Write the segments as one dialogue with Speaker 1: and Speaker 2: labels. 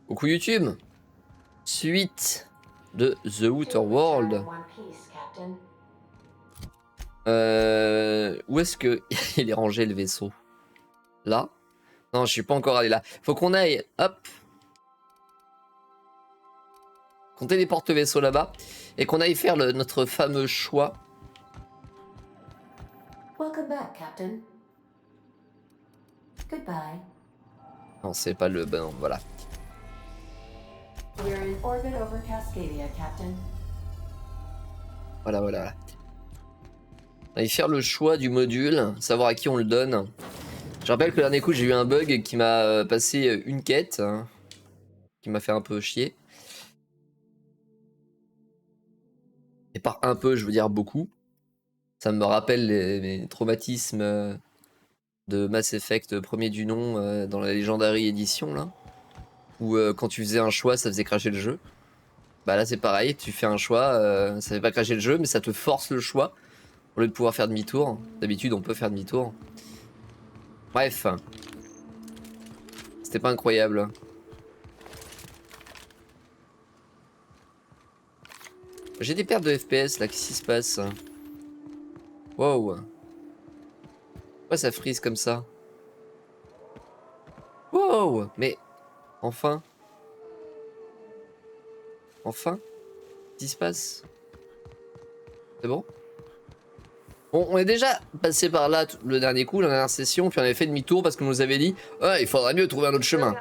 Speaker 1: Coucou YouTube. Suite de The Outer World. Où est-ce que il est rangé le vaisseau? Là? Non, je suis pas encore allé là. Faut qu'on aille, hop. Qu'on téléporte le vaisseau là-bas. Et qu'on aille faire notre fameux choix.
Speaker 2: Welcome back, Captain. Goodbye.
Speaker 1: Non, c'est pas le... Ben non, voilà.
Speaker 2: We're in orbit over Cascadia, Captain.
Speaker 1: Voilà. On va faire le choix du module, savoir à qui on le donne. Je rappelle que le dernier coup, j'ai eu un bug qui m'a passé une quête. Hein, qui m'a fait un peu chier. Et par un peu, je veux dire beaucoup. Ça me rappelle mes traumatismes de Mass Effect premier du nom dans la Legendary Edition là. Où quand tu faisais un choix, ça faisait cracher le jeu. Bah là c'est pareil, tu fais un choix, ça fait pas cracher le jeu, mais ça te force le choix au lieu de pouvoir faire demi-tour. D'habitude on peut faire demi-tour. Bref. C'était pas incroyable. J'ai des pertes de FPS là, qu'est-ce qui se passe? Wow. Pourquoi ça freeze comme ça? Wow. Mais enfin. Enfin. Qu'est-ce qui se passe? C'est bon? Bon, on est déjà passé par là le dernier coup, la dernière session, puis on avait fait demi-tour parce qu'on nous avait dit il faudrait mieux trouver un autre chemin.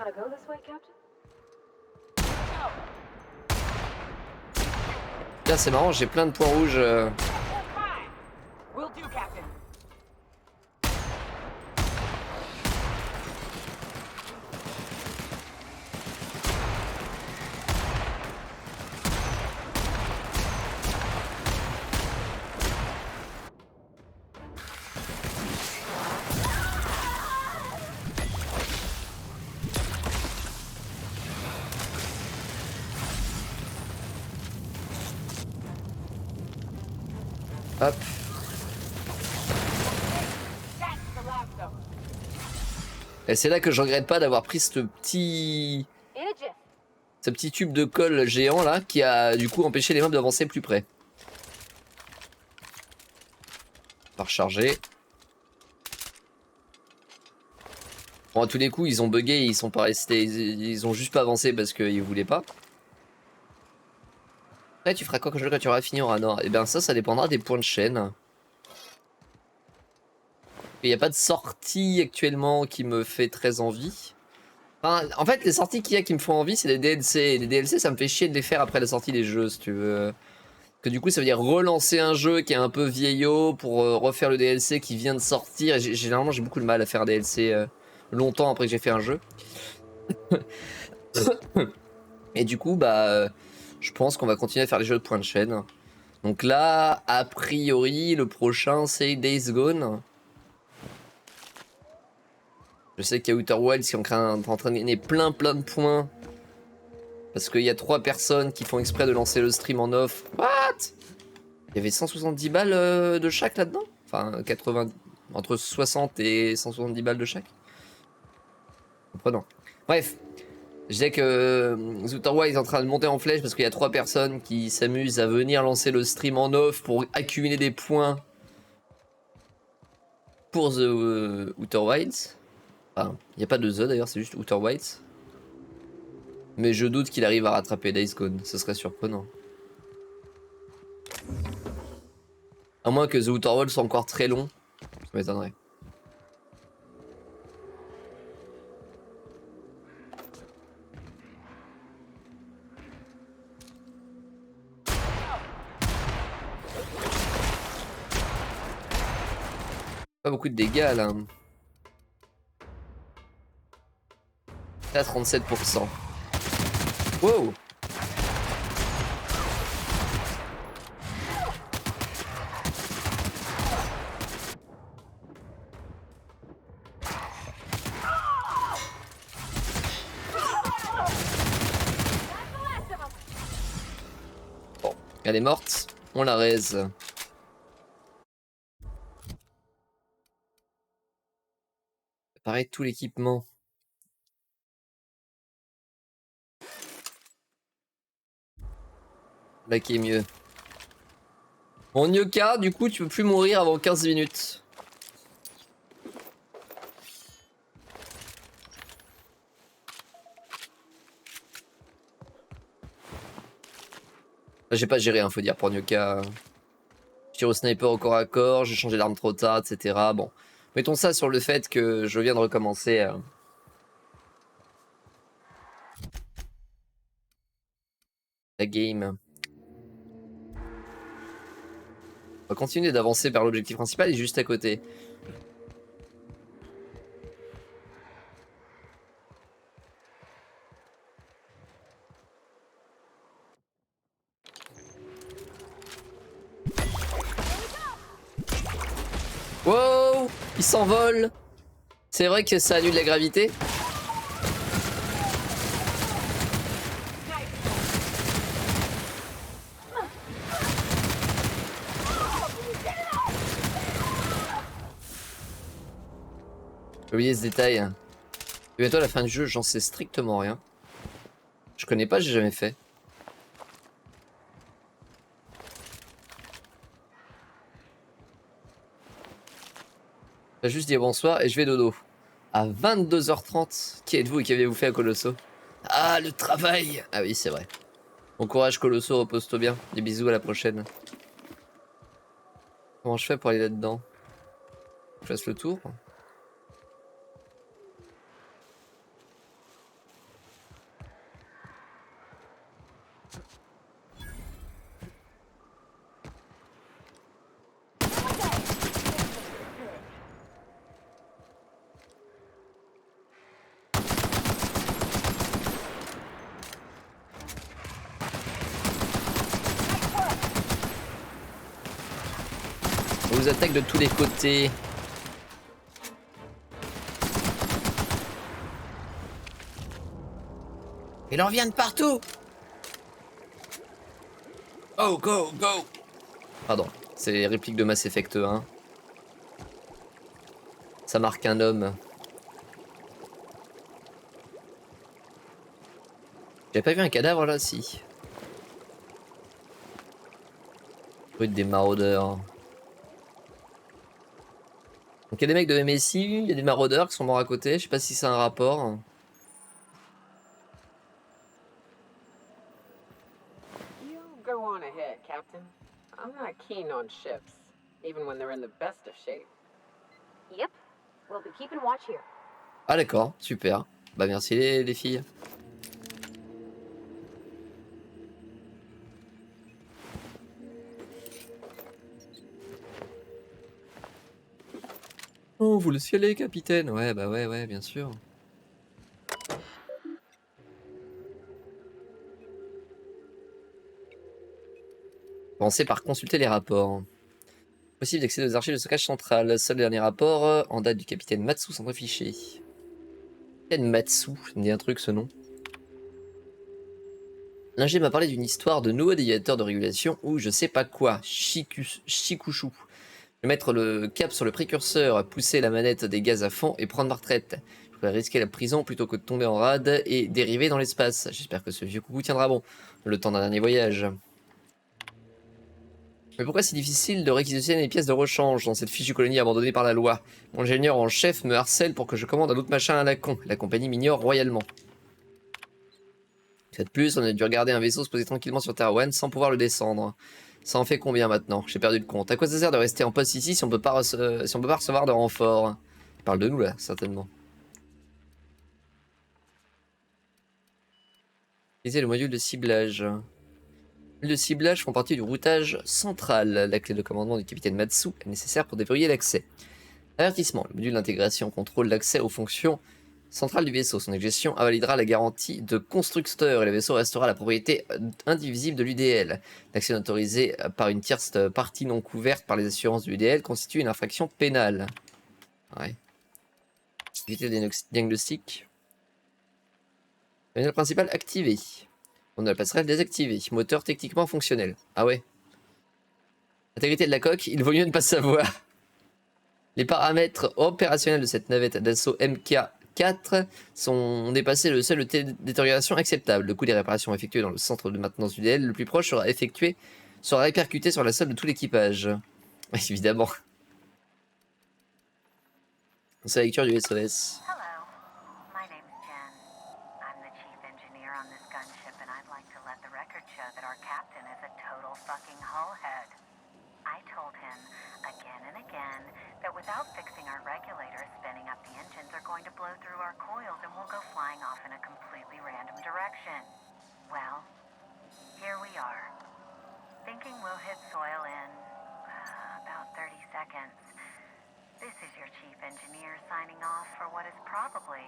Speaker 1: Là, c'est marrant, j'ai plein de points rouges. Hop. Et c'est là que je regrette pas d'avoir pris ce petit tube de colle géant là qui a du coup empêché les mobs d'avancer plus près. On va recharger. Bon, à tous les coups, ils ont bugué, ils sont pas restés, ils ont juste pas avancé parce qu'ils voulaient pas. Après, tu feras quoi quand tu auras fini en Ranor? Et bien ça dépendra des points de chaîne. Il n'y a pas de sortie actuellement qui me fait très envie. Enfin, en fait, les sorties qu'il y a qui me font envie, c'est les DLC. Les DLC, ça me fait chier de les faire après la sortie des jeux, si tu veux. Que du coup, ça veut dire relancer un jeu qui est un peu vieillot pour refaire le DLC qui vient de sortir. Et généralement, j'ai beaucoup de mal à faire un DLC longtemps après que j'ai fait un jeu. Et du coup, bah, je pense qu'on va continuer à faire les jeux de point de chaîne. Donc là, a priori, le prochain, c'est Days Gone. Je sais qu'il y a Outer Wilds qui est en train de gagner plein de points. Parce qu'il y a 3 personnes qui font exprès de lancer le stream en off. What? Il y avait 170 balles de chaque là-dedans? Enfin, 80... entre 60 et 170 balles de chaque. Comprenant. Bref. Je disais que Outer Wilds est en train de monter en flèche parce qu'il y a 3 personnes qui s'amusent à venir lancer le stream en off pour accumuler des points pour The Outer Wilds. Enfin, il n'y a pas de The d'ailleurs, c'est juste Outer Wilds. Mais je doute qu'il arrive à rattraper Days Gone, ce serait surprenant. À moins que The Outer Worlds soit encore très long, ça m'étonnerait. Pas beaucoup de dégâts là. À 37%. Wow! Bon, elle est morte, on la raise. Pareil, tout l'équipement. Là qui est mieux. Bon, Nyoka, du coup, tu peux plus mourir avant 15 minutes. J'ai pas géré, hein, faut dire, pour Nyoka. Je tire au sniper au corps à corps, j'ai changé d'arme trop tard, etc. Bon, mettons ça sur le fait que je viens de recommencer. La game. On va continuer d'avancer vers l'objectif principal et juste à côté. Wow, il s'envole. C'est vrai que ça annule la gravité. J'ai oublié ce détail. Et bientôt à la fin du jeu, j'en sais strictement rien. Je connais pas, j'ai jamais fait. J'ai juste dit bonsoir et je vais dodo. À 22h30, qui êtes-vous et qu'avez-vous fait à Colosso? Ah, le travail! Ah oui, c'est vrai. Bon courage Colosso, repose-toi bien. Des bisous, à la prochaine. Comment je fais pour aller là-dedans? Je fasse le tour? On vous attaque de tous les côtés. Il en vient de partout! Oh, go, go! Pardon, c'est les répliques de Mass Effect 1. Ça marque un homme. J'avais pas vu un cadavre là, si. Brut des maraudeurs. Donc il y a des mecs de MSI, il y a des maraudeurs qui sont morts à côté, je sais pas si c'est un rapport.
Speaker 3: You go on ahead, Captain. I'm not keen on ships, even when they're in the best of shape.
Speaker 4: Yep, we'll be keeping watch here.
Speaker 1: Ah d'accord, super. Bah merci les filles. Oh, vous le cielez, capitaine. Ouais, bah ouais, bien sûr. Commencez par consulter les rapports. Possible d'accéder aux archives de stockage central. Seul dernier rapport en date du capitaine Matsu centré fichier. Capitaine Matsu, ça me dit un truc ce nom. L'ingé m'a parlé d'une histoire de nouveau déviateur de régulation ou je sais pas quoi. Shikushu. Je vais mettre le cap sur le précurseur, pousser la manette des gaz à fond et prendre ma retraite. Je pourrais risquer la prison plutôt que de tomber en rade et dériver dans l'espace. J'espère que ce vieux coucou tiendra bon. Le temps d'un dernier voyage. Mais pourquoi c'est difficile de réquisitionner les pièces de rechange dans cette fichue colonie abandonnée par la loi? Mon ingénieur en chef me harcèle pour que je commande un autre machin à la con. La compagnie m'ignore royalement. De plus, on a dû regarder un vaisseau se poser tranquillement sur Terre sans pouvoir le descendre. Ça en fait combien maintenant? J'ai perdu le compte. À quoi ça sert de rester en poste ici si on peut pas, recevoir de renfort? Il parle de nous là, certainement. Utilisez le module de ciblage. Les modules de ciblage font partie du routage central. La clé de commandement du capitaine Matsu est nécessaire pour déverrouiller l'accès. Avertissement. Le module d'intégration contrôle l'accès aux fonctions centrales du vaisseau. Son gestion invalidera la garantie de constructeur et le vaisseau restera la propriété indivisible de l'UDL. L'accès autorisé par une tierce partie non couverte par les assurances de l'UDL constitue une infraction pénale. Ouais. Activité de diagnostic. Terminal principal activé. On a la passerelle désactivée. Moteur techniquement fonctionnel. Ah ouais. Intégrité de la coque, il vaut mieux ne pas savoir. Les paramètres opérationnels de cette navette d'assaut MK 4 sont dépassés le seuil de détérioration acceptable. Le coût des réparations effectuées dans le centre de maintenance du DL le plus proche sera répercuté sur la somme de tout l'équipage. Évidemment. C'est la lecture du SOS.
Speaker 5: Hello, my name's Jen. I'm the chief engineer on this gunship, and I'd like to let the record show that our captain is a total fucking hullhead. I told him again and again that without fixing our regulators, spinning up the engines are going to blow through our coils and we'll go flying off in a completely random direction. Well, here we are. Thinking we'll hit soil in about 30 seconds. This is your chief engineer signing off for what is probably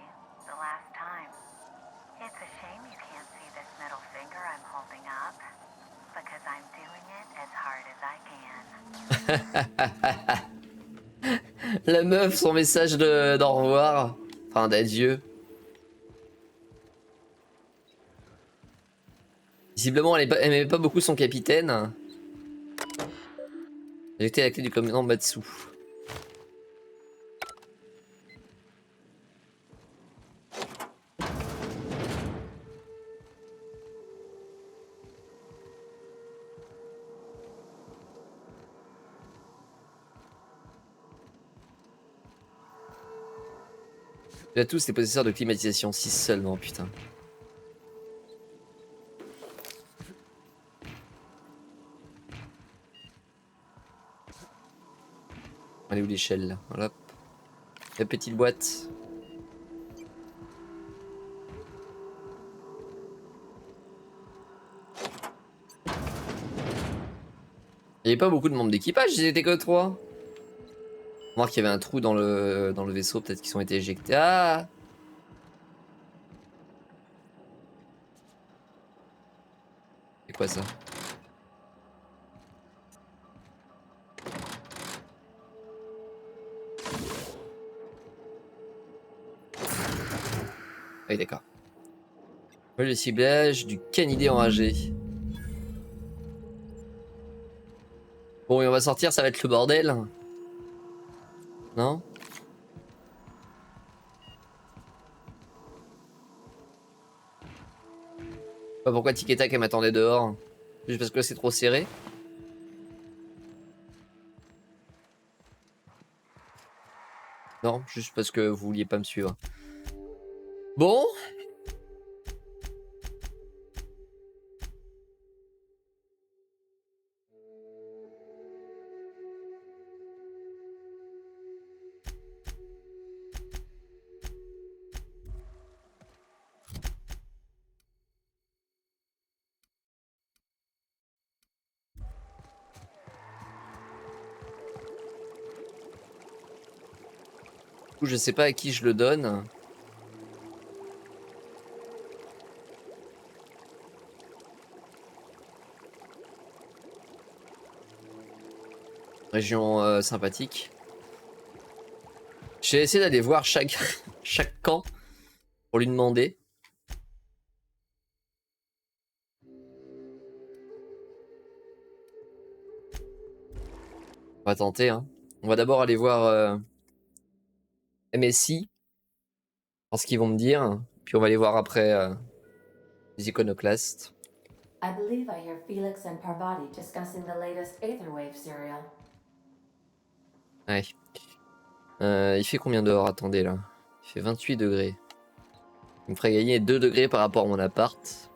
Speaker 5: the last time. It's a shame you can't see this middle finger I'm holding up, because I'm doing it as hard as I can.
Speaker 1: La meuf, son message d'au revoir, enfin d'adieu. Visiblement, elle aimait pas beaucoup son capitaine. J'ai été la clé du commandant Matsu. Déjà tous les possesseurs de climatisation, 6 seulement, putain. Elle est où l'échelle là? Voilà. La petite boîte. Il n'y avait pas beaucoup de membres d'équipage, ils étaient que 3. Remarque qu'il y avait un trou dans le vaisseau, peut-être qu'ils ont été éjectés. Ah! C'est quoi ça? Oui, d'accord. Le ciblage du canidé enragé. Bon, et on va sortir, ça va être le bordel. Non? Pas pourquoi Tic et Tac elle m'attendait dehors. Juste parce que c'est trop serré. Non, juste parce que vous vouliez pas me suivre. Bon. Je sais pas à qui je le donne. Région sympathique. J'ai essayé d'aller voir chaque camp pour lui demander. On va tenter, hein. On va d'abord aller voir MSI, voir ce qu'ils vont me dire, puis on va aller voir après les iconoclastes.
Speaker 2: I believe I hear Felix and Parvati discussing the latest Aetherwave serial.
Speaker 1: Ouais. Il fait combien dehors? Attendez là. Il fait 28 degrés. Il me ferait gagner 2 degrés par rapport à mon appart.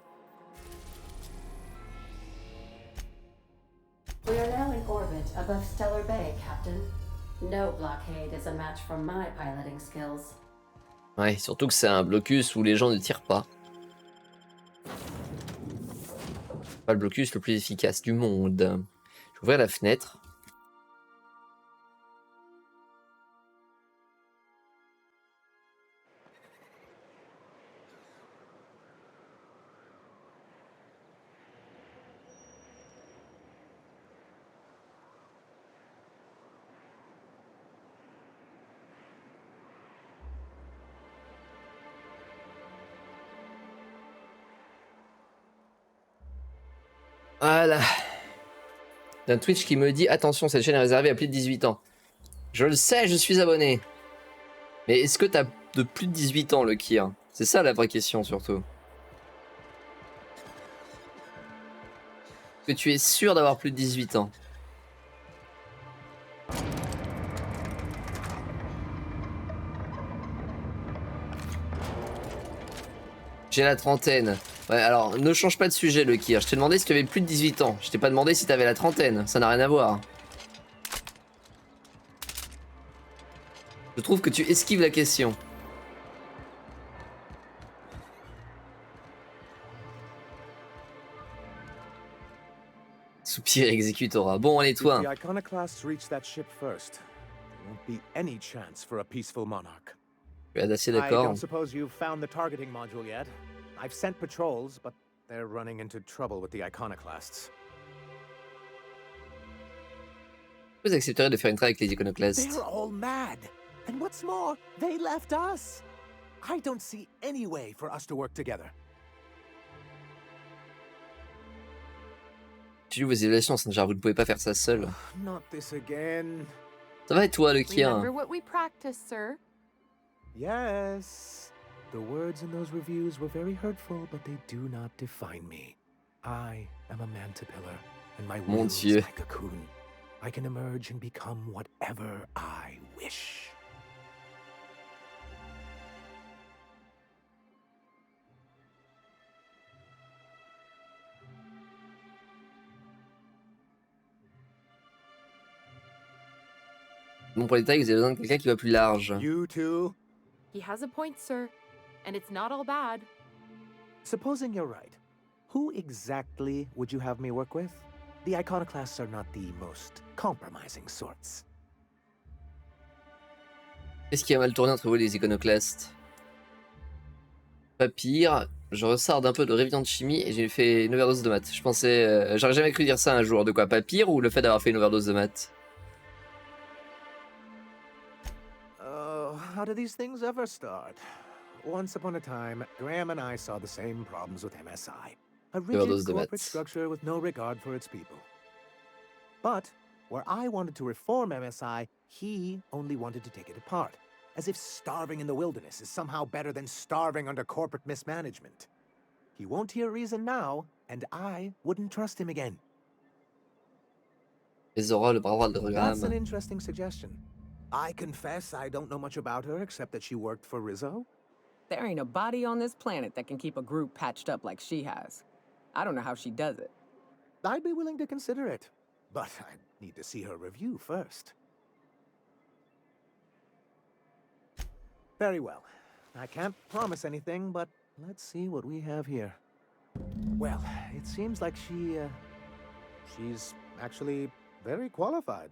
Speaker 2: We are now in orbit above Stellar Bay, Captain. No blockade is a match for my piloting skills.
Speaker 1: Ouais, surtout que c'est un blocus où les gens ne tirent pas. Pas le blocus le plus efficace du monde. Je vais ouvrir la fenêtre. Voilà. D'un Twitch qui me dit attention, cette chaîne est réservée à plus de 18 ans. Je le sais, je suis abonné. Mais est-ce que t'as de plus de 18 ans, le Kir? C'est ça la vraie question, surtout. Que tu es sûr d'avoir plus de 18 ans? J'ai la trentaine. Ouais, alors, ne change pas de sujet, le Kir. Je t'ai demandé si tu avais plus de 18 ans. Je t'ai pas demandé si tu avais la trentaine. Ça n'a rien à voir. Je trouve que tu esquives la question. Soupir exécutora. Bon, allez, toi.
Speaker 6: If the iconoclasts reach that ship first, there won't be any chance for a peaceful monarch.
Speaker 1: Je suis assez
Speaker 6: I
Speaker 1: d'accord.
Speaker 6: don't suppose you've found the targeting module yet. I've sent patrols, but they're running into trouble with the iconoclasts.
Speaker 1: Vous accepteriez de faire une traite avec les iconoclastes?
Speaker 6: They're all mad. And what's more, they left us. I don't see any way for us to work together.
Speaker 1: J'ai lu vos évaluations, genre vous ne pouvez pas faire ça seul.
Speaker 6: Not this again.
Speaker 1: Ça va et toi, le Kir?
Speaker 7: Remember what we practiced, sir.
Speaker 6: Yes. The words in those reviews were very hurtful, but they do not define me. I am a mantipillar, and my will is
Speaker 1: Dieu.
Speaker 6: my cocoon. I can emerge and become whatever I wish.
Speaker 1: Bon, pour les tailles, vous avez besoin de quelqu'un qui va plus large.
Speaker 6: You too?
Speaker 7: He has a point, sir. And it's not all bad.
Speaker 6: Supposing you're right, who exactly would you have me work with? The iconoclasts are not the most compromising sorts.
Speaker 1: Qu'est-ce qui a mal tourné entre vous et les iconoclastes? Pas pire, je ressors d'un peu de révision de chimie et j'ai fait une overdose de maths. Je pensais... j'aurais jamais cru dire ça un jour. De quoi, pas pire ou le fait d'avoir fait une overdose de maths?
Speaker 6: How do these things ever start? Once upon a time, Graham and I saw the same problems with MSI. A rigid corporate structure with no regard for its people. But, where I wanted to reform MSI, he only wanted to take it apart. As if starving in the wilderness is somehow better than starving under corporate mismanagement. He won't hear reason now, and I wouldn't trust him again.
Speaker 1: Les auras, le bras droit de
Speaker 6: That's an
Speaker 1: Graham.
Speaker 6: interesting suggestion. I confess I don't know much about her except that she worked for Rizzo.
Speaker 3: There ain't a body on this planet that can keep a group patched up like she has. I don't know how she does it.
Speaker 6: I'd be willing to consider it, but I need to see her review first. Very well. I can't promise anything, but let's see what we have here. Well, it seems like she's actually very qualified.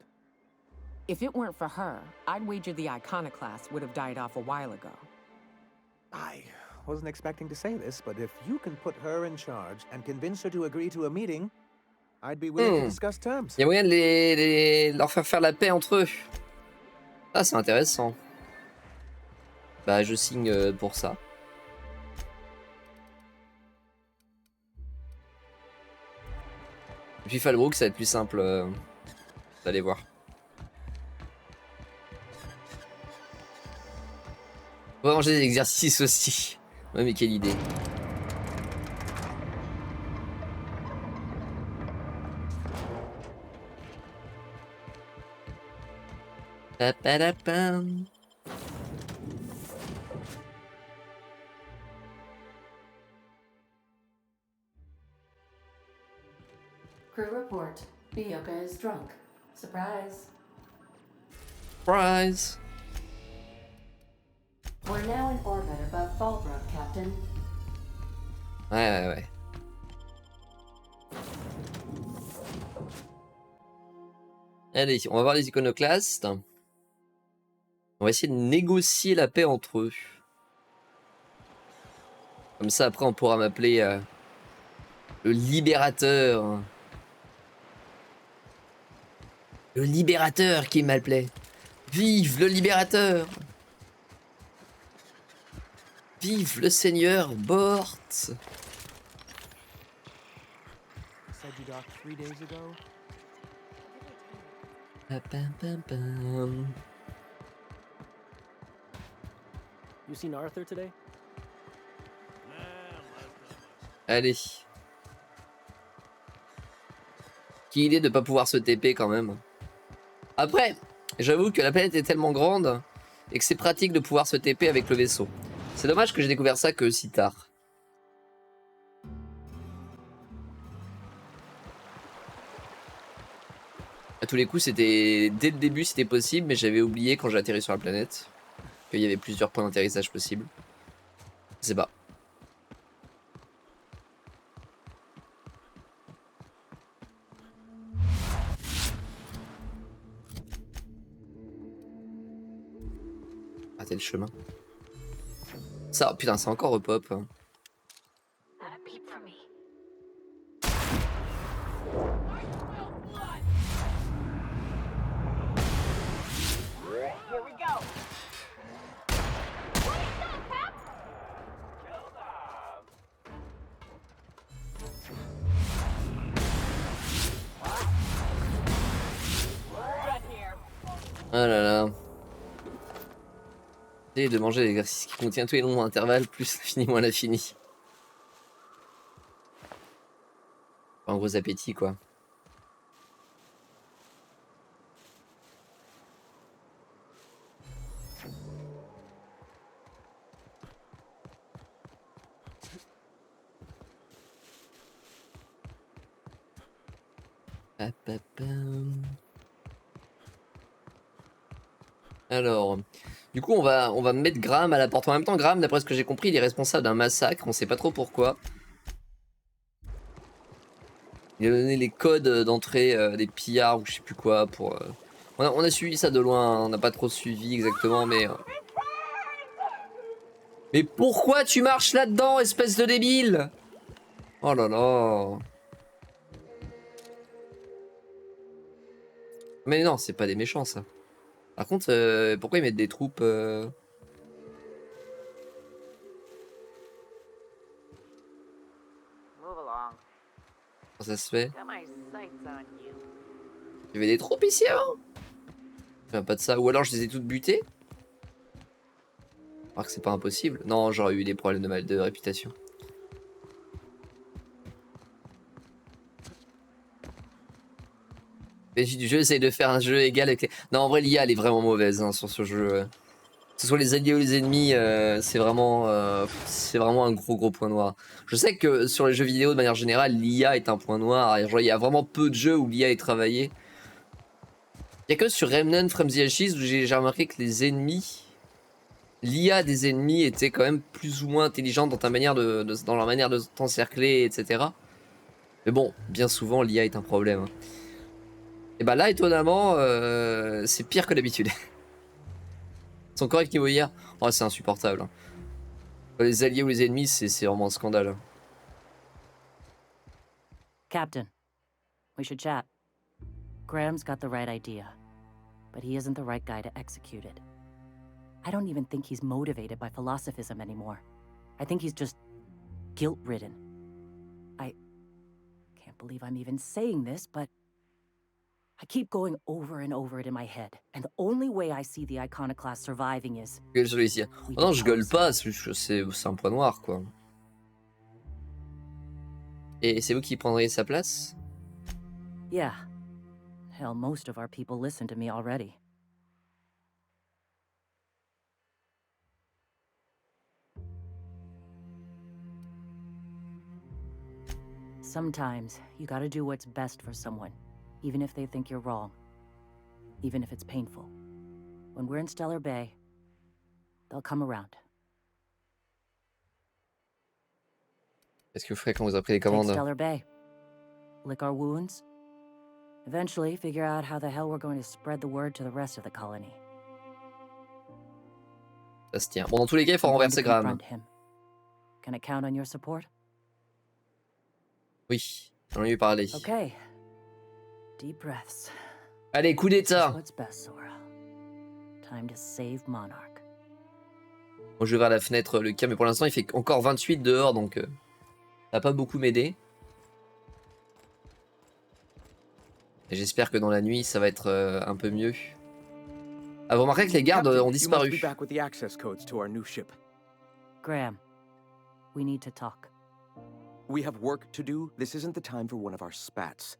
Speaker 3: If it weren't for her, I'd wager the iconoclast would have died off a while ago.
Speaker 6: I wasn't expecting to say this, but if you can put her in charge and convince her to agree to a meeting, I'd be willing to discuss terms.
Speaker 1: Il y a moyen de leur faire la paix entre eux. Ah, c'est intéressant. Bah, je signe pour ça. Et puis Falbrook, ça va être plus simple. Vous allez voir. On va ranger des exercices aussi. Ouais, mais quelle idée. Pa-pa-da-pam.
Speaker 2: Crew report. Bioka is drunk. Surprise.
Speaker 1: Surprise.
Speaker 2: We're now in orbit above Fallbrook, Captain.
Speaker 1: Ouais. Allez, on va voir les iconoclastes. On va essayer de négocier la paix entre eux. Comme ça, après, on pourra m'appeler le libérateur. Le libérateur qui m'appelait. Vive le libérateur! Vive le Seigneur Bort!
Speaker 6: Said you docked 3 days ago?
Speaker 1: Pa-pam-pam-pam.
Speaker 8: You seen Arthur today?
Speaker 1: Allez. Qui idée de pas pouvoir se TP quand même. Après, j'avoue que la planète est tellement grande et que c'est pratique de pouvoir se TP avec le vaisseau. C'est dommage que j'ai découvert ça que si tard. À tous les coups, c'était dès le début, c'était possible, mais j'avais oublié quand j'ai atterri sur la planète qu'il y avait plusieurs points d'atterrissage possibles. Je sais pas. Ah, t'es le chemin. Ça, putain, c'est encore repop. Hein. Ah là là. Et de manger l'exercice qui contient tous les nombres intervalles, plus l'infini moins l'infini. Un gros appétit quoi. Alors, du coup, on va mettre Graham à la porte. En même temps, Graham, d'après ce que j'ai compris, il est responsable d'un massacre. On sait pas trop pourquoi. Il a donné les codes d'entrée des pillards ou je sais plus quoi pour. On a suivi ça de loin. On n'a pas trop suivi exactement, mais. Mais pourquoi tu marches là-dedans, espèce de débile? Oh là là. Mais non, c'est pas des méchants ça. Par contre, pourquoi ils mettent des troupes Comment ça se fait? Il y avait des troupes ici avant? Enfin, pas de ça. Ou alors je les ai toutes butées? Alors que c'est pas impossible. Non, j'aurais eu des problèmes de mal de réputation. Les du jeu essaye de faire un jeu égal avec les... Non, en vrai, l'IA, elle est vraiment mauvaise hein, sur ce jeu. Que ce soit les alliés ou les ennemis, c'est vraiment un gros point noir. Je sais que sur les jeux vidéo, de manière générale, l'IA est un point noir. Il y a vraiment peu de jeux où l'IA est travaillée. Il y a que sur Remnant from the Ashes où j'ai remarqué que les ennemis... L'IA des ennemis était quand même plus ou moins intelligente dans, dans leur manière de t'encercler, etc. Mais bon, bien souvent, l'IA est un problème. Hein. Et bah là, étonnamment, c'est pire que d'habitude. Ils sont corrects niveau IA. Oh, c'est insupportable. Hein. Les alliés ou les ennemis, c'est vraiment un scandale. Hein.
Speaker 9: Captain, we should chat. Graham's got the right idea, but he isn't the right guy to execute it. I don't even think he's motivated by philosophism anymore. I think he's just guilt-ridden. I can't believe I'm even saying this, but I keep going over and over it in my head, and the only way I see the iconoclast surviving is...
Speaker 1: Gueule sur les IA. Oh non, je gueule pas, c'est un point noir, quoi. Et c'est vous qui prendriez sa place?
Speaker 9: Yeah. Hell, most of our people listen to me already. Sometimes, you gotta do what's best for someone, even if they think you're wrong. Even if it's painful. When we're in Stellar Bay, they'll come around.
Speaker 1: Qu'est-ce que vous ferez quand vous avez pris les commandes?
Speaker 9: Take Stellar Bay. Lick our wounds. Eventually, figure out how the hell we're going to spread the word to the rest of the colony.
Speaker 1: Ça se tient. Bon, dans tous les cas, il faut renverser Graham.
Speaker 9: Can I count on your support?
Speaker 1: Oui, on lui parler.
Speaker 9: Okay. Deep breaths.
Speaker 1: Allez, coup d'état.
Speaker 9: Time to save Monarch.
Speaker 1: Bon, je vais vers la fenêtre le cas, mais pour l'instant, il fait encore 28 dehors, donc ça va pas beaucoup m'aider. Et j'espère que dans la nuit, ça va être un peu mieux. Ah, vous remarquez que les gardes ont disparu.
Speaker 9: Graham, we need to talk.
Speaker 8: We have work to do. This isn't the time for one of our spats.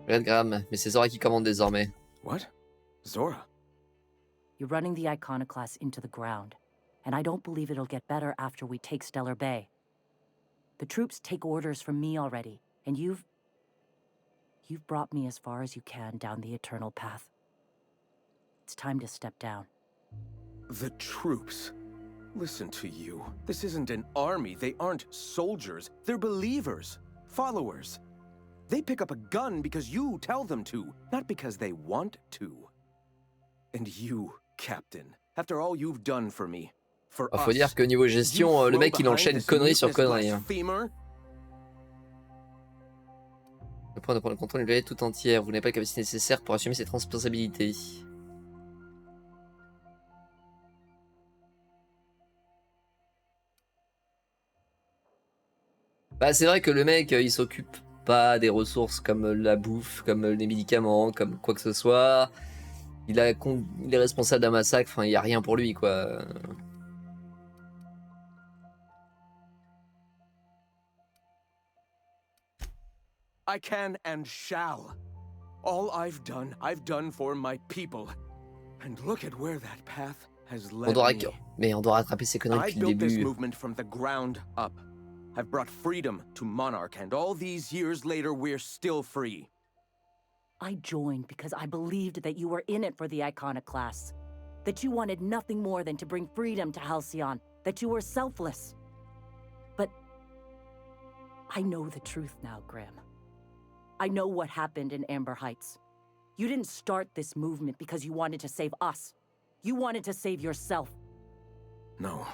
Speaker 1: Regarde Graham, mais c'est Zora qui commande désormais.
Speaker 8: What? Zora?
Speaker 9: You're running the iconoclast into the ground, and I don't believe it'll get better after we take Stellar Bay. The troops take orders from me already, and you've brought me as far as you can down the eternal path. It's time to step down.
Speaker 8: The troops? Listen to you. This isn't an army. They aren't soldiers. They're believers. Followers. They pick up a gun because you tell them to, not because they want to. And you, Captain, after all you've done for me, for us,
Speaker 1: faut dire que niveau gestion, le mec il enchaîne connerie sur connerie. Hein. Le point de prendre le contrôle d'une planète tout entière. Vous n'avez pas la capacité nécessaire pour assumer cette responsabilité. Bah c'est vrai que le mec il s'occupe pas des ressources comme la bouffe, comme les médicaments, comme quoi que ce soit. Il est responsable d'un massacre, enfin il n'y a rien pour lui quoi.
Speaker 8: I can and shall. All I've done for my people. And look at where that path has led me.
Speaker 1: Mais on doit rattraper ces conneries depuis le début.
Speaker 8: I built this movement from the ground up. I've brought freedom to Monarch, and all these years later, we're still free.
Speaker 9: I joined because I believed that you were in it for the iconoclasts. That you wanted nothing more than to bring freedom to Halcyon. That you were selfless. But I know the truth now, Graham. I know what happened in Amber Heights. You didn't start this movement because you wanted to save us. You wanted to save yourself.
Speaker 8: No.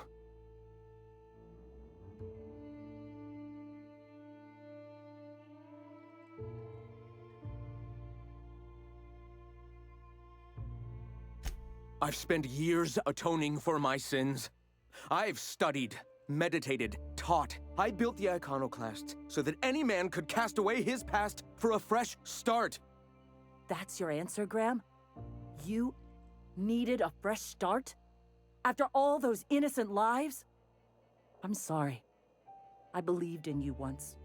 Speaker 8: I've spent years atoning for my sins. I've studied, meditated, taught. I built the iconoclasts so that any man could cast away his past for a fresh start.
Speaker 9: That's your answer, Graham? You needed a fresh start? After all those innocent lives? I'm sorry. I believed in you once.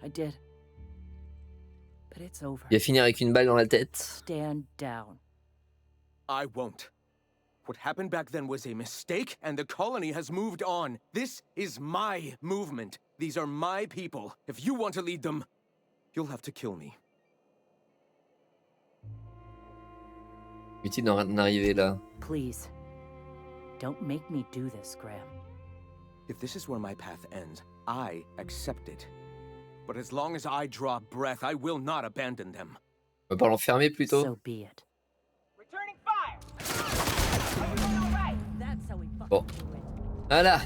Speaker 9: I did. But it's over.
Speaker 1: Il va finir avec une balle dans la tête.
Speaker 9: Stand down.
Speaker 8: I won't. What happened back then was a mistake, and the colony has moved on. This is my movement. These are my people. If you want to lead them, you'll have to kill me.
Speaker 1: Utile d'en arriver là.
Speaker 9: Please, don't make me do this, Graham.
Speaker 8: If this is where my path ends, I accept it. But as long as I draw breath, I will not abandon them.
Speaker 1: On va pas l'enfermer plutôt.
Speaker 9: So be it.
Speaker 3: Returning fire.
Speaker 1: Bon. Voilà.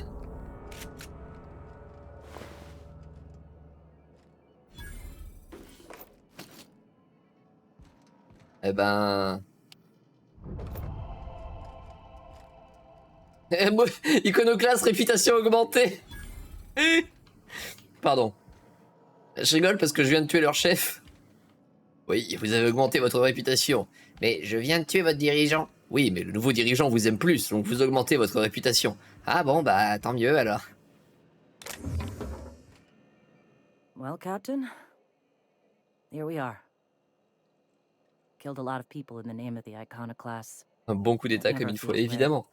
Speaker 1: Eh ben... Iconoclaste, réputation augmentée. Pardon. Je rigole parce que je viens de tuer leur chef. Oui, vous avez augmenté votre réputation. Mais je viens de tuer votre dirigeant. Oui, mais le nouveau dirigeant vous aime plus, donc vous augmentez votre réputation. Ah bon, bah tant mieux alors.
Speaker 9: Well, Captain, here we are. Killed a lot of people in the name of the iconoclasts.
Speaker 1: Un bon coup d'état comme il faut, évidemment.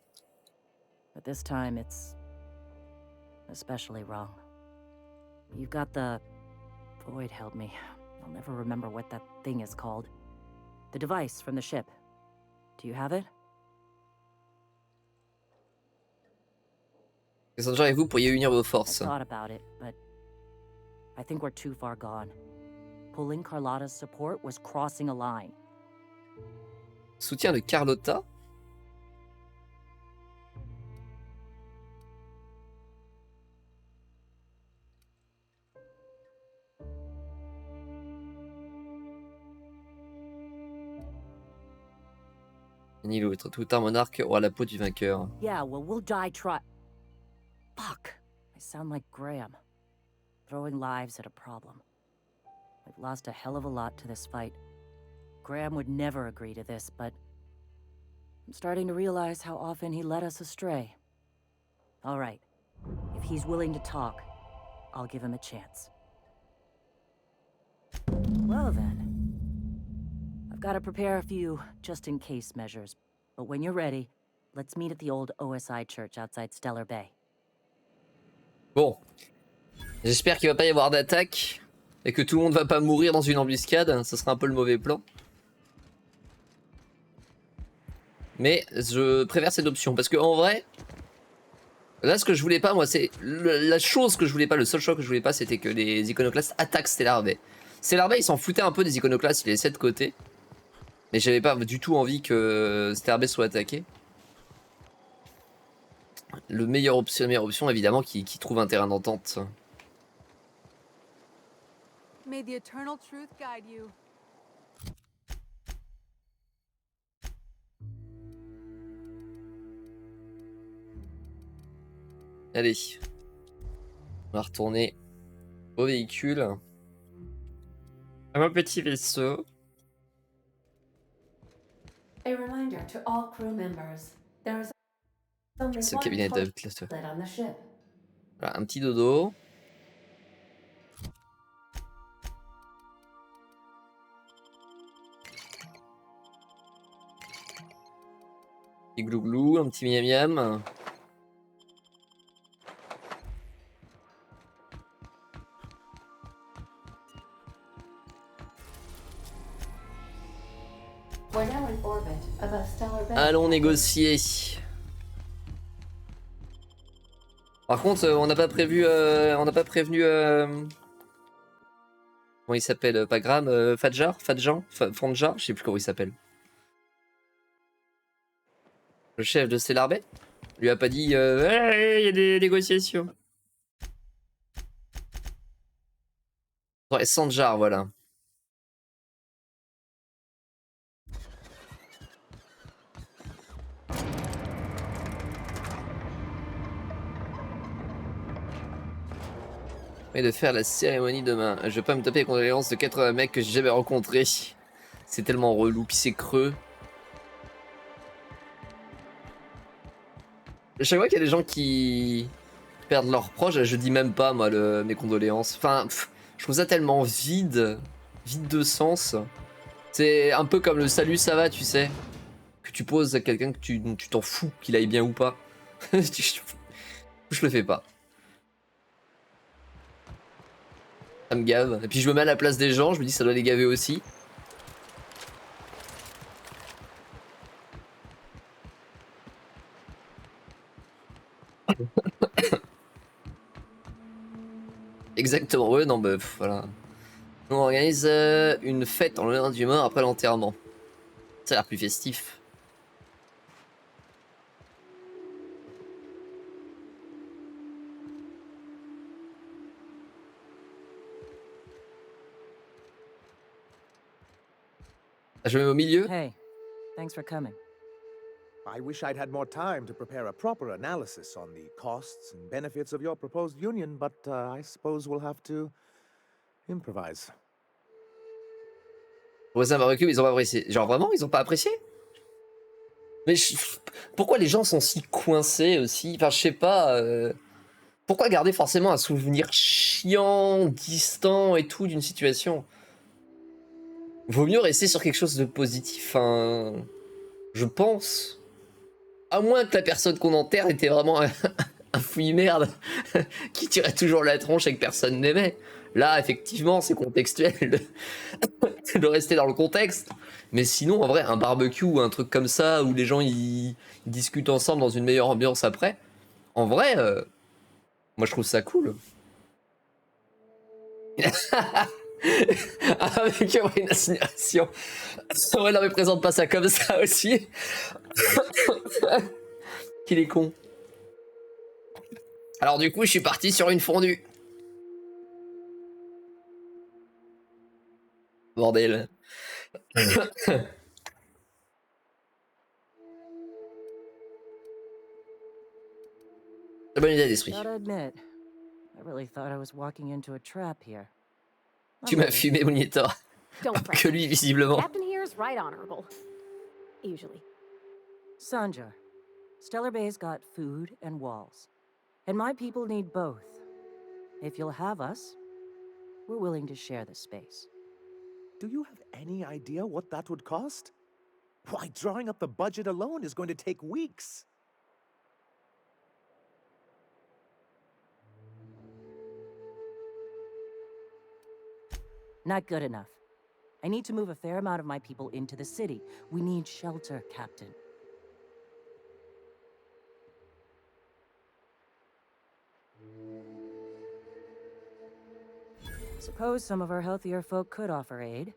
Speaker 9: But this time it's especially wrong. You've got the... Void help me. I'll never remember what that thing is called. The device from the ship. Do you have it?
Speaker 1: Cassandra et vous pourriez unir vos forces.
Speaker 9: I thought about it, but I think we're too far gone. Pulling Carlotta's support was crossing a line.
Speaker 1: Soutien de Carlotta? Nilo, votre tout tard monarque aura la peau du vainqueur.
Speaker 9: Yeah, well, we'll die Fuck. I sound like Graham. Throwing lives at a problem. We've lost a hell of a lot to this fight. Graham would never agree to this, but I'm starting to realize how often he led us astray. All right. If he's willing to talk, I'll give him a chance. Well then. I've got to prepare a few just-in-case measures, but when you're ready, let's meet at the old OSI church outside Stellar Bay.
Speaker 1: Bon. J'espère qu'il va pas y avoir d'attaque et que tout le monde va pas mourir dans une embuscade. Ce sera un peu le mauvais plan. Mais je préfère cette option parce que en vrai, là ce que je voulais pas moi c'est la chose que je voulais pas, le seul choix que je voulais pas c'était que les iconoclastes attaquent Stellar Bay. Stellar Bay ils s'en foutaient un peu des iconoclastes, ils les laissaient de côté. Mais j'avais pas du tout envie que Stellar Bay soit attaqué. La meilleure option évidemment qui trouve un terrain d'entente.
Speaker 7: May the eternal truth guide you.
Speaker 1: Allez, on va retourner au véhicule. À mon petit vaisseau.
Speaker 2: A reminder to all crew members, there is only
Speaker 1: C'est le
Speaker 2: one
Speaker 1: cabinet
Speaker 2: toilet
Speaker 1: de...
Speaker 2: on the ship.
Speaker 1: Voilà, un petit dodo. Un petit glouglou, un petit miam miam.
Speaker 2: We're now in orbit above Stellar Bay.
Speaker 1: Allons négocier. Par contre, on n'a pas prévu, on n'a pas prévenu. Comment il s'appelle? Pas Graham, Fadjar, Fandjar, je sais plus comment il s'appelle. Le chef de Stellar Bay lui a pas dit, hey, il y a des négociations. Ouais, Sandjar, voilà. Et de faire la cérémonie demain. Je vais pas me taper les condoléances de 80 mecs que j'ai jamais rencontrés. C'est tellement relou, puis c'est creux. Chaque fois qu'il y a des gens qui perdent leurs proches, je dis même pas moi mes condoléances. Enfin, je trouve ça tellement vide de sens. C'est un peu comme le salut ça va, tu sais, que tu poses à quelqu'un que tu t'en fous qu'il aille bien ou pas. Je le fais pas. Ça me gave. Et puis je me mets à la place des gens, je me dis ça doit les gaver aussi. Exactement, ouais, non, bah voilà. On organise une fête en l'honneur du mort après l'enterrement. Ça a l'air plus festif. Je me mets au milieu.
Speaker 9: Hey, thanks for coming.
Speaker 6: I wish I'd had more time to prepare a proper analysis on the costs and benefits of your proposed union, but I suppose we'll have to improvise.
Speaker 1: Voisin barbecue, ils ont pas apprécié. Genre vraiment, ils ont pas apprécié? Mais pourquoi les gens sont si coincés aussi? Enfin, je sais pas. Pourquoi garder forcément un souvenir chiant, distant et tout d'une situation? Vaut mieux rester sur quelque chose de positif, hein, je pense. À moins que la personne qu'on enterre était vraiment un fouille-merde qui tirait toujours la tronche et que personne n'aimait. Là, effectivement, c'est contextuel de rester dans le contexte. Mais sinon, en vrai, un barbecue ou un truc comme ça où les gens ils discutent ensemble dans une meilleure ambiance après, en vrai, moi je trouve ça cool. Avec une assignation. Ouais, non, mais présente pas ça comme ça aussi. Qu'il est con. Alors, du coup, je suis parti sur une fondue. Bordel. C'est bonne idée d'esprit.
Speaker 9: Gotta admit, I really thought I was walking into a trap here.
Speaker 1: Tu m'as fumé, Monitor.
Speaker 4: Don't fret.
Speaker 1: Que lui, visiblement.
Speaker 4: Captain here's right honorable. Usually.
Speaker 9: Sanja, Stellar Bay's got food and walls. And my people need both. If you'll have us, we're willing to share the space.
Speaker 6: Do you have any idea what that would cost? Why, drawing up the budget alone is going to take weeks.
Speaker 9: Not good enough. I need to move a fair amount of my people into the city. We need shelter, Captain. Suppose some of our healthier folk could offer aid.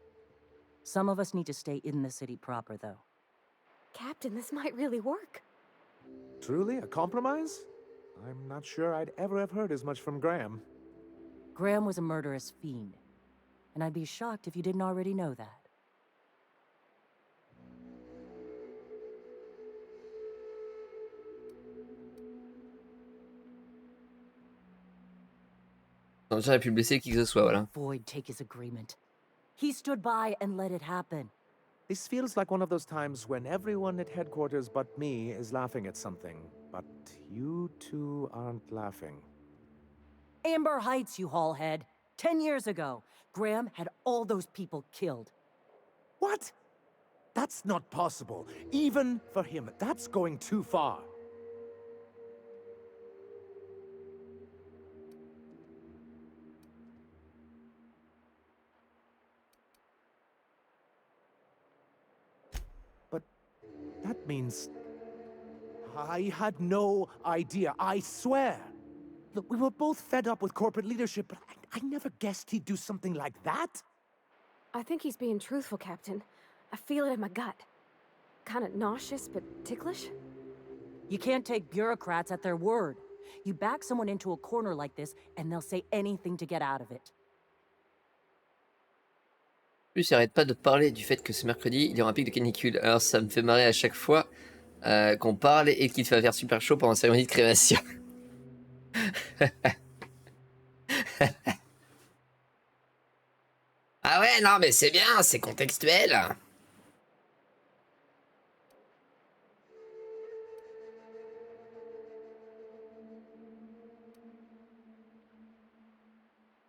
Speaker 9: Some of us need to stay in the city proper, though.
Speaker 4: Captain, this might really work.
Speaker 6: Truly, a compromise? I'm not sure I'd ever have heard as much from Graham.
Speaker 9: Graham was a murderous fiend, and I'd be shocked if you didn't already know that.
Speaker 1: Non, j'aurais pu blesser qui que ce soit, voilà.
Speaker 9: Void take his agreement. He stood by and let it happen.
Speaker 6: This feels like one of those times when everyone at headquarters but me is laughing at something, but you two aren't laughing.
Speaker 9: Amber Heights, you haulhead. 10 years ago, Graham had all those people killed.
Speaker 6: What? That's not possible. Even for him, that's going too far. But that means I had no idea, I swear. Look, we were both fed up with corporate leadership, but I never guessed he'd do something like that.
Speaker 4: I think he's being truthful, Captain. I feel it in my gut. Kinda nauseous, but ticklish.
Speaker 9: You can't take bureaucrats at their word. You back someone into a corner like this, and they'll say anything to get out of it.
Speaker 1: En plus, il arrête pas de parler du fait que ce mercredi, il y aura un pic de canicule. Alors ça me fait marrer à chaque fois qu'on parle et qu'il va faire super chaud pendant la cérémonie de crémation. Ah ouais, non mais c'est bien, c'est contextuel.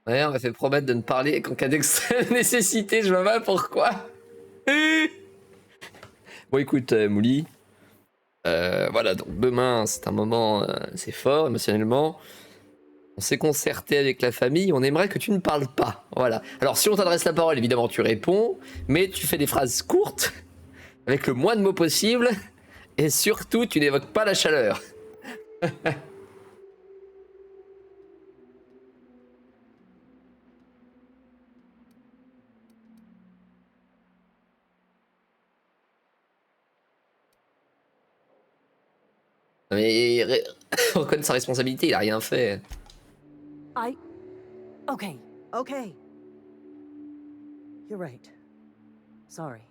Speaker 1: Ouais, on m'a fait promettre de ne parler qu'en cas d'extrême nécessité, je vois pas pourquoi. Bon écoute, Mouli, voilà, donc demain c'est un moment assez fort émotionnellement. On s'est concerté avec la famille, on aimerait que tu ne parles pas. Voilà. Alors si on t'adresse la parole, évidemment tu réponds, mais tu fais des phrases courtes, avec le moins de mots possible, et surtout tu n'évoques pas la chaleur. Mais reconnaît sa responsabilité, il a rien fait.
Speaker 9: Okay. You're right. Sorry.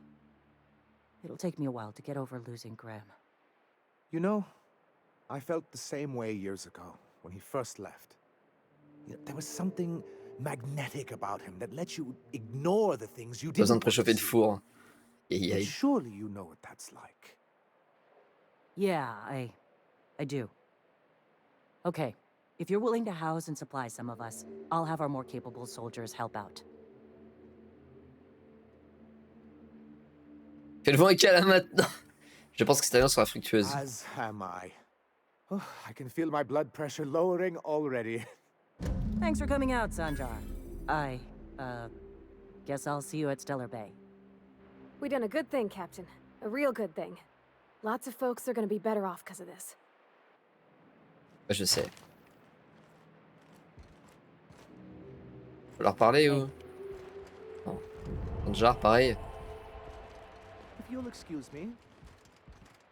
Speaker 9: It'll take me a while to get over losing Graham.
Speaker 6: You know, I felt the same way years ago, when he first left. You know, there was something magnetic about him that let you ignore the things you didn't
Speaker 1: Besoin de
Speaker 6: want to
Speaker 1: préchauffer de
Speaker 6: see.
Speaker 1: four.
Speaker 6: But surely you know what that's like.
Speaker 9: Yeah, I do. Okay. If you're willing to house and supply some of us, I'll have our more capable soldiers help out.
Speaker 1: Fais le vent et cala maintenant. Je pense que cette alliance sera fructueuse.
Speaker 6: As am I. Oh, I can feel my blood pressure lowering already.
Speaker 9: Thanks for coming out, Sanjar. I, guess I'll see you at Stellar Bay.
Speaker 4: We done a good thing, Captain. A real good thing. Lots of folks are gonna be better off because of this.
Speaker 1: Je sais. Faut leur parler ou... Non. Genre pareil.
Speaker 6: If you'll excuse me.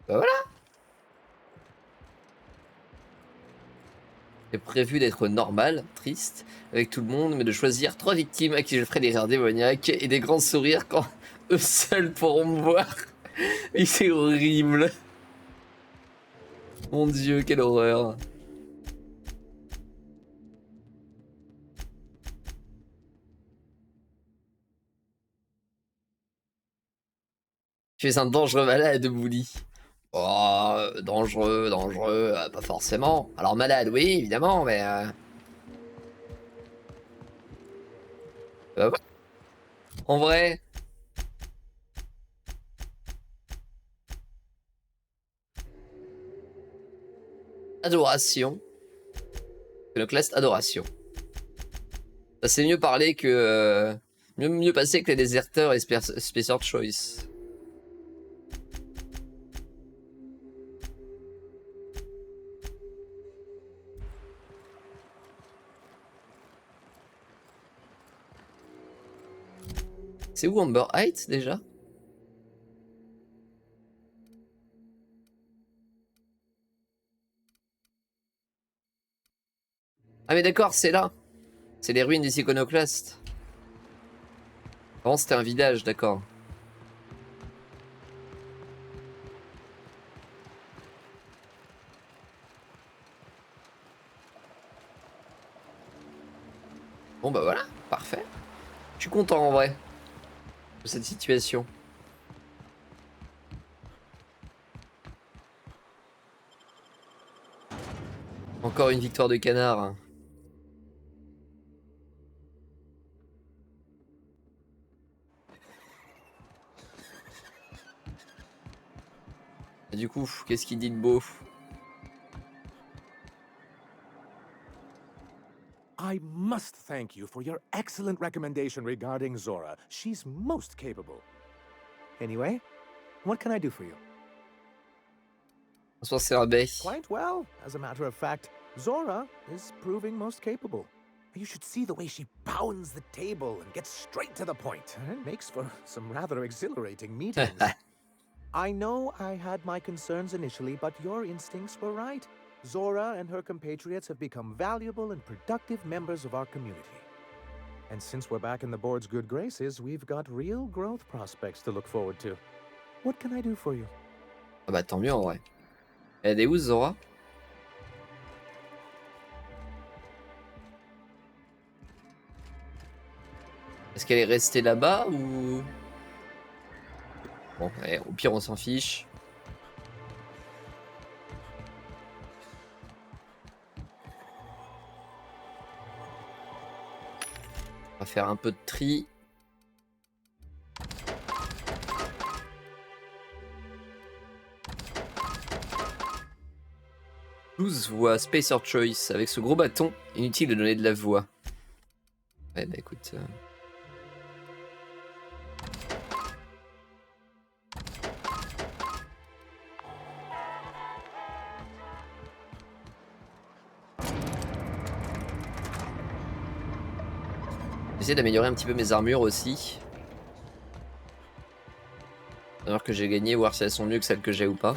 Speaker 1: Bah voilà. J'ai prévu d'être normal, triste, avec tout le monde, mais de choisir 3 victimes à qui je ferai des rires démoniaques et des grands sourires quand eux seuls pourront me voir. Et c'est horrible. Mon Dieu, quelle horreur. Tu es un dangereux malade, Bully. Oh, dangereux, pas forcément. Alors malade, oui, évidemment, mais... ouais. En vrai... Adoration. Iconoclaste, adoration. Ça c'est mieux parler que... mieux passer que les déserteurs et Spacer Choice. C'est où Amber Heights déjà? Ah mais d'accord, c'est là. C'est les ruines des iconoclastes. Avant c'était un village, d'accord. Bon bah voilà, parfait. Je suis content en vrai de cette situation. Encore une victoire de canard. Et du coup, qu'est-ce qu'il dit de beau?
Speaker 6: I must thank you for your excellent recommendation regarding Zora. She's most capable. Anyway, what can I do for you?
Speaker 1: Quite
Speaker 6: well, as a matter of fact. Zora is proving most capable. You should see the way she pounds the table and gets straight to the point. It makes for some rather exhilarating meetings. I know I had my concerns initially, but your instincts were right. Zora and her compatriots have become valuable and productive members of our community. And since we're back in the board's good graces, we've got real growth prospects to look forward to. What can I do for you?
Speaker 1: Ah bah tant mieux en vrai. Elle est où Zora? Est-ce qu'elle est restée là-bas ou... Bon, allez, au pire on s'en fiche. On va faire un peu de tri. « 12 voix, Spacer Choice. Avec ce gros bâton, inutile de donner de la voix. » Ouais, bah écoute... J'essaie d'améliorer un petit peu mes armures aussi. Alors que j'ai gagné, voir si elles sont mieux que celles que j'ai ou pas.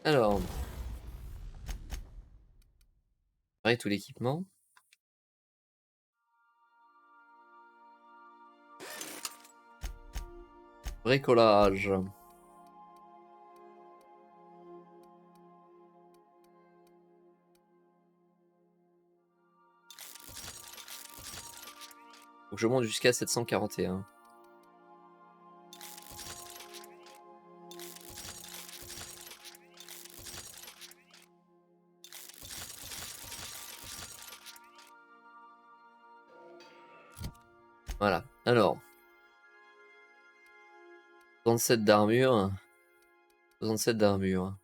Speaker 1: Alors... Ouais, tout l'équipement. Bricolage. Faut que je monte jusqu'à 741. Voilà, alors. 67 d'armure. 67 d'armure.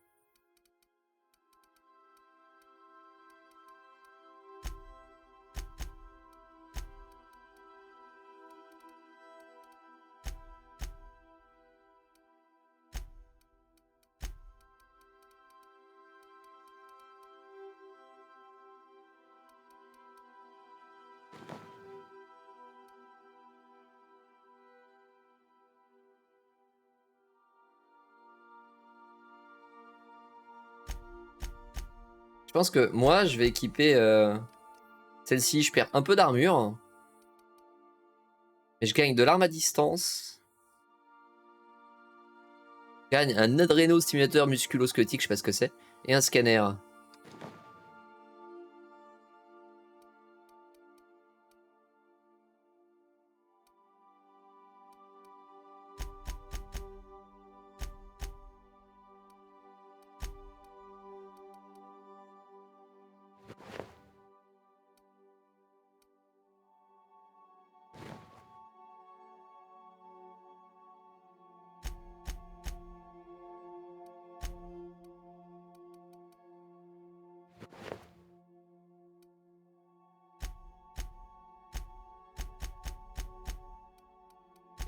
Speaker 1: Je pense que moi, je vais équiper celle-ci. Je perds un peu d'armure. Mais je gagne de l'arme à distance. Je gagne un adréno-stimulateur musculo-squelettique, je sais pas ce que c'est. Et un scanner.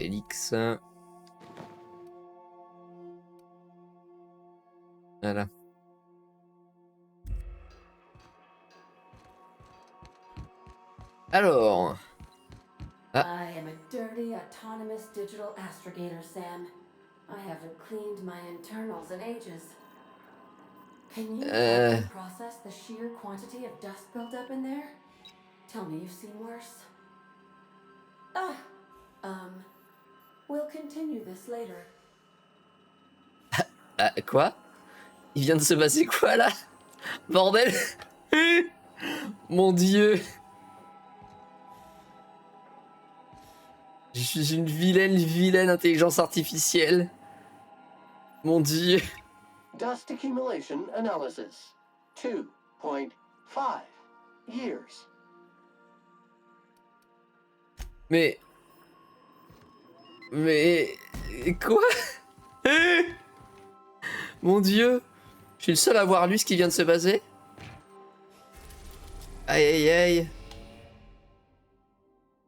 Speaker 1: Félix. Voilà. Alors. Ah.
Speaker 2: I am a dirty, autonomous digital astrogator, Sam. I haven't cleaned my internals in ages. Can you help me process the sheer quantity of dust built up in there? Tell me you've seen worse. We'll continue this later.
Speaker 1: Quoi? Il vient de se passer quoi là? Bordel! Mon Dieu! Je suis une vilaine intelligence artificielle. Mon Dieu!
Speaker 10: Dust accumulation analysis. 2.5 years.
Speaker 1: Mais quoi? Mon Dieu! Je suis le seul à avoir lu ce qui vient de se passer? Aïe aïe aïe.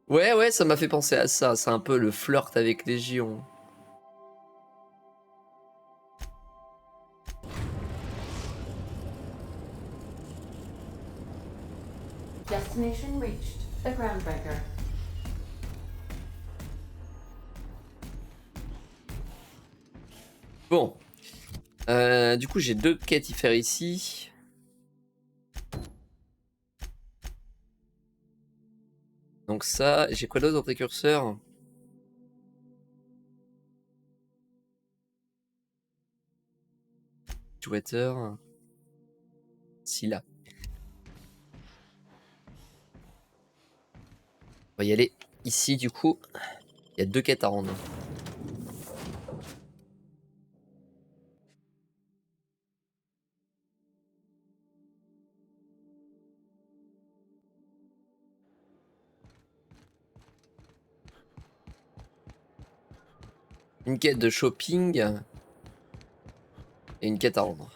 Speaker 1: Ouais, ça m'a fait penser à ça. C'est un peu le flirt avec Légion.
Speaker 2: Destination reached. The groundbreaker.
Speaker 1: Bon. Du coup, j'ai 2 quêtes à faire ici. Donc ça, j'ai quoi d'autre au précurseur? Twitter. Si là. On va y aller ici du coup. Il y a 2 quêtes à rendre. Une quête de shopping et une quête à rendre.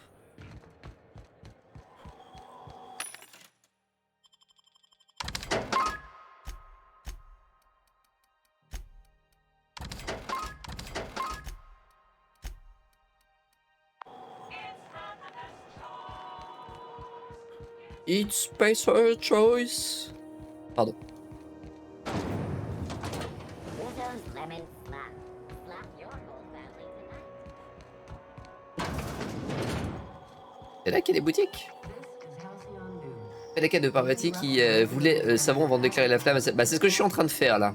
Speaker 1: It's special choice. Pardon. C'est là qu'il y a des boutiques. C'est la quête de Partie qui voulait savon avant de déclarer la flamme. Bah, c'est ce que je suis en train de faire là.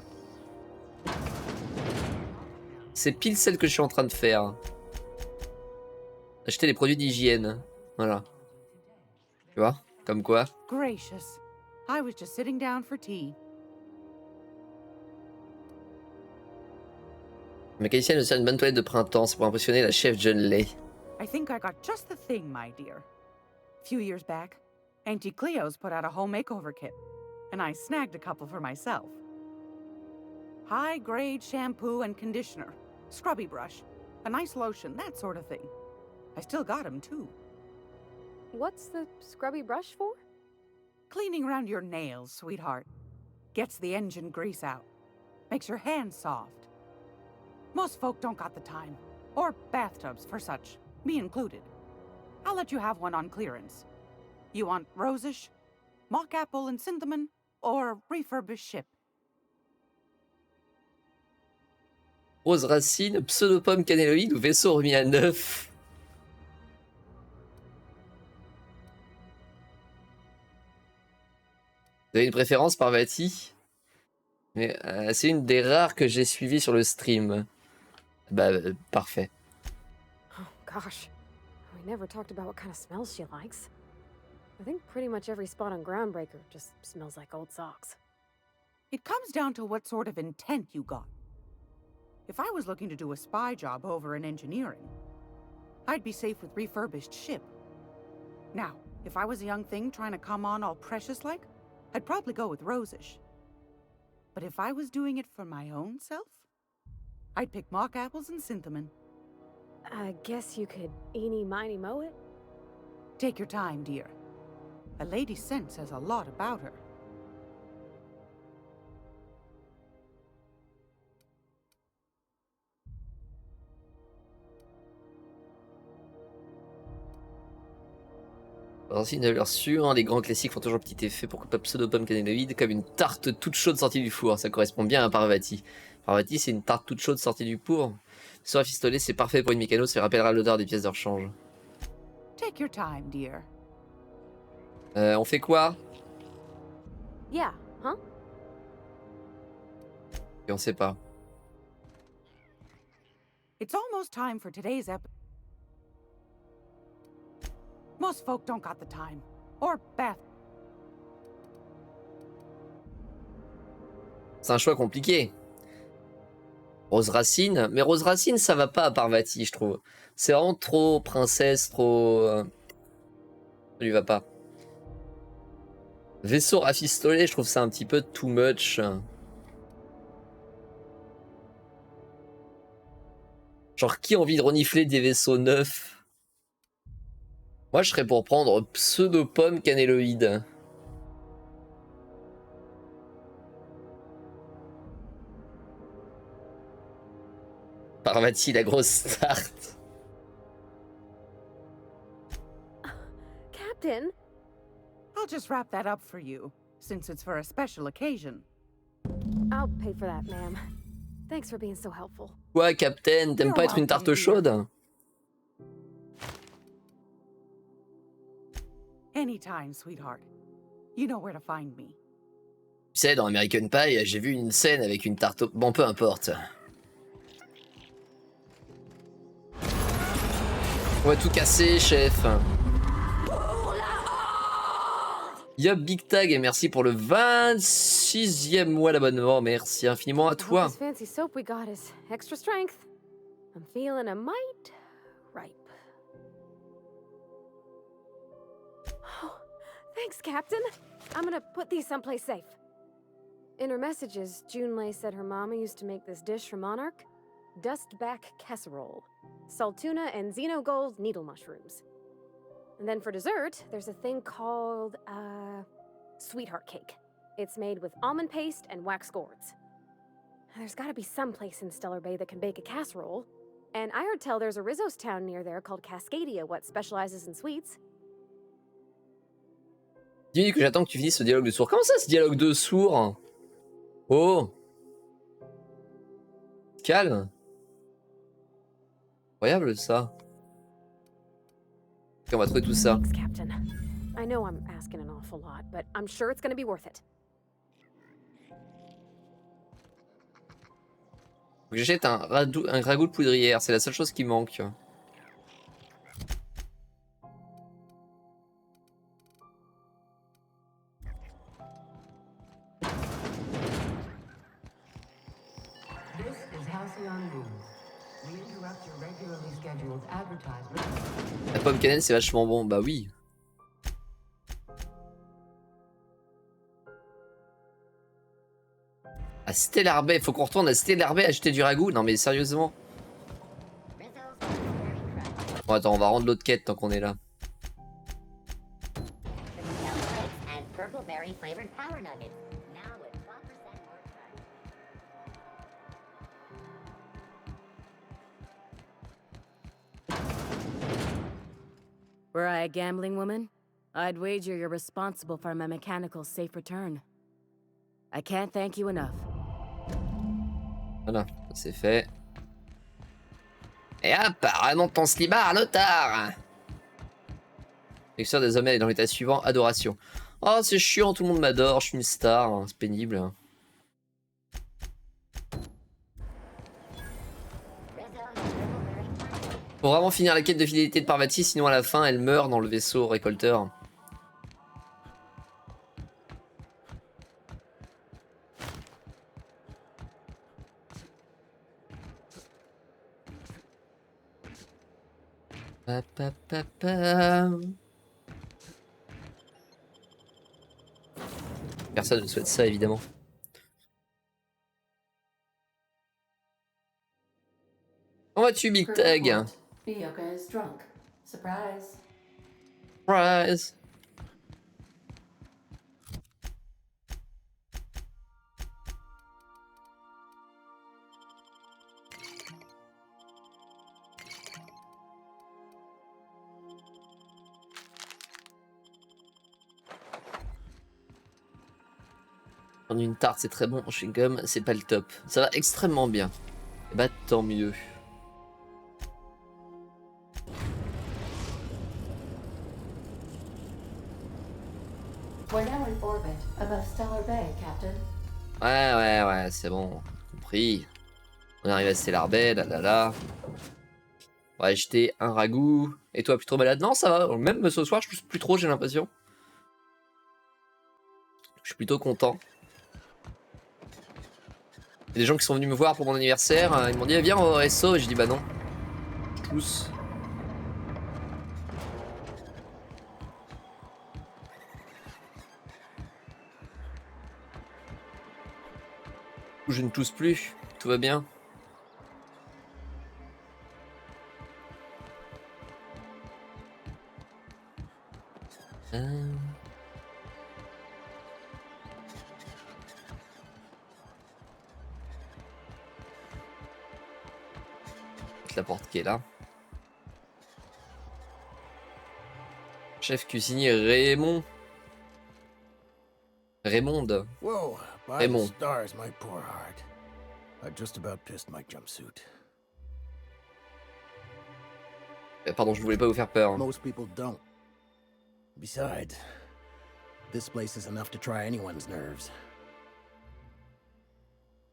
Speaker 1: C'est pile celle que je suis en train de faire. Acheter des produits d'hygiène. Voilà. Tu vois? Comme quoi.
Speaker 11: Gracious. I was just sitting down for tea.
Speaker 1: Le mécanicien nous sert une bonne toilette de printemps. C'est pour impressionner la chef John Lay.
Speaker 11: I think I got just the thing, my dear. A few years back, Auntie Cleo's put out a home makeover kit, and I snagged a couple for myself. High-grade shampoo and conditioner, scrubby brush, a nice lotion, that sort of thing. I still got 'em, too.
Speaker 4: What's the scrubby brush for?
Speaker 11: Cleaning around your nails, sweetheart. Gets the engine grease out. Makes your hands soft. Most folk don't got the time. Or bathtubs for such, me included. I'll let you have one on clearance. You want rosish, mock apple and cinnamon, or refurbished ship?
Speaker 1: Rose racine, pseudopomme cannelloïde ou vaisseau remis à neuf. Vous avez une préférence par Vati? Mais c'est une des rares que j'ai suivies sur le stream. Bah, parfait.
Speaker 4: Oh, gosh. We never talked about what kind of smells she likes. I think pretty much every spot on Groundbreaker just smells like old socks.
Speaker 11: It comes down to what sort of intent you got. If I was looking to do a spy job over in engineering, I'd be safe with refurbished ship. Now, if I was a young thing trying to come on all precious-like, I'd probably go with rosish. But if I was doing it for my own self, I'd pick mock apples and cinnamon.
Speaker 4: I guess you could eeny miny moe it?
Speaker 11: Take your time, dear. A lady's scent says a lot about her.
Speaker 1: Racine de valeur sûre, les grands classiques font toujours petit effet, pourquoi pas pseudo-pomme canéloïde, comme une tarte toute chaude sortie du four, ça correspond bien à Parvati. Parvati c'est une tarte toute chaude sortie du four. Sur la fistolée c'est parfait pour une mécano, ça rappellera l'odeur des pièces de rechange.
Speaker 11: Take your time, dear.
Speaker 1: On fait quoi?
Speaker 4: Yeah, huh?
Speaker 1: Et on sait pas.
Speaker 11: It's almost time for today's episode. Most folk don't got the time. Or Beth.
Speaker 1: C'est un choix compliqué. Rose Racine, mais Rose Racine ça va pas à Parvati je trouve. C'est vraiment trop princesse, trop... Ça lui va pas. Vaisseau rafistolé, je trouve ça un petit peu too much. Genre qui a envie de renifler des vaisseaux neufs? Moi je serais pour prendre pseudo-pomme canéloïde. Parvati la grosse tarte.
Speaker 4: Captain?
Speaker 11: I'll just wrap that up for you, since it's for a special occasion.
Speaker 4: I'll pay for that, ma'am. Thanks for being so helpful.
Speaker 1: Quoi, Captain? T'aimes pas être une tarte chaude?
Speaker 11: Anytime, sweetheart. You know where to find me.
Speaker 1: Tu sais, dans American Pie, j'ai vu une scène avec une tarte... Bon, peu importe. On va tout casser, chef. Yup, Big Tag, et merci pour le 26e mois d'abonnement. Merci infiniment à toi.
Speaker 4: This fancy soap we got is extra strength. I'm feeling a mite ripe. Oh, thanks, Captain. I'm gonna put these someplace safe. In her messages, Junlei said her mama used to make this dish for Monarch. Dustback casserole. Saltuna and xenogold needle mushrooms. And then for dessert, there's a thing called, sweetheart cake. It's made with almond paste and wax gourds. There's gotta be some place in Stellar Bay that can bake a casserole. And I heard tell there's a Rizzo's town near there called Cascadia, what specializes in sweets.
Speaker 1: Dis que j'attends que tu finisses ce dialogue de sourd. Comment ça, ce dialogue de sourd? Oh! Calme. Incroyable ça. On va trouver tout ça.
Speaker 4: Thanks, Captain. I know I'm asking an awful lot, but I'm sure it's gonna be worth it.
Speaker 1: Faut que j'achète un ragoût de poudrière, c'est la seule chose qui manque.
Speaker 12: This is Halcyon News. We interrupt your regularly scheduled advertisement.
Speaker 1: La pomme cannelle c'est vachement bon, bah oui. À Stellar Bay, faut qu'on retourne à Stellar Bay acheter du ragoût. Non mais sérieusement. Bon attends, on va rendre l'autre quête tant qu'on est là.
Speaker 9: Were I a gambling woman, I'd wager you're responsible for my mechanical safe return. I can't thank you enough.
Speaker 1: Voilà, c'est fait. Et hop, remonte ton slibard à l'otard. Lecture des hommes est dans l'état suivant, adoration. Oh, c'est chiant, tout le monde m'adore, je suis une star, hein, c'est pénible. Faut vraiment finir la quête de fidélité de Parvati, sinon à la fin elle meurt dans le vaisseau récolteur. Pa, pa, pa, pa. Personne ne souhaite ça évidemment. Comment vas-tu, Big Tag?
Speaker 2: Bioka is drunk. Surprise.
Speaker 1: Surprise. Prendre une tarte, c'est très bon. Chewing-gum, c'est pas le top. Ça va extrêmement bien. Et bah, tant mieux.
Speaker 2: We're now in orbit above Stellar Bay, Captain.
Speaker 1: Ouais, c'est bon. Compris. On arrive à Stellar Bay, là. On va acheter un ragoût. Et toi, plus trop malade? Non, ça va. Même ce soir, je pousse plus trop, j'ai l'impression. Je suis plutôt content. Il y a des gens qui sont venus me voir pour mon anniversaire. Ils m'ont dit, viens au vaisseau. Et j'ai dit, bah non. Je tousse. Je ne tousse plus. Tout va bien. La porte qui est là. Chef cuisinier Raymond. Raymond.
Speaker 6: Whoa, by
Speaker 1: Raymond.
Speaker 6: the stars, my poor heart. I just about pissed my jumpsuit.
Speaker 1: Pardon, je voulais pas vous faire peur.
Speaker 6: Most people don't. Besides, this place is enough to try anyone's nerves.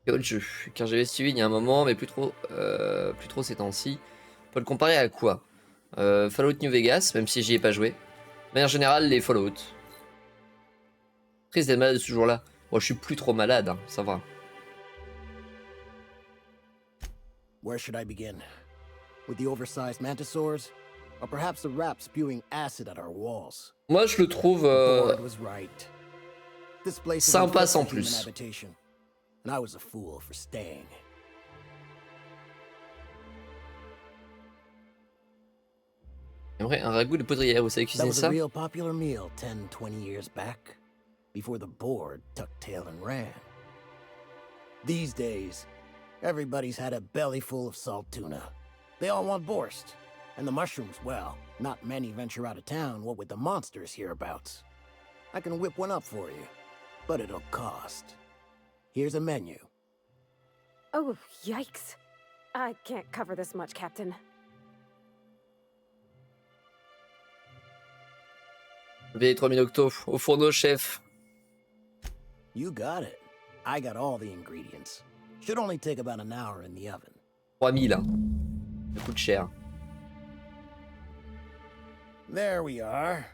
Speaker 1: Et autre jeu, car j'avais suivi il y a un moment, mais plus trop ces temps-ci. On peut le comparer à quoi? Fallout New Vegas, même si j'y ai pas joué. Mais en général, les Fallout. Triste d'être malade ce jour-là. Moi, je suis plus trop malade, hein, ça va.
Speaker 6: Where should I begin? With the oversized mantisaurs? Or perhaps the rap spewing acid at our walls?
Speaker 1: Moi, je le trouve sympa sans plus.
Speaker 6: And I was a fool for staying.
Speaker 1: J'aimerais un ragoût de poudrière, vous savez cuisiner ça?
Speaker 6: That was a real popular meal 10, 20 years back, before the board tucked tail and ran. These days, everybody's had a belly full of salt tuna. They all want borscht. And the mushrooms, well, not many venture out of town, what with the monsters hereabouts. I can whip one up for you, but it'll cost. Here's a menu.
Speaker 4: Oh, yikes. I can't cover this much, Captain.
Speaker 1: Vieille 3000 octo au fourneau, chef.
Speaker 6: You got it. I got all the ingredients. Should only take about an hour in the oven.
Speaker 1: 3000, hein. Ça coûte cher.
Speaker 6: There we are.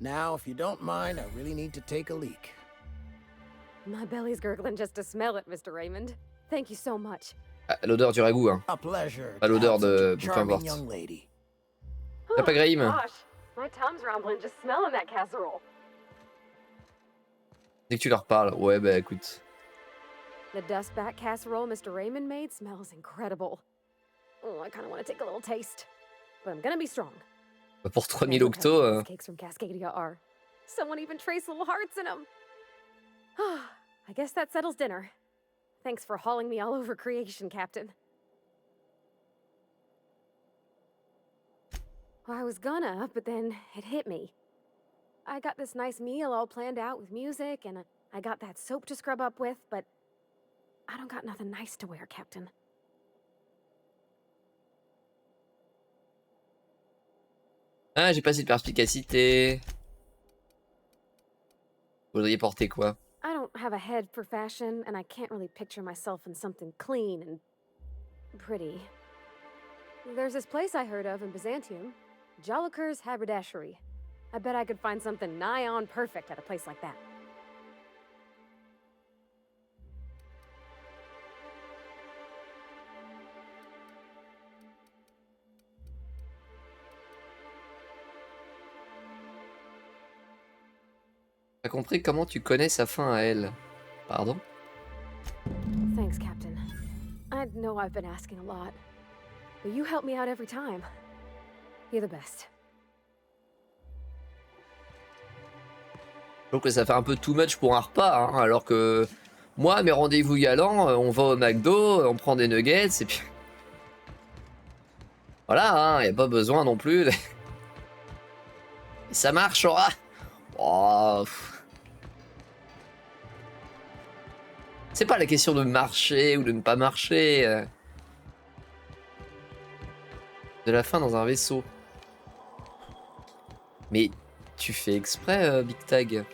Speaker 6: Now, if you don't mind, I really need to take a leak.
Speaker 4: My belly's gurgling just to smell it, Mr. Raymond. Thank you so much.
Speaker 1: Ah, l'odeur du ragoût, hein.
Speaker 6: A pleasure.
Speaker 1: Pas l'odeur de... peu importe. T'as pas Graham?
Speaker 4: Gosh, my tongue's rumbling just smelling that casserole.
Speaker 1: Dès que tu leur parles, ouais, bah écoute.
Speaker 4: The dustback casserole Mr. Raymond made smells incredible. Oh, I kind of want to take a little taste, but I'm gonna be strong.
Speaker 1: Bah pour 3000 octo.
Speaker 4: Cakes from Cascadia are. Someone even traced little hearts in them. I guess that settles dinner. Thanks for hauling me all over creation, Captain. Well, I was gonna, but then it hit me. I got this nice meal all planned out with music, and I got that soap to scrub up with, but I don't got nothing nice to wear, Captain.
Speaker 1: Ah, j'ai pas assez de perspicacité. Vous voudriez porter quoi?
Speaker 4: I don't have a head for fashion, and I can't really picture myself in something clean and pretty. There's this place I heard of in Byzantium, Joliker's Haberdashery. I bet I could find something nigh on perfect at a place like that.
Speaker 1: T'as compris comment tu connais sa fin à elle? Pardon?
Speaker 4: Thanks, Captain. I know I've been asking a lot, but you help me out every time. You're the best.
Speaker 1: Je trouve que ça fait un peu too much pour un repas, hein, alors que moi, mes rendez-vous galants, on va au McDo, on prend des nuggets, et puis... Voilà, hein, y a pas besoin non plus. Ça marche, oh, oh. C'est pas la question de marcher ou de ne pas marcher. De la fin dans un vaisseau. Mais tu fais exprès, Big Tag.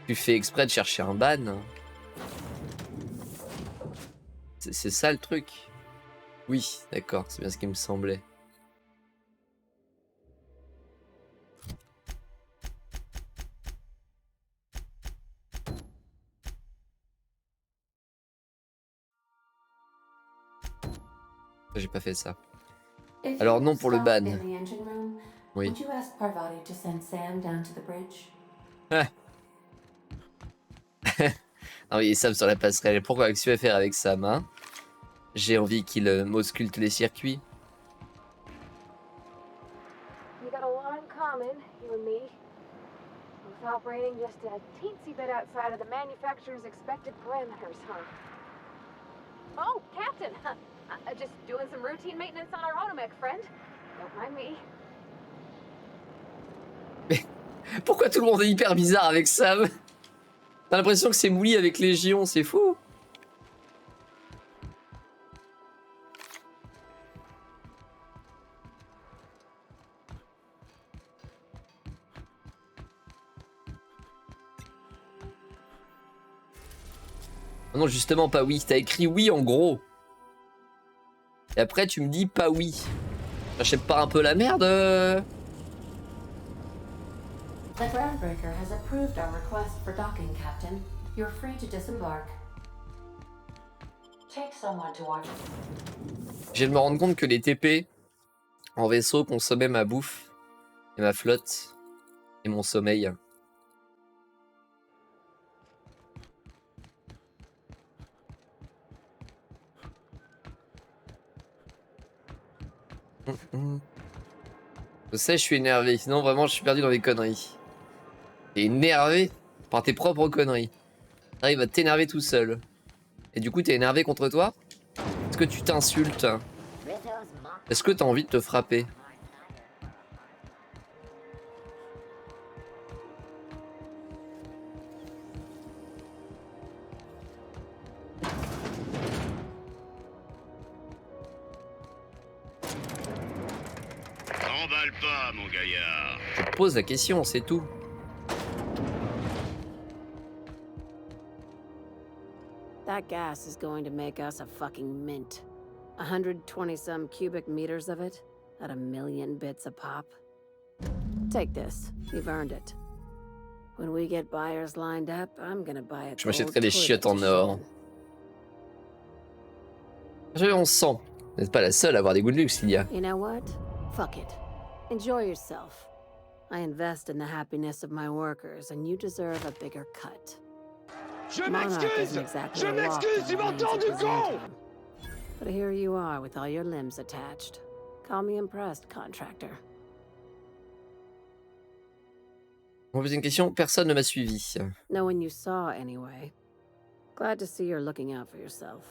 Speaker 1: Tu fais exprès de chercher un ban. C'est ça le truc. Oui, d'accord, c'est bien ce qui me semblait. J'ai pas fait ça. Alors non pour le ban. Oui. Ah oui, Sam sur la passerelle. Pourquoi que tu vas faire avec Sam, hein? J'ai envie qu'il m'ausculte les circuits.
Speaker 4: You got a lot in common, you and me. Both operating just a teensy bit outside of the manufacturer's expected parameters, huh? Oh, Captain! Just doing some routine maintenance on our automech, friend. Don't mind me.
Speaker 1: Mais pourquoi tout le monde est hyper bizarre avec Sam? T'as l'impression que c'est mouli avec Légion, c'est fou. Non, justement, pas oui. T'as écrit oui en gros. Et après, tu me dis pas oui. J'achète pas un peu la merde
Speaker 2: The groundbreaker has approved our request for docking, Captain. You're free to disembark. Take someone to watch.
Speaker 1: Je viens de me rendre compte que les TP en vaisseau consommaient ma bouffe et ma flotte et mon sommeil. Je sais, je suis énervé. Sinon, vraiment, je suis perdu dans les conneries. T'es énervé par tes propres conneries. T'arrives à t'énerver tout seul. Et du coup, t'es énervé contre toi? Est-ce que tu t'insultes? Est-ce que t'as envie de te frapper?
Speaker 13: T'emballe pas, mon gaillard.
Speaker 1: Je te pose la question, c'est tout.
Speaker 4: That gas is going to make us a fucking mint. 120-some cubic meters of it, at 1,000,000 bits a pop. Take this, you've earned it. When we get buyers lined up, I'm gonna buy a.
Speaker 1: Je m'achèterai des chiottes en or. On sent. Vous n'êtes pas la seule à avoir des goûts de luxe, il y a.
Speaker 4: You know what? Fuck it. Enjoy yourself. I invest in the happiness of my workers, and you deserve a bigger cut.
Speaker 13: Je m'excuse! Je m'excuse, tu m'entends du con!
Speaker 4: But here you are with all your limbs attached. Call me impressed, contractor.
Speaker 1: On vous pose une question, personne ne m'a suivi.
Speaker 4: No one you saw, anyway. Glad to see you're looking out for yourself.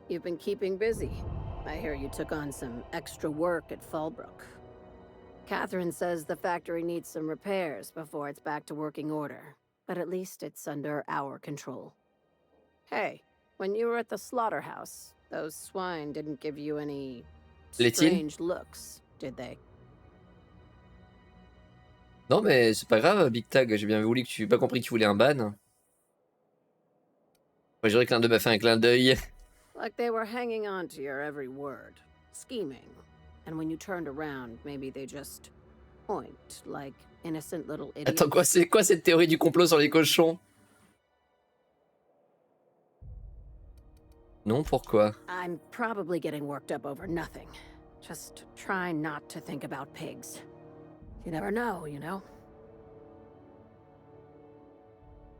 Speaker 4: You've been keeping busy. I hear you took on some extra work at Fallbrook. Catherine says the factory needs some repairs before it's back to working order. But at least it's under our control. Hey, when you were at the slaughterhouse, those swine didn't give you any strange looks, did they?
Speaker 1: Non mais c'est pas grave, Big Tag, j'ai bien voulu que tu pas compris que tu voulais un ban. Moi j'aurais que l'un d'eux m'a fait un clin d'œil.
Speaker 4: Like they were hanging on to your every word, scheming. And when you turned around, maybe they just point like innocent little idiots.
Speaker 1: Attends, quoi, c'est quoi cette théorie du complot sur les cochons? Non, pourquoi?
Speaker 4: I'm probably getting worked up over nothing. Just try not to think about pigs. You never know, you know?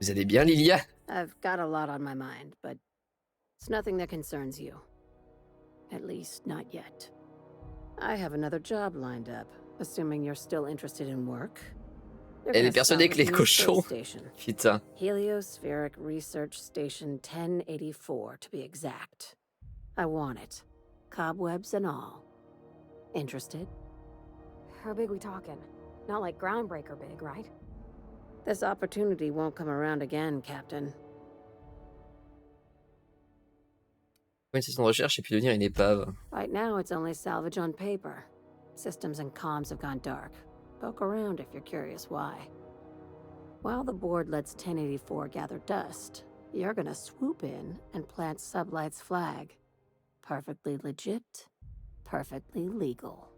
Speaker 1: Vous allez bien, Lilia?
Speaker 4: I've got a lot on my mind, but it's nothing that concerns you. At least, not yet. I have another job lined up, assuming you're still interested in work.
Speaker 1: Elle est persuadée que les cochons... Putain.
Speaker 4: Heliospheric Research Station 1084, to be exact. I want it.
Speaker 2: cobwebs and all. Interested?
Speaker 4: How big we talking? Not like groundbreaker big, right?
Speaker 2: This opportunity won't come around again, Captain.
Speaker 1: Une session de recherche et puis devenir une épave.
Speaker 2: Right now, it's only salvage on paper. Systems and comms have gone dark. Poke around if you're curious why. While the board lets 1084 gather dust, you're gonna swoop in and plant Sublight's flag. Perfectly legit, perfectly legal.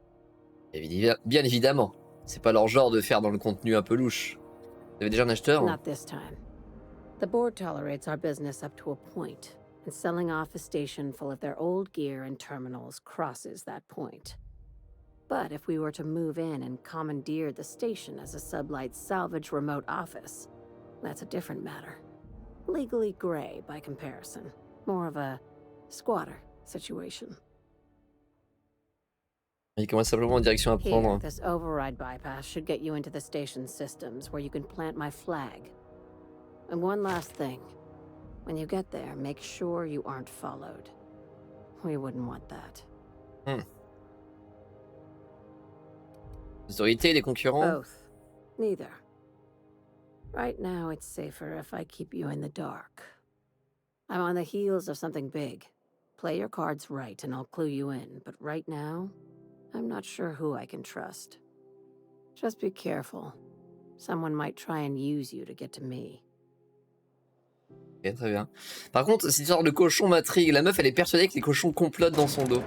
Speaker 1: Bien évidemment. C'est pas leur genre de faire dans le contenu un peu louche. Vous avez déjà un acheteur?
Speaker 2: Not this time. The board tolerates our business up to a point, and selling off a station full of their old gear and terminals crosses that point. But if we were to move in and commandeer the station as a Sublight salvage remote office, that's a different matter. Legally gray by comparison. More of a squatter situation.
Speaker 1: Il commence simplement en direction à prendre.
Speaker 2: Here, this override bypass should get you into the station's systems where you can plant my flag. And one last thing. When you get there, make sure you aren't followed. We wouldn't want that.
Speaker 1: Les autorités, les concurrents?
Speaker 2: Both. Neither. Right now, it's safer if I keep you in the dark. I'm on the heels of something big. Play your cards right and I'll clue you in, but right now, I'm not sure who I can trust. Just be careful. Someone might try and use you to get to me.
Speaker 1: Ok, très bien. Par contre, cette histoire de cochon m'intrigue. La meuf, elle est persuadée que les cochons complotent dans son dos.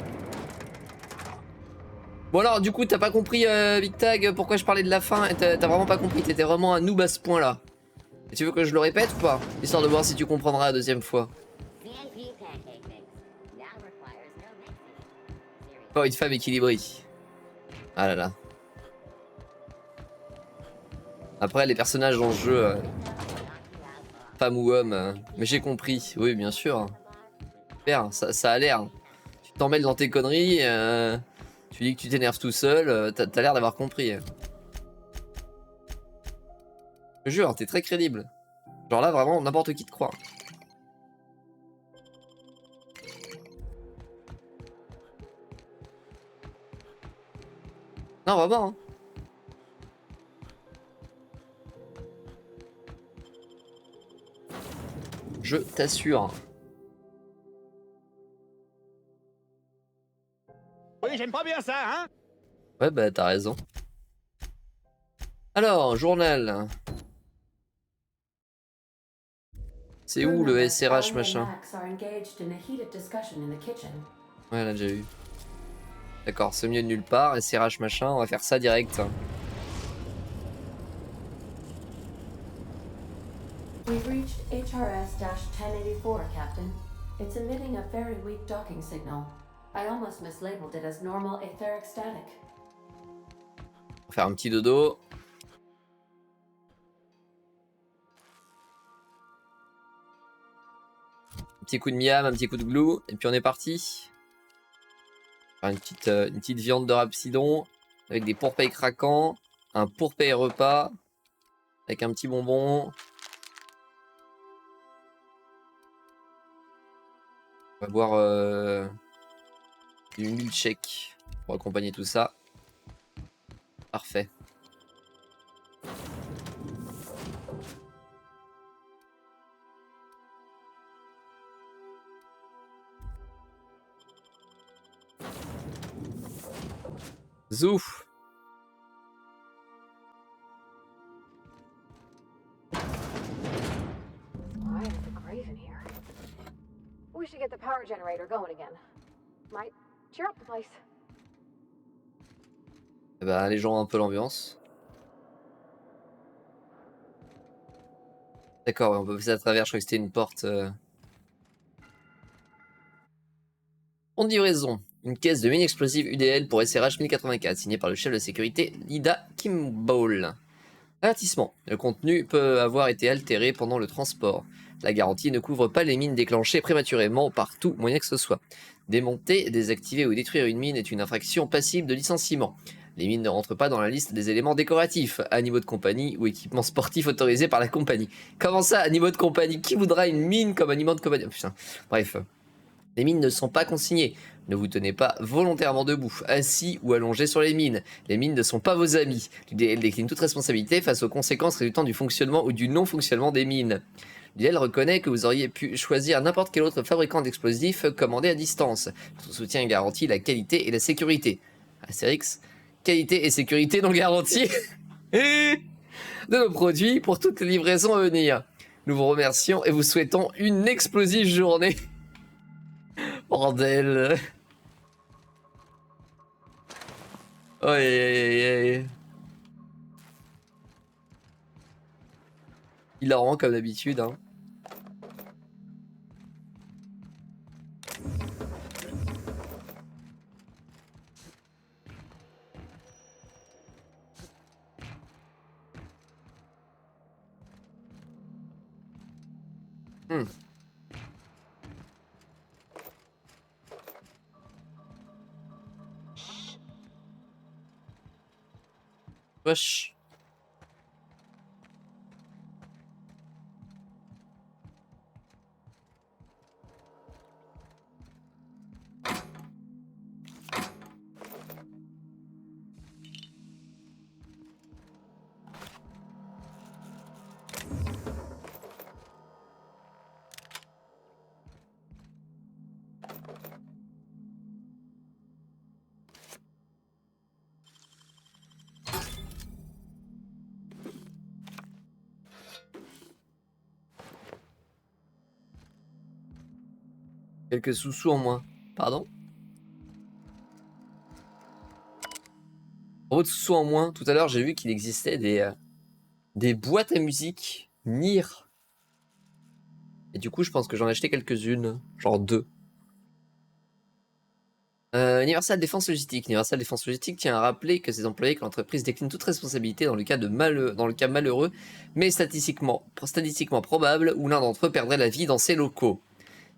Speaker 1: Bon alors, du coup, t'as pas compris, Big Tag, pourquoi je parlais de la fin? T'as vraiment pas compris, t'étais vraiment un noob à ce point-là. Et tu veux que je le répète ou pas? Histoire de voir si tu comprendras la deuxième fois. Oh, une femme équilibrée. Ah là là. Après, les personnages dans le jeu, femme ou homme, mais j'ai compris. Oui, bien sûr. Super, ça a l'air. Tu t'emmêles dans tes conneries, tu dis que tu t'énerves tout seul, t'as l'air d'avoir compris. Je te jure, t'es très crédible. Genre là, vraiment, n'importe qui te croit. Non, vraiment. Hein. Je t'assure.
Speaker 14: Oui, j'aime pas bien ça, hein?
Speaker 1: Ouais, bah t'as raison. Alors, journal. C'est où le SRH machin? Ouais, elle a déjà eu. D'accord, c'est mieux de nulle part. SRH machin, on va faire ça direct.
Speaker 2: We've reached HRS-1084, Captain. It's emitting a very weak docking signal. I almost mislabeled it as normal etheric static.
Speaker 1: On va faire un petit dodo. Un petit coup de miam, un petit coup de glue, et puis on est parti. Une petite viande de rapsidon avec des pourpets craquants, un pourpet repas avec un petit bonbon. On va boire du milkshake pour accompagner tout ça. Parfait. Zou.
Speaker 4: I have the grave in here. We should get the power generator going again. Might cheer up the place.
Speaker 1: Eh ben, les gens ont un peu l'ambiance. D'accord, on peut passer à travers, je crois que c'était une porte. En livraison, une caisse de mine explosive UDL pour SRH 1084, signée par le chef de sécurité Lida Kimball. Avertissement, le contenu peut avoir été altéré pendant le transport. La garantie ne couvre pas les mines déclenchées prématurément par tout moyen que ce soit. Démonter, désactiver ou détruire une mine est une infraction passible de licenciement. Les mines ne rentrent pas dans la liste des éléments décoratifs, animaux de compagnie ou équipements sportifs autorisés par la compagnie. Comment ça, animaux de compagnie? Qui voudra une mine comme animal de compagnie? Oh, putain, bref. Les mines ne sont pas consignées. Ne vous tenez pas volontairement debout, assis ou allongé sur les mines. Les mines ne sont pas vos amis. L'UDL décline toute responsabilité face aux conséquences résultant du fonctionnement ou du non-fonctionnement des mines. L'UDL reconnaît que vous auriez pu choisir n'importe quel autre fabricant d'explosifs commandé à distance. Notre soutien garantit la qualité et la sécurité. Astérix, qualité et sécurité non garantie de nos produits pour toutes les livraisons à venir. Nous vous remercions et vous souhaitons une explosive journée. Bordel. Oh, il en rend comme d'habitude. Hein. Wesh. Quelques sous-sous en moins. Pardon? Trop de sous-sous en moins. Tout à l'heure, j'ai vu qu'il existait des boîtes à musique NIR. Et du coup, je pense que j'en ai acheté quelques-unes. Genre 2. Universal Défense Logistique. Universal Défense Logistique tient à rappeler que ses employés que l'entreprise décline toute responsabilité dans le cas malheureux, mais statistiquement probable, où l'un d'entre eux perdrait la vie dans ses locaux.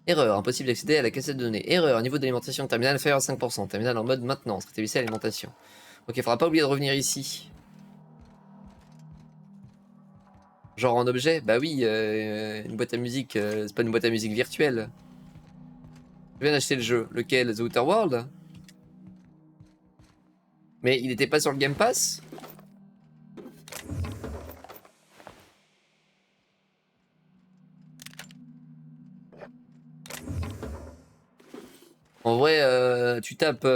Speaker 1: Erreur, impossible d'accéder à la cassette de données. Erreur, niveau d'alimentation terminal inférieur à 5%. Terminal en mode maintenance, rétablissez l'alimentation. Ok, faudra pas oublier de revenir ici. Genre en objet? Bah oui, une boîte à musique, c'est pas une boîte à musique virtuelle. Je viens d'acheter le jeu. Lequel? The Outer World? Mais il était pas sur le Game Pass? En vrai, tu tapes...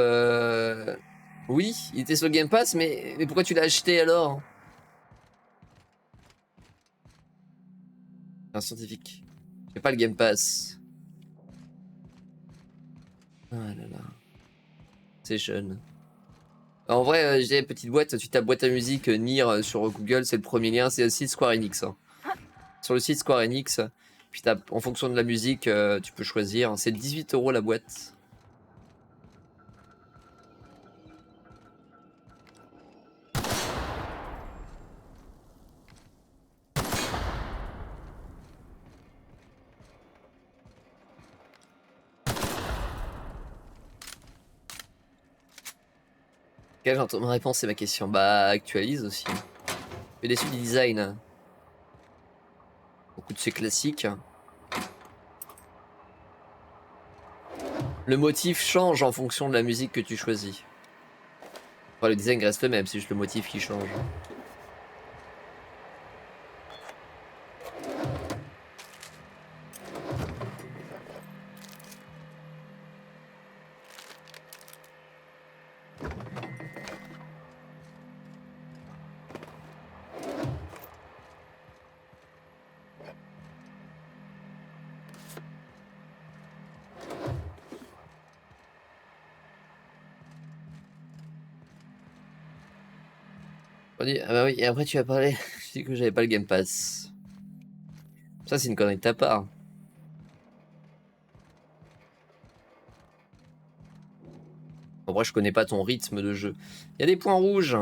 Speaker 1: Oui, il était sur le Game Pass, mais pourquoi tu l'as acheté alors? Un scientifique. J'ai pas le Game Pass. Ah là là. C'est jeune. En vrai, j'ai petite boîte, tu tapes boîte à musique NIR sur Google, c'est le premier lien, c'est le site Square Enix. Hein. Sur le site Square Enix, puis en fonction de la musique, tu peux choisir. C'est 18 € la boîte. Quelle j'entends ma réponse, c'est ma question. Bah, actualise aussi. Je suis déçu du design. Beaucoup de ces classiques. Le motif change en fonction de la musique que tu choisis. Enfin, le design reste le même, c'est juste le motif qui change. Ah bah oui, et après tu as parlé, je dis que j'avais pas le Game Pass. Ça c'est une connerie de ta part. En vrai je connais pas ton rythme de jeu. Il y a des points rouges.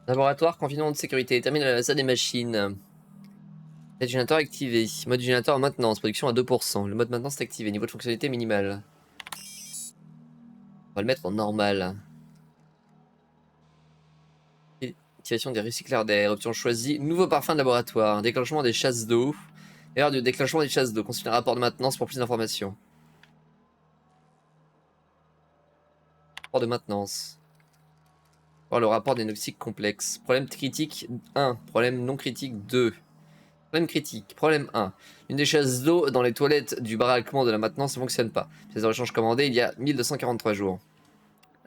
Speaker 1: Laboratoire, confinement de sécurité. Termine la salle des machines. Mode générateur activé. Mode générateur en maintenance. Production à 2%. Le mode maintenance est activé. Niveau de fonctionnalité minimal. va le mettre en normal. Activation des recycleurs d'air. Option choisie. Nouveau parfum de laboratoire. Déclenchement des chasses d'eau. Erreur du déclenchement des chasses d'eau. Consultez un rapport de maintenance pour plus d'informations. Rapport de maintenance. Voir le rapport des noxiques complexes. Problème critique 1. Problème non critique 2. Problème critique. Problème 1. Une des chasses d'eau dans les toilettes du baraquement de la maintenance ne fonctionne pas. Pièce de rechange commandée il y a 1243 jours.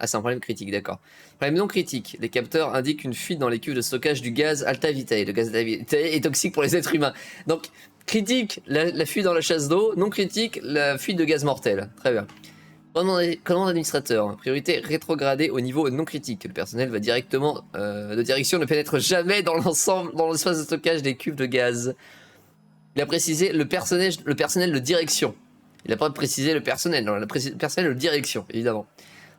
Speaker 1: Ah, c'est un problème critique, d'accord. Problème non critique. Les capteurs indiquent une fuite dans les cuves de stockage du gaz Alta Vitae. Le gaz Alta Vitae est toxique pour les êtres humains. Donc, critique, la fuite dans la chasse d'eau. Non critique, la fuite de gaz mortel. Très bien. Commande administrateur. Priorité rétrogradée au niveau non critique. Le personnel va directement de direction ne pénètre jamais dans l'ensemble, dans l'espace de stockage des cuves de gaz. Il a précisé le personnel de direction. Il n'a pas précisé le personnel, non, le personnel de direction, évidemment.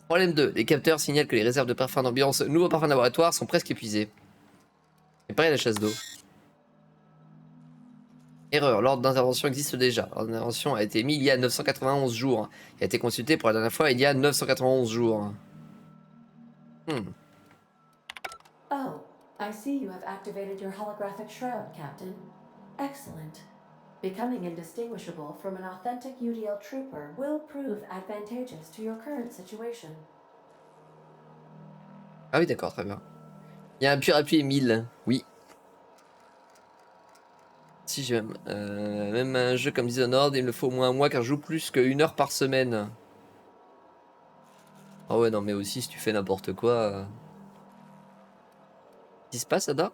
Speaker 1: Problème 2. Les capteurs signalent que les réserves de parfums d'ambiance, nouveaux parfums de laboratoire, sont presque épuisées. Et pareil, la chasse d'eau. Erreur. L'ordre d'intervention existe déjà. L'ordre d'intervention a été mis il y a 991 jours. Il a été consulté pour la dernière fois il y a 991 jours.
Speaker 2: Oh, I see you have activated your holographic shroud, Captain. Excellent. Becoming indistinguishable from an authentic UDL trooper will prove advantageous to your current situation.
Speaker 1: Ah oui, d'accord, très bien. Il y a un pur appui 1000, oui. Si j'aime. Même un jeu comme Dishonored, il me faut au moins un mois car je joue plus que1 heure par semaine. Ah ouais, non, mais aussi si tu fais n'importe quoi. Qu'est-ce qui se passe, Ada?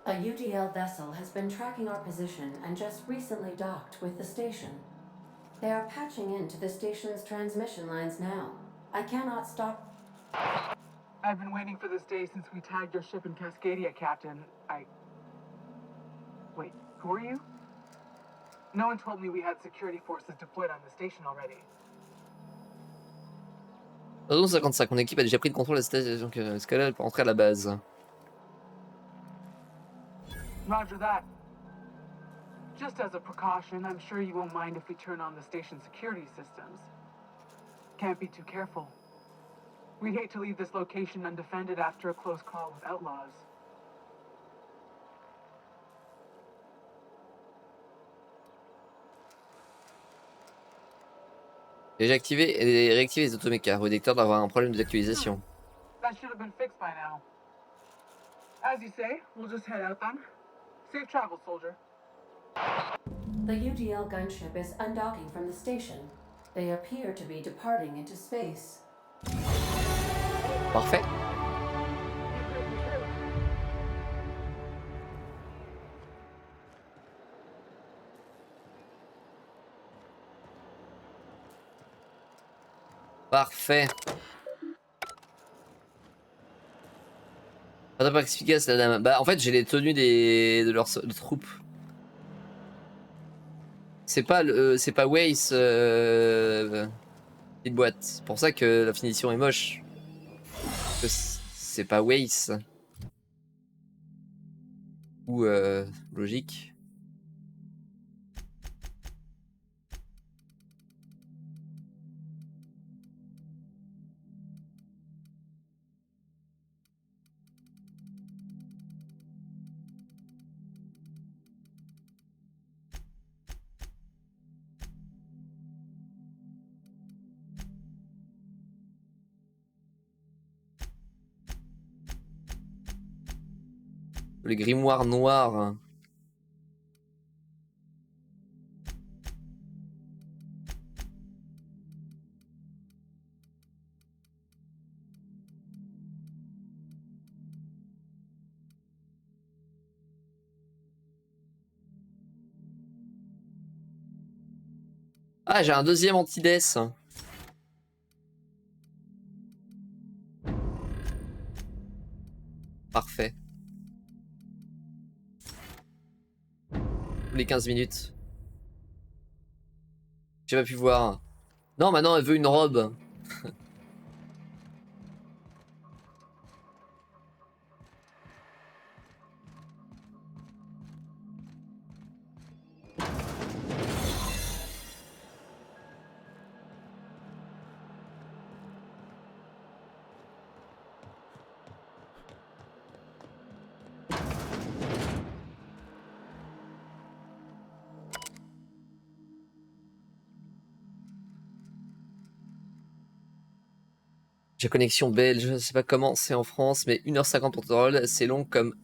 Speaker 2: A UDL vessel has been tracking our position and just recently docked with the station. They are patching into the station's transmission lines now. I cannot stop.
Speaker 15: I've been waiting for this day since we tagged your ship in Cascadia, Captain. Wait, who are you? No one told me we had security forces deployed on the station already.
Speaker 1: 11h55, mon équipe a déjà pris le contrôle de la station escalade pour entrer à la base.
Speaker 15: Roger that. Just as a precaution, I'm sure you won't mind if we turn on the station's security systems. Can't be too careful. We'd hate to leave this location undefended after a close call with outlaws.
Speaker 1: Déjà activé et réactivé les automécas. Redecteur doit avoir un problème d'actualisation.
Speaker 15: That should have been fixed by now. As you say, we'll just head out then. Safe travel, soldier.
Speaker 2: The UDL gunship is undocking from the station. They appear to be departing into space.
Speaker 1: Parfait. Parfait. Pas efficace la dame. Bah en fait j'ai les tenues de leurs troupes. C'est pas Waze petite boîte. C'est pour ça que la finition est moche. C'est pas Waze. Ou logique. Les grimoires noirs. Ah, j'ai un deuxième anti-death. Parfait. Tous les 15 minutes. J'ai pas pu voir. Non, maintenant elle veut une robe. J'ai connexion belge, je sais pas comment c'est en France, mais 1h50 pour Torol, c'est long comme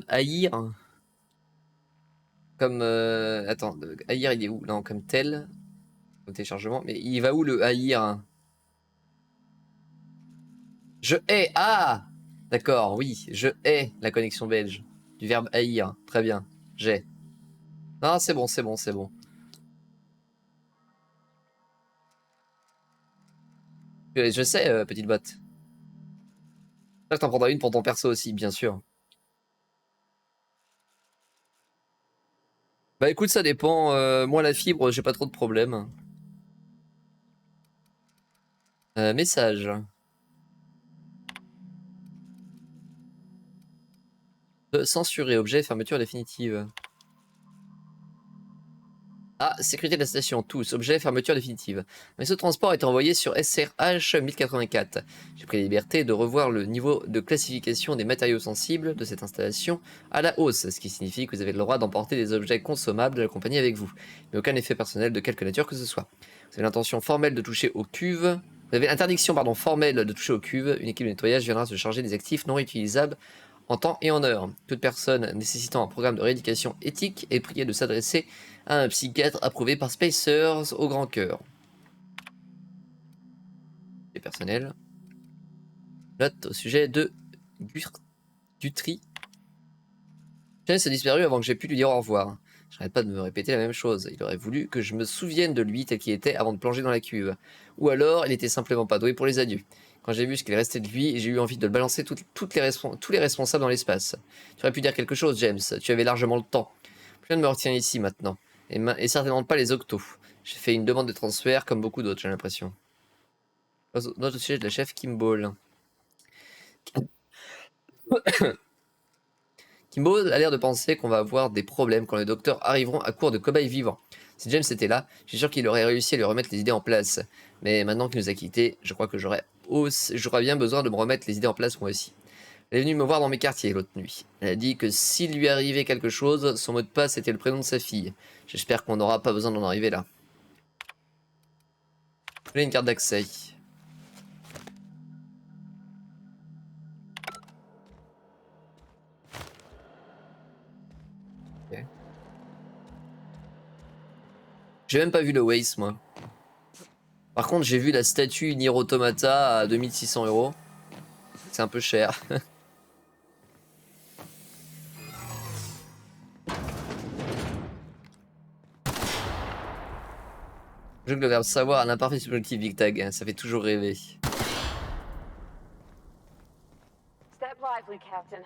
Speaker 1: haïr. Comme attends, haïr il est où? Non, comme tel. Au téléchargement, mais il va où le haïr? Je hais. Ah, d'accord, oui, je hais la connexion belge. Du verbe haïr, très bien. J'ai. Non, c'est bon, c'est bon, c'est bon. Je sais, petite botte. J'espère que t'en prendras une pour ton perso aussi, bien sûr. Bah écoute, ça dépend. Moi, la fibre, j'ai pas trop de problèmes. Message. Censurer objet, fermeture définitive. Ah, sécurité de la station, tous, objet, fermeture définitive. Un vaisseau de transport est envoyé sur SRH 1084. J'ai pris la liberté de revoir le niveau de classification des matériaux sensibles de cette installation à la hausse, ce qui signifie que vous avez le droit d'emporter des objets consommables de la compagnie avec vous, mais aucun effet personnel de quelque nature que ce soit. Vous avez l'intention formelle de toucher aux cuves. Vous avez l'interdiction formelle de toucher aux cuves. Une équipe de nettoyage viendra se charger des actifs non réutilisables en temps et en heure. Toute personne nécessitant un programme de rééducation éthique est priée de s'adresser à un psychiatre approuvé par Spacers au grand cœur. Et personnel. Note au sujet de Gutry. James a disparu avant que j'ai pu lui dire au revoir. J'arrête pas de me répéter la même chose. Il aurait voulu que je me souvienne de lui tel qu'il était avant de plonger dans la cuve. Ou alors, il était simplement pas doué pour les adieux. Quand j'ai vu ce qu'il restait de lui, j'ai eu envie de le balancer tous les responsables dans l'espace. Tu aurais pu dire quelque chose, James. Tu avais largement le temps. Plus rien ne me retient ici maintenant. Et certainement pas les octos. J'ai fait une demande de transfert comme beaucoup d'autres, j'ai l'impression. Note au sujet de la chef Kimball. Kimball a l'air de penser qu'on va avoir des problèmes quand les docteurs arriveront à court de cobayes vivants. Si James était là, je suis sûr qu'il aurait réussi à lui remettre les idées en place. Mais maintenant qu'il nous a quittés, je crois que j'aurais bien besoin de me remettre les idées en place moi aussi. Elle est venue me voir dans mes quartiers l'autre nuit. Elle a dit que s'il lui arrivait quelque chose, son mot de passe était le prénom de sa fille. J'espère qu'on n'aura pas besoin d'en arriver là. Je voulais une carte d'accès. Okay. J'ai même pas vu le Waze, moi. Par contre, j'ai vu la statue Nier Automata à 2600 €. C'est un peu cher. Je joue que le verbe savoir à l'imparfait subjonctif Big Tag, hein, ça fait toujours rêver.
Speaker 4: Step lively, Captain.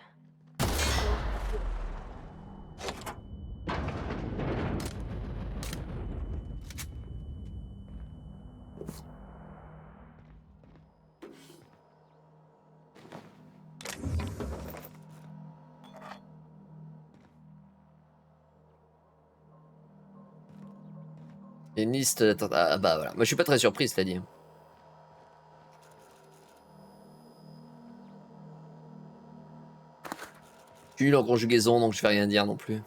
Speaker 1: Il y a une liste d'attente. Ah bah voilà. Moi je suis pas très surpris, c'est-à-dire. Je suis nul en conjugaison donc je vais rien dire non plus.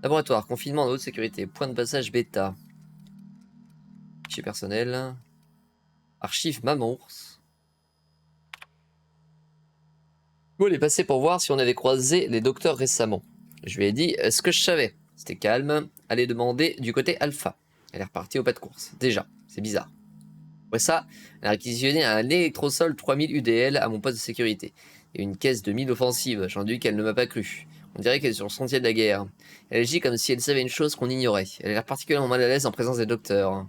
Speaker 1: Laboratoire, confinement en haute sécurité, point de passage bêta. Fichier personnel. Archive Mamours. Paul est passé pour voir si on avait croisé les docteurs récemment. Je lui ai dit ce que je savais. C'était calme. Allez demander du côté alpha. Elle est repartie au pas de course. Déjà, c'est bizarre. Après ça, elle a réquisitionné un électrosol 3000 UDL à mon poste de sécurité. Et une caisse de mine offensive. J'en dis qu'elle ne m'a pas cru. On dirait qu'elle est sur le sentier de la guerre. Elle agit comme si elle savait une chose qu'on ignorait. Elle a l'air particulièrement mal à l'aise en présence des docteurs.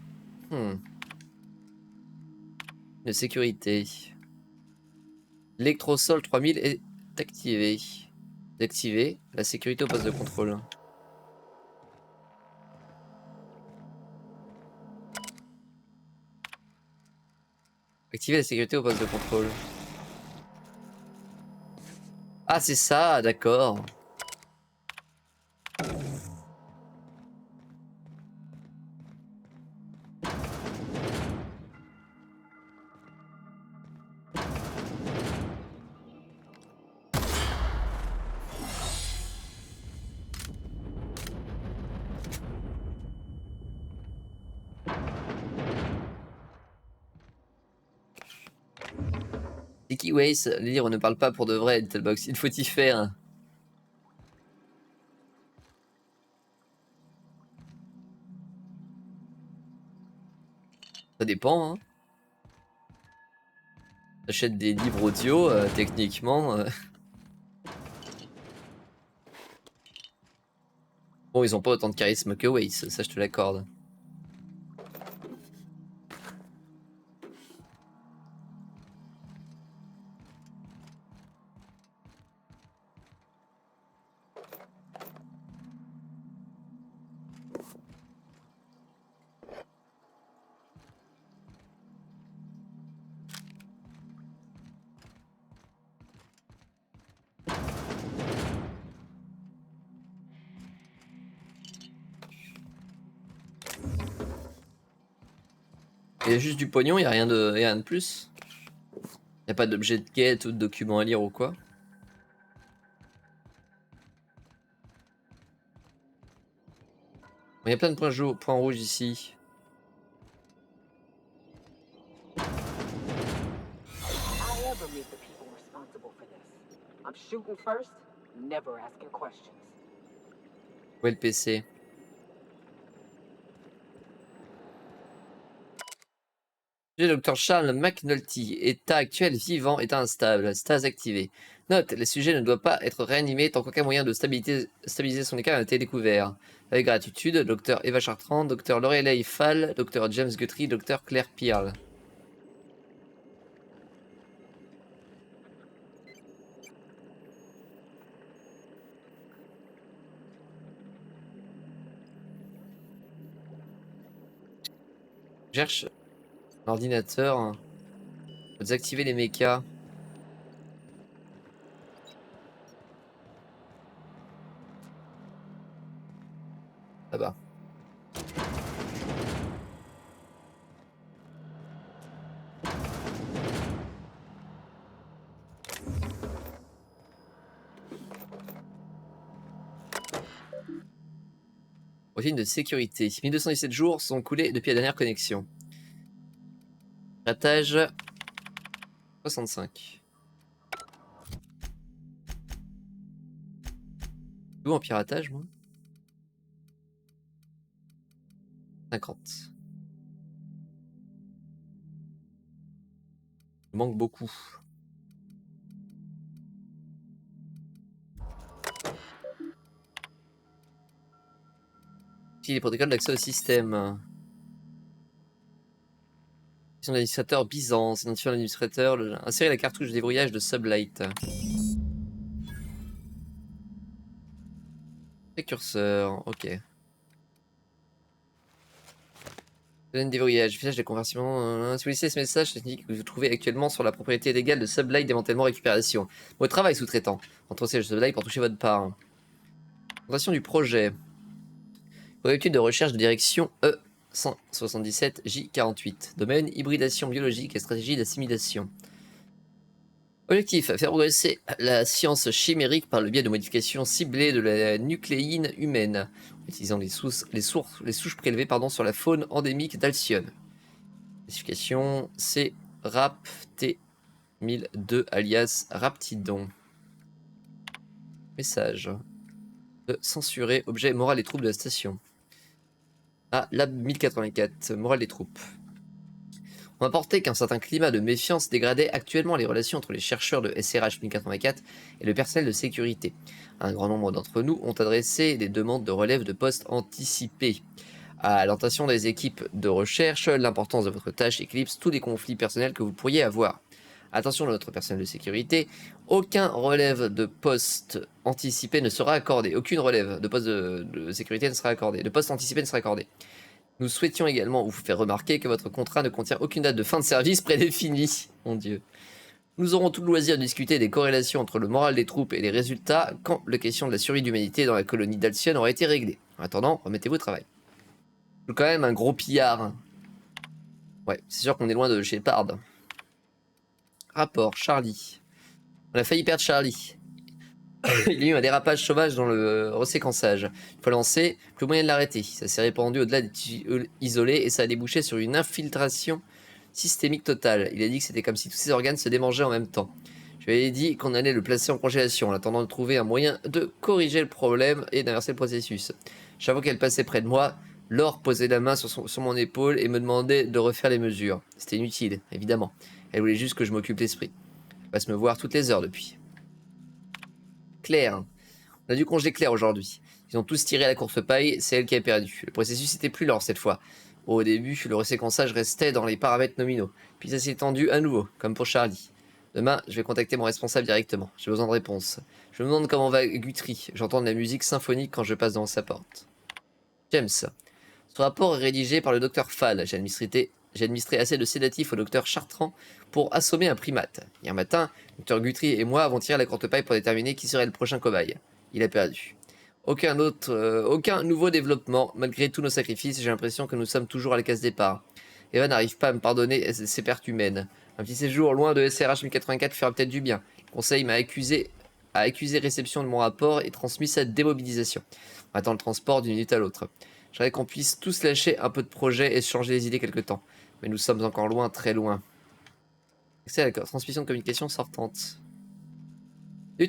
Speaker 1: De sécurité. L'électrosol 3000 est activé. D'activer la sécurité au poste de contrôle. Activer la sécurité au poste de contrôle. Ah, c'est ça, d'accord. Sticky Waste, les livres ne parlent pas pour de vrai, Littlebox. Il faut y faire. Ça dépend, hein. T'achètes des livres audio, techniquement. Bon, ils ont pas autant de charisme que Waze, ça je te l'accorde. Il y a juste du pognon, il n'y a rien de plus. Il n'y a pas d'objet de quête ou de document à lire ou quoi. Il y a plein de points rouges ici. Où est le PC? Le docteur Charles McNulty, état actuel vivant, état instable, stase activée. Note, le sujet ne doit pas être réanimé tant qu'aucun moyen de stabiliser son état n'a été découvert. Avec gratitude, docteur Eva Chartrand, docteur Lorelei Fall, docteur James Guthrie, docteur Claire Pearl. Je cherche l'ordinateur. Désactiver les mechas. Là-bas. Routine de sécurité. 1217 jours sont coulés depuis la dernière connexion. Piratage 65. Où en piratage, moi? 50. Il manque beaucoup. Ici, les protocoles d'accès au système. L'administrateur Byzance, identifiant l'administrateur, insérer la cartouche de déverrouillage de Sublight. Précurseur, ok. Donne déverrouillage, fichage de conversion. Si vous laissez ce message technique que vous trouvez actuellement sur la propriété légale de Sublight démantèlement récupération. Bon travail sous-traitant. Entre au siège de Sublight pour toucher votre part. Présentation du projet. Pour l'étude de recherche de direction E177J48. Domaine hybridation biologique et stratégie d'assimilation. Objectif, faire progresser la science chimérique par le biais de modifications ciblées de la nucléine humaine, en utilisant les souches prélevées sur la faune endémique d'Halcyon. Classification C. RAPT 1002 alias Raptidon. Message. De censurer objet moral et troupes de la station. Ah, Lab 1084, morale des troupes. On a porté qu'un certain climat de méfiance dégradait actuellement les relations entre les chercheurs de SRH 1084 et le personnel de sécurité. Un grand nombre d'entre nous ont adressé des demandes de relève de postes anticipés. À l'intention des équipes de recherche, l'importance de votre tâche éclipse tous les conflits personnels que vous pourriez avoir. Attention à notre personnel de sécurité, aucun relève de poste anticipé ne sera accordé. Aucune relève de poste de sécurité ne sera accordée. De poste anticipé ne sera accordé. Nous souhaitions également vous faire remarquer que votre contrat ne contient aucune date de fin de service prédéfinie. Mon Dieu. Nous aurons tout le loisir de discuter des corrélations entre le moral des troupes et les résultats quand la question de la survie de l'humanité dans la colonie d'Halcyon aura été réglée. En attendant, remettez-vous au travail. C'est quand même un gros pillard. Ouais, c'est sûr qu'on est loin de Shepard. Rapport, Charlie. On a failli perdre Charlie. Il y a eu un dérapage sauvage dans le reséquençage. Une fois lancé, plus moyen de l'arrêter. Ça s'est répandu au-delà des tissus isolés et ça a débouché sur une infiltration systémique totale. Il a dit que c'était comme si tous ses organes se démangeaient en même temps. Je lui avais dit qu'on allait le placer en congélation en attendant de trouver un moyen de corriger le problème et d'inverser le processus. Chaque fois qu'elle passait près de moi, Laure posait la main sur mon épaule et me demandait de refaire les mesures. C'était inutile, évidemment. Elle voulait juste que je m'occupe l'esprit. Elle passe me voir toutes les heures depuis. Claire. On a dû congeler Claire aujourd'hui. Ils ont tous tiré à la courte paille, c'est elle qui a perdu. Le processus était plus lent cette fois. Au début, le reséquençage restait dans les paramètres nominaux. Puis ça s'est étendu à nouveau, comme pour Charlie. Demain, je vais contacter mon responsable directement. J'ai besoin de réponses. Je me demande comment va Guthrie. J'entends de la musique symphonique quand je passe devant sa porte. James. Ce rapport est rédigé par le docteur Fall. J'ai administré assez de sédatifs au docteur Chartrand pour assommer un primate. Hier matin, le docteur Guthrie et moi avons tiré à la courte paille pour déterminer qui serait le prochain cobaye. Il a perdu. Aucun nouveau développement. Malgré tous nos sacrifices, j'ai l'impression que nous sommes toujours à la case départ. Eva n'arrive pas à me pardonner ses pertes humaines. Un petit séjour loin de SRH 1084 fera peut-être du bien. Le conseil m'a accusé réception de mon rapport et transmis sa démobilisation. On attend le transport d'une minute à l'autre. J'aimerais qu'on puisse tous lâcher un peu de projet et se changer les idées quelque temps. Mais nous sommes encore loin, très loin. Accès à la transmission de communication sortante.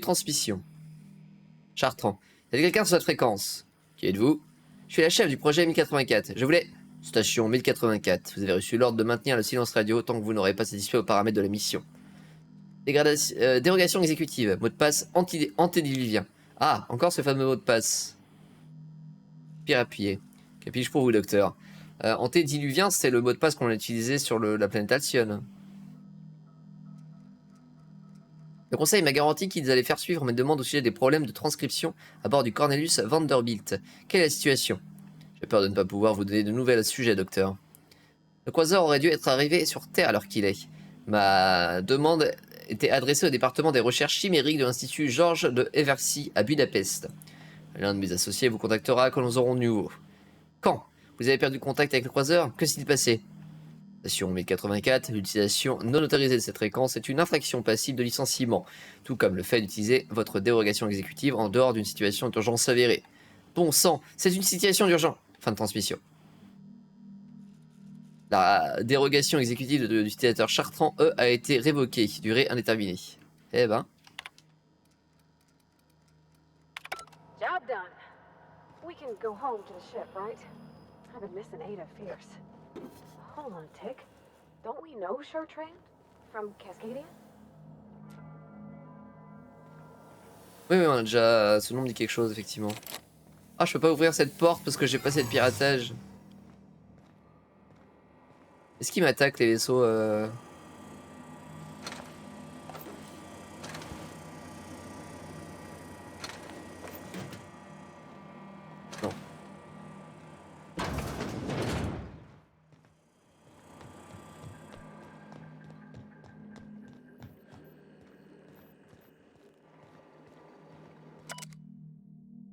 Speaker 1: Transmission. Chartrand. Il y a quelqu'un sur cette fréquence. Qui êtes-vous? Je suis la chef du projet 1084. Je voulais... Station 1084. Vous avez reçu l'ordre de maintenir le silence radio tant que vous n'aurez pas satisfait aux paramètres de la mission. Dérogation exécutive. Mot de passe antédiluvien. Ah, encore ce fameux mot de passe. Pire appuyé. Que puis-je pour vous, docteur? Antédiluvien, c'est le mot de passe qu'on a utilisé sur la planète Halcyon. Le conseil m'a garanti qu'ils allaient faire suivre mes demandes au sujet des problèmes de transcription à bord du Cornelius Vanderbilt. Quelle est la situation? J'ai peur de ne pas pouvoir vous donner de nouvelles à ce sujet, docteur. Le croiseur aurait dû être arrivé sur Terre à l'heure qu'il est. Ma demande était adressée au département des recherches chimériques de l'Institut Georges de Eversy à Budapest. L'un de mes associés vous contactera quand nous aurons de nouveau. Quand? Vous avez perdu contact avec le croiseur? Que s'est-il passé? Station 1084, l'utilisation non autorisée de cette fréquence est une infraction passible de licenciement, tout comme le fait d'utiliser votre dérogation exécutive en dehors d'une situation d'urgence avérée. Bon sang, c'est une situation d'urgence. Fin de transmission. La dérogation exécutive de l'utilisateur Chartrand, a été révoquée, durée indéterminée. Eh ben.
Speaker 4: Job done. We can go home to the ship, right? I've been missing Ada fierce. Hold on a tick. Don't we know Chartrand from Cascadia?
Speaker 1: Oui, on a déjà... Ce nom me dit quelque chose, effectivement. Ah, je peux pas ouvrir cette porte parce que j'ai passé le piratage. Est-ce qu'ils m'attaquent, les vaisseaux Non.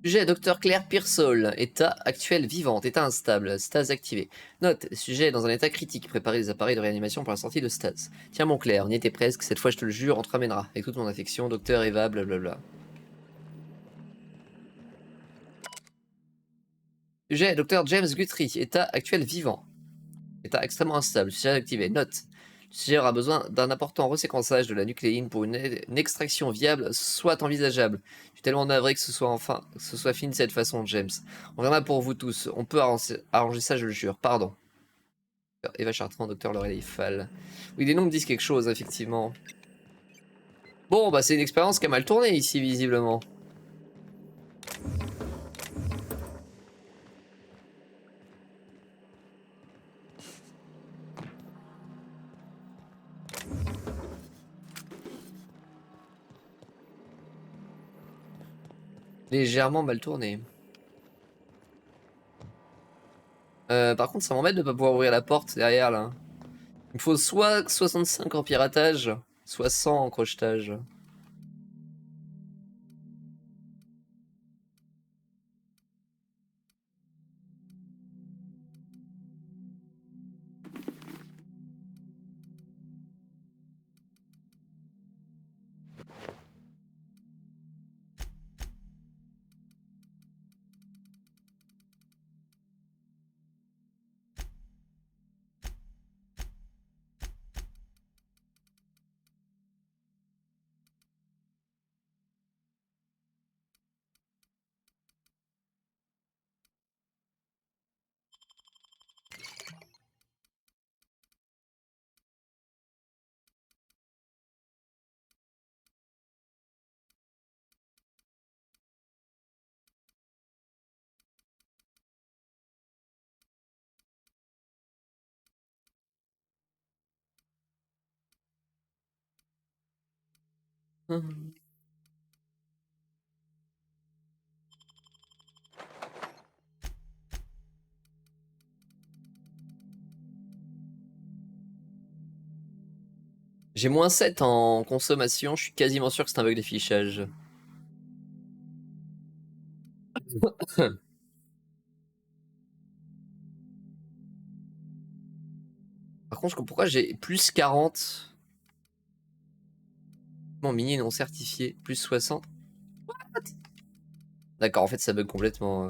Speaker 1: Sujet, Dr Claire Pearsall. État actuel vivante. État instable. Stase activé. Note, sujet dans un état critique. Préparez les appareils de réanimation pour la sortie de stase. Tiens mon Claire, on y était presque. Cette fois je te le jure, on te ramènera. Avec toute mon affection, Docteur Eva, blablabla. Sujet, Dr James Guthrie. État actuel vivant. État extrêmement instable. Sujet activé. Note. Le sujet aura besoin d'un important reséquençage de la nucléine pour une extraction viable soit envisageable. Je suis tellement navré que ce soit fini de cette façon, James. On reviendra pour vous tous. On peut arranger ça, je le jure. Pardon. Eva Chartrand, docteur Lorelei Fall. Oui, les noms me disent quelque chose, effectivement. Bon, bah c'est une expérience qui a mal tourné ici, visiblement. Légèrement mal tourné. Par contre, ça m'embête de pas pouvoir ouvrir la porte derrière là. Il me faut soit 65 en piratage, soit 100 en crochetage. J'ai moins 7 en consommation, je suis quasiment sûr que c'est un bug d'affichage. Par contre, pourquoi j'ai plus 40 mini non certifié, plus 60. D'accord, en fait ça bug complètement.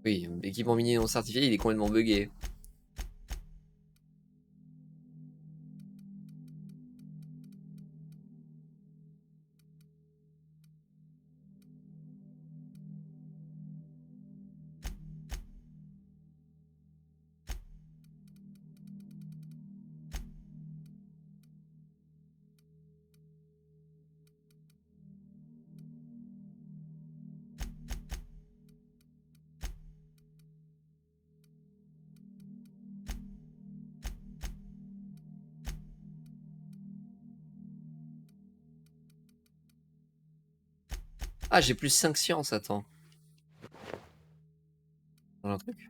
Speaker 1: Oui, équipement mini non certifié, il est complètement buggé. Ah, j'ai plus 5 sciences, attends. Dans un truc.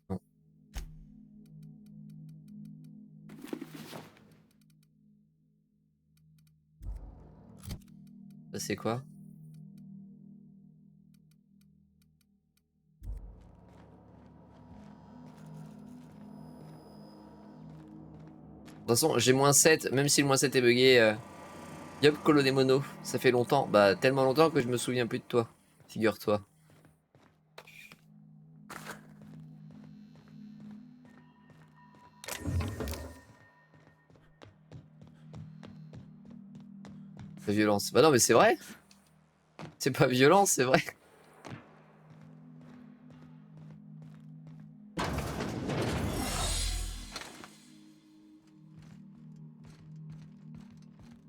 Speaker 1: Non. Ça c'est quoi? De toute façon, j'ai moins 7, même si le moins 7 est bugué. Yop, colonie mono, ça fait longtemps. Bah, tellement longtemps que je me souviens plus de toi. Figure-toi. La violence. Bah non, mais c'est vrai. C'est pas violent, c'est vrai.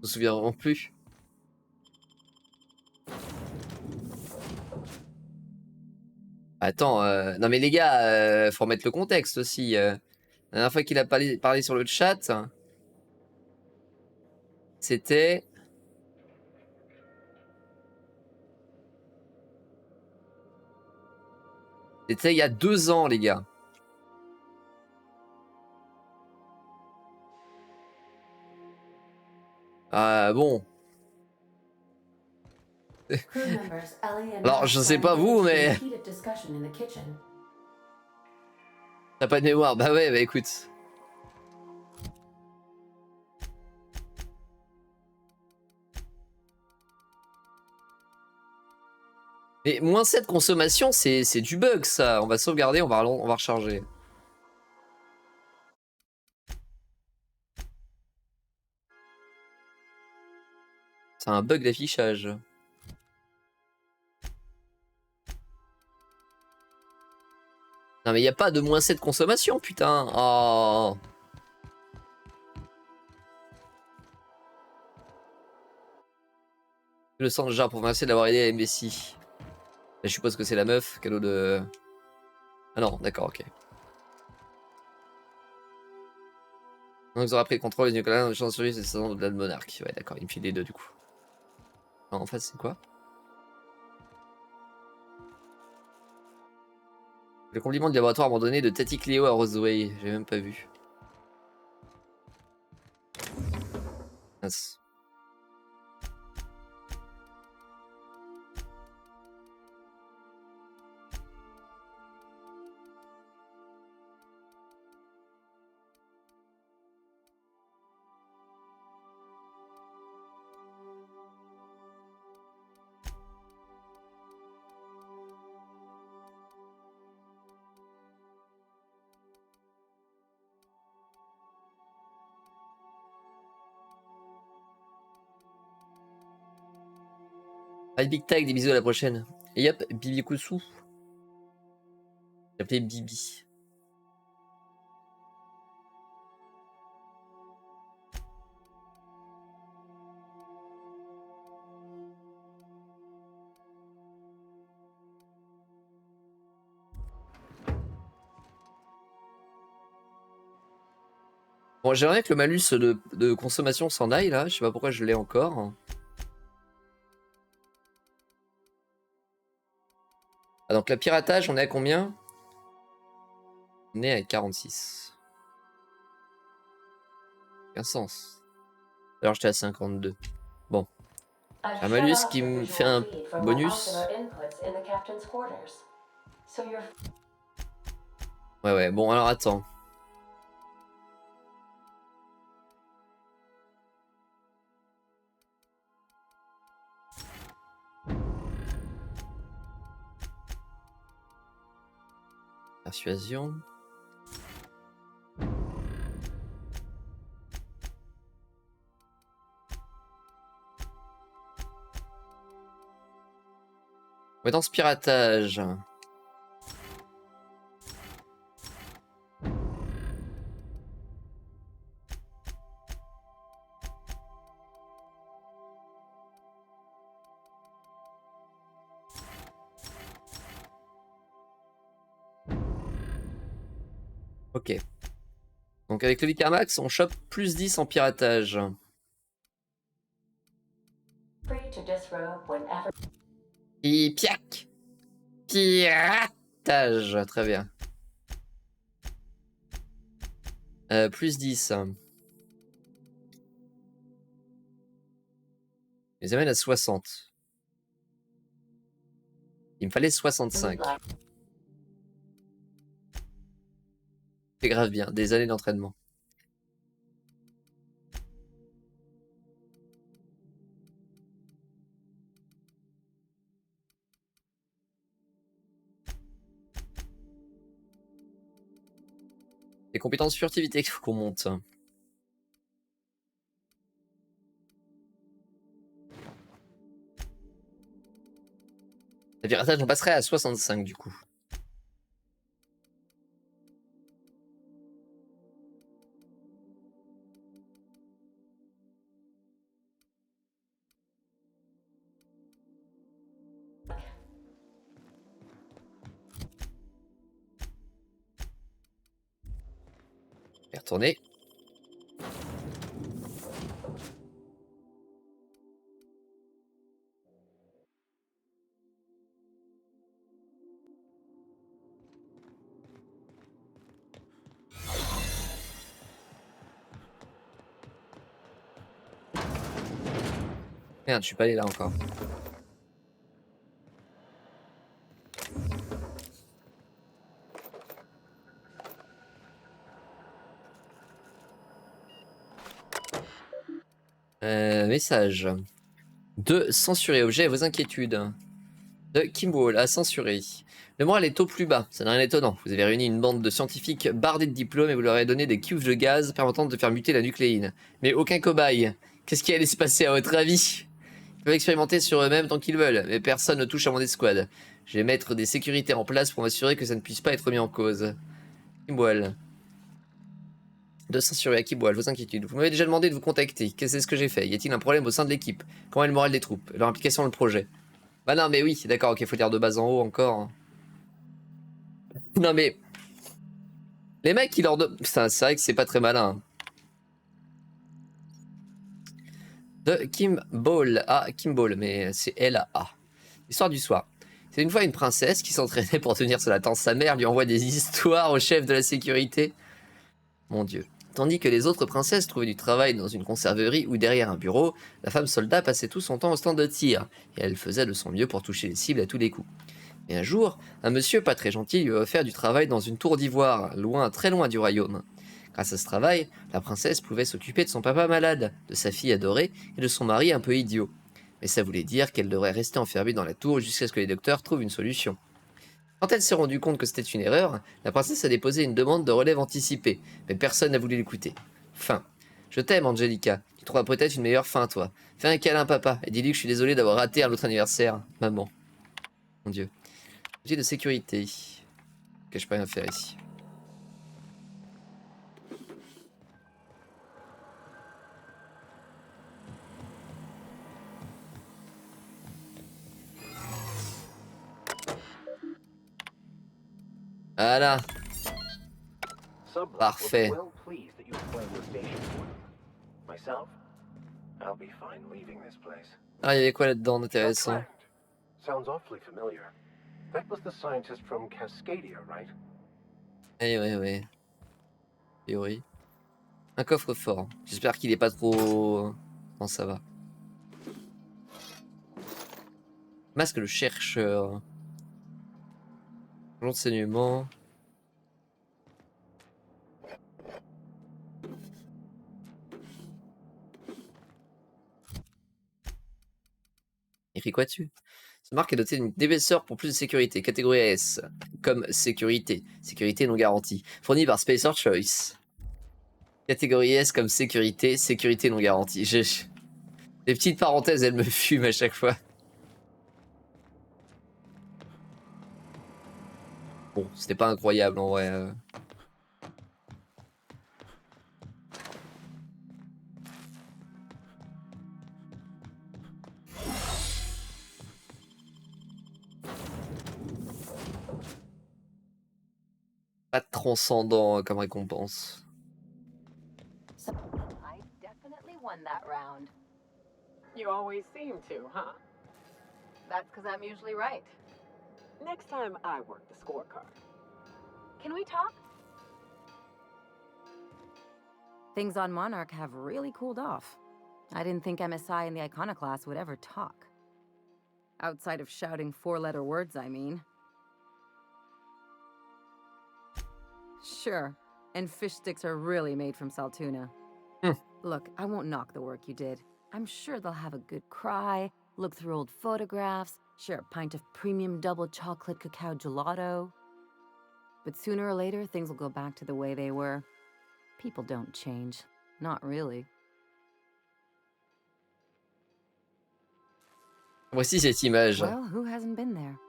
Speaker 1: Je me souviens vraiment plus. Attends, non mais les gars, faut remettre le contexte aussi. La dernière fois qu'il a parlé sur le chat, c'était... C'était il y a 2 ans, les gars. Bon. Alors, je sais pas vous, mais... T'as pas de mémoire? Bah ouais, bah écoute. Mais moins 7 consommation, c'est du bug, ça. On va sauvegarder, on va recharger. C'est un bug d'affichage. Non mais y a pas de moins 7 consommation, putain. Oh. Le sang de Jar pour remercier d'avoir aidé à MBC. Je suppose que c'est la meuf, cadeau de... Ah non, d'accord, ok. Donc vous aurez pris le contrôle des Nicolas, de chance de survie, c'est saison de la monarque. Ouais, d'accord, il me file les deux du coup. Non, en fait, c'est quoi? Le compliment du laboratoire abandonné de Tati Cléo à Roseway. J'ai même pas vu. Mince. Bye Big Tag, des bisous à la prochaine. Et hop, Bibi Kusu. J'ai appelé Bibi. Bon, j'aimerais bien que le malus de consommation s'en aille là. Je sais pas pourquoi je l'ai encore. Ah, donc la piratage, on est à combien? On est à 46. Aucun sens. Alors j'étais à 52. Bon. J'ai un malus qui me fait un bonus. Ouais, bon alors attends. Persuasion. Compétence piratage. Ok. Donc avec le Vicamax, on chope plus 10 en piratage. Piac. Piratage. Très bien. Plus 10. Je les amène à 60. Il me fallait 65. C'est grave bien, des années d'entraînement. Les compétences furtivité qu'il faut qu'on monte. Le piratage, on passerait à 65 du coup. Et retourner. Merde, je suis pas allé là encore. Message. De censurer objet et vos inquiétudes. De Kimwall à censurer. Le moral est au plus bas, ça n'a rien d'étonnant. Vous avez réuni une bande de scientifiques bardés de diplômes et vous leur avez donné des cuves de gaz permettant de faire muter la nucléine. Mais aucun cobaye. Qu'est-ce qui allait se passer à votre avis? Ils peuvent expérimenter sur eux-mêmes tant qu'ils veulent, mais personne ne touche à mon escouade. Je vais mettre des sécurités en place pour m'assurer que ça ne puisse pas être mis en cause. Kimwall. De censurer à Kimwall, vos inquiétudes. Vous m'avez déjà demandé de vous contacter. Qu'est-ce que j'ai fait? Y a-t-il un problème au sein de l'équipe? Comment est le moral des troupes? Leur implication dans le projet? Bah non, mais oui, d'accord, ok, faut lire de bas en haut encore. Non mais... Les mecs, ils leur donnent... Putain, c'est vrai que c'est pas très malin. De Kimball. Ah, Kimball, mais c'est L-A. Histoire du soir. C'est une fois une princesse qui s'entraînait pour devenir soldat. Sa mère lui envoie des histoires au chef de la sécurité. Mon Dieu. Tandis que les autres princesses trouvaient du travail dans une conserverie ou derrière un bureau, la femme soldat passait tout son temps au stand de tir, et elle faisait de son mieux pour toucher les cibles à tous les coups. Et un jour, un monsieur pas très gentil lui a offert du travail dans une tour d'ivoire, loin, très loin du royaume. Grâce à ce travail, la princesse pouvait s'occuper de son papa malade, de sa fille adorée et de son mari un peu idiot. Mais ça voulait dire qu'elle devrait rester enfermée dans la tour jusqu'à ce que les docteurs trouvent une solution. Quand elle s'est rendue compte que c'était une erreur, la princesse a déposé une demande de relève anticipée, mais personne n'a voulu l'écouter. Fin. Je t'aime, Angelica. Tu trouveras peut-être une meilleure fin, toi. Fais un câlin, papa, et dis-lui que je suis désolé d'avoir raté un autre anniversaire. Maman. Mon Dieu. Outil de sécurité. Ok, je peux rien faire ici. Voilà. Parfait.
Speaker 10: myself, I'll be fine leaving this place.
Speaker 1: Ah, il y avait quoi là-dedans d'intéressant?
Speaker 10: Sounds awfully familiar. That was the scientist from Cascadia, right?
Speaker 1: Eh ouais, ouais. Théorie. Un coffre-fort. J'espère qu'il est pas trop... Non, ça va. Masque le chercheur. L'enseignement. Écrit quoi dessus? Ce marque est doté d'une épaisseur pour plus de sécurité. Catégorie S. Comme sécurité. Sécurité non garantie. Fourni par Spacer Choice. Catégorie S comme sécurité. Sécurité non garantie. Les petites parenthèses, elles me fument à chaque fois. Bon, c'était pas incroyable en vrai. Pas de transcendant comme récompense.
Speaker 5: I definitely won that round.
Speaker 3: You always seem to, huh?
Speaker 5: That's because I'm usually right.
Speaker 3: Next time I work the scorecard.
Speaker 5: Can we talk?
Speaker 9: Things on Monarch have really cooled off. I didn't think MSI and the Iconoclast would ever talk. Outside of shouting four-letter words, I mean. Sure, and fish sticks are really made from Saltuna. Look, I won't knock the work you did. I'm sure they'll have a good cry, look through old photographs, share a pint of premium double chocolate cacao gelato. But sooner or later, things will go back to the way they were. People don't change. Not really.
Speaker 1: Voici cette image.
Speaker 9: Well, who hasn't been there?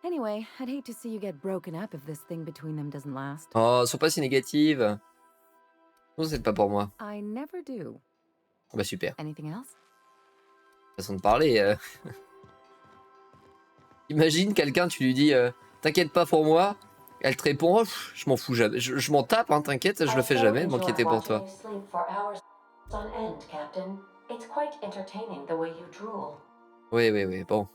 Speaker 9: Anyway, I'd hate to see you get broken up if this thing between them doesn't last.
Speaker 1: Oh, sont pas si négatives. Non, c'est pas pour moi.
Speaker 9: I never do.
Speaker 1: Bah super.
Speaker 9: Anything else?
Speaker 1: Façon de parler. Imagine quelqu'un, tu lui dis t'inquiète pas pour moi. Elle te répond oh, je m'en fous jamais. Je m'en tape, hein, t'inquiète, je le fais jamais, m'inquiéter pour toi. Oui, oui, oui, bon.